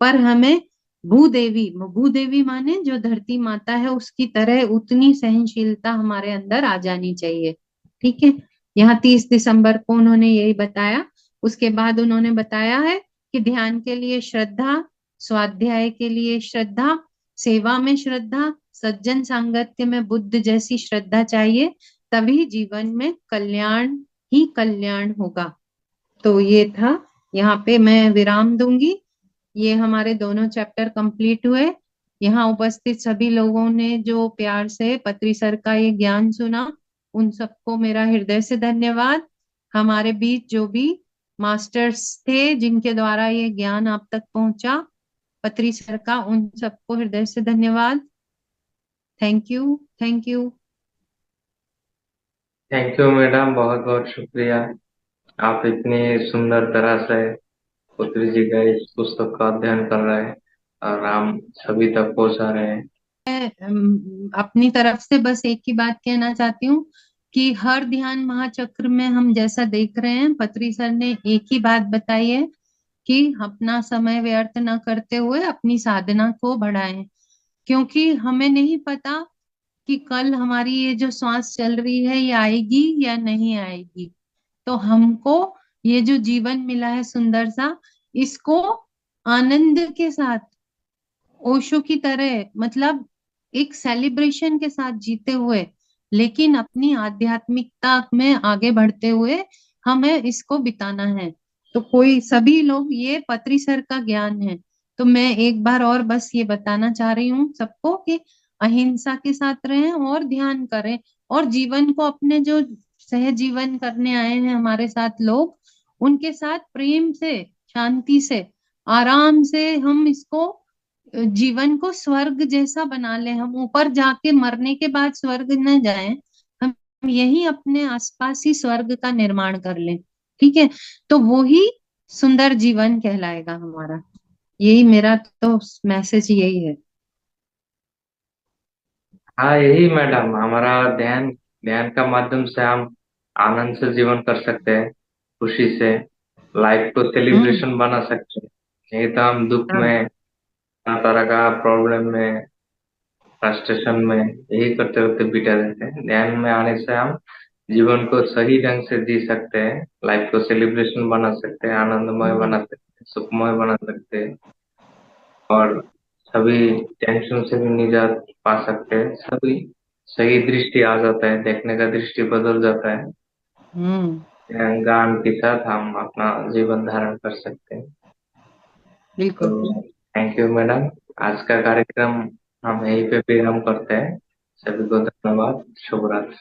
Speaker 2: पर हमें भूदेवी, भूदेवी माने जो धरती माता है, उसकी तरह उतनी सहनशीलता हमारे अंदर आ जानी चाहिए। ठीक है। यहाँ 30 दिसंबर को उन्होंने यही बताया। उसके बाद उन्होंने बताया है कि ध्यान के लिए श्रद्धा, स्वाध्याय के लिए श्रद्धा, सेवा में श्रद्धा, सज्जन सांगत्य में बुद्ध जैसी श्रद्धा चाहिए, तभी जीवन में कल्याण ही कल्याण होगा। तो ये था। यहाँ पे मैं विराम दूंगी। ये हमारे दोनों चैप्टर कंप्लीट हुए। यहाँ उपस्थित सभी लोगों ने जो प्यार से पत्री सर का ये ज्ञान सुना, उन सबको मेरा हृदय से धन्यवाद। हमारे बीच जो भी मास्टर्स थे जिनके द्वारा ये ज्ञान आप तक पहुंचा, पत्री सर का, उन सबको हृदय से धन्यवाद। Thank you. Thank you.
Speaker 1: Thank you madam, बहुत बहुत शुक्रिया। आप इतनी सुंदर तरह से पुत्री जी का इस पुस्तक का अध्ययन कर रहे हैं और हम सभी तक पहुंचा रहे हैं।
Speaker 2: अपनी तरफ से बस एक ही बात कहना चाहती हूँ कि हर ध्यान महाचक्र में हम जैसा देख रहे हैं, पत्री सर ने एक ही बात बताई है कि अपना समय व्यर्थ न करते हुए अपनी साधना को बढ़ाएं, क्योंकि हमें नहीं पता कि कल हमारी ये जो सांस चल रही है ये आएगी या नहीं आएगी। तो हमको ये जो जीवन मिला है सुंदर सा, इसको आनंद के साथ, ओशो की तरह, मतलब एक सेलिब्रेशन के साथ जीते हुए, लेकिन अपनी आध्यात्मिकता में आगे बढ़ते हुए हमें इसको बिताना है। तो कोई सभी लोग, ये पत्री सर का ज्ञान है। तो मैं एक बार और बस ये बताना चाह रही हूँ सबको कि अहिंसा के साथ रहें और ध्यान करें, और जीवन को अपने जो सहजीवन करने आए हैं हमारे साथ लोग, उनके साथ प्रेम से, शांति से, आराम से हम इसको जीवन को स्वर्ग जैसा बना ले। हम ऊपर जाके मरने के बाद स्वर्ग न जाएं, हम यही अपने आसपास ही स्वर्ग का निर्माण कर लें। ठीक है। तो वो ही सुंदर जीवन कहलाएगा हमारा। यही मेरा तो मैसेज यही है।
Speaker 1: हाँ, यही मैडम हमारा ध्यान, ध्यान का माध्यम से हम आनंद से जीवन कर सकते हैं, खुशी से लाइफ को
Speaker 2: हम्म।
Speaker 1: सेलिब्रेशन बना सकते हैं। नहीं तो हम दुख
Speaker 2: हाँ।
Speaker 1: में, तरह तरह का प्रॉब्लम में, फ्रस्ट्रेशन में यही करते करते बिता देते हैं। ध्यान में आने से हम जीवन को सही ढंग से जी सकते हैं, लाइफ को सेलिब्रेशन बना सकते हैं, आनंदमय
Speaker 2: हम्म।
Speaker 1: बना सकते हैं, सुखमय बना सकते हैं, और सभी टेंशन से भी निजात पा सकते हैं। सभी सही दृष्टि आ जाता है, देखने का दृष्टि बदल जाता है।
Speaker 2: हम्म।
Speaker 1: ज्ञान के साथ हम अपना जीवन धारण कर सकते हैं। तो
Speaker 2: बिल्कुल।
Speaker 1: Thank you madam. आज का कार्यक्रम हम यहीं पे विराम करते हैं। सभी को धन्यवाद। शुभ रात्रि।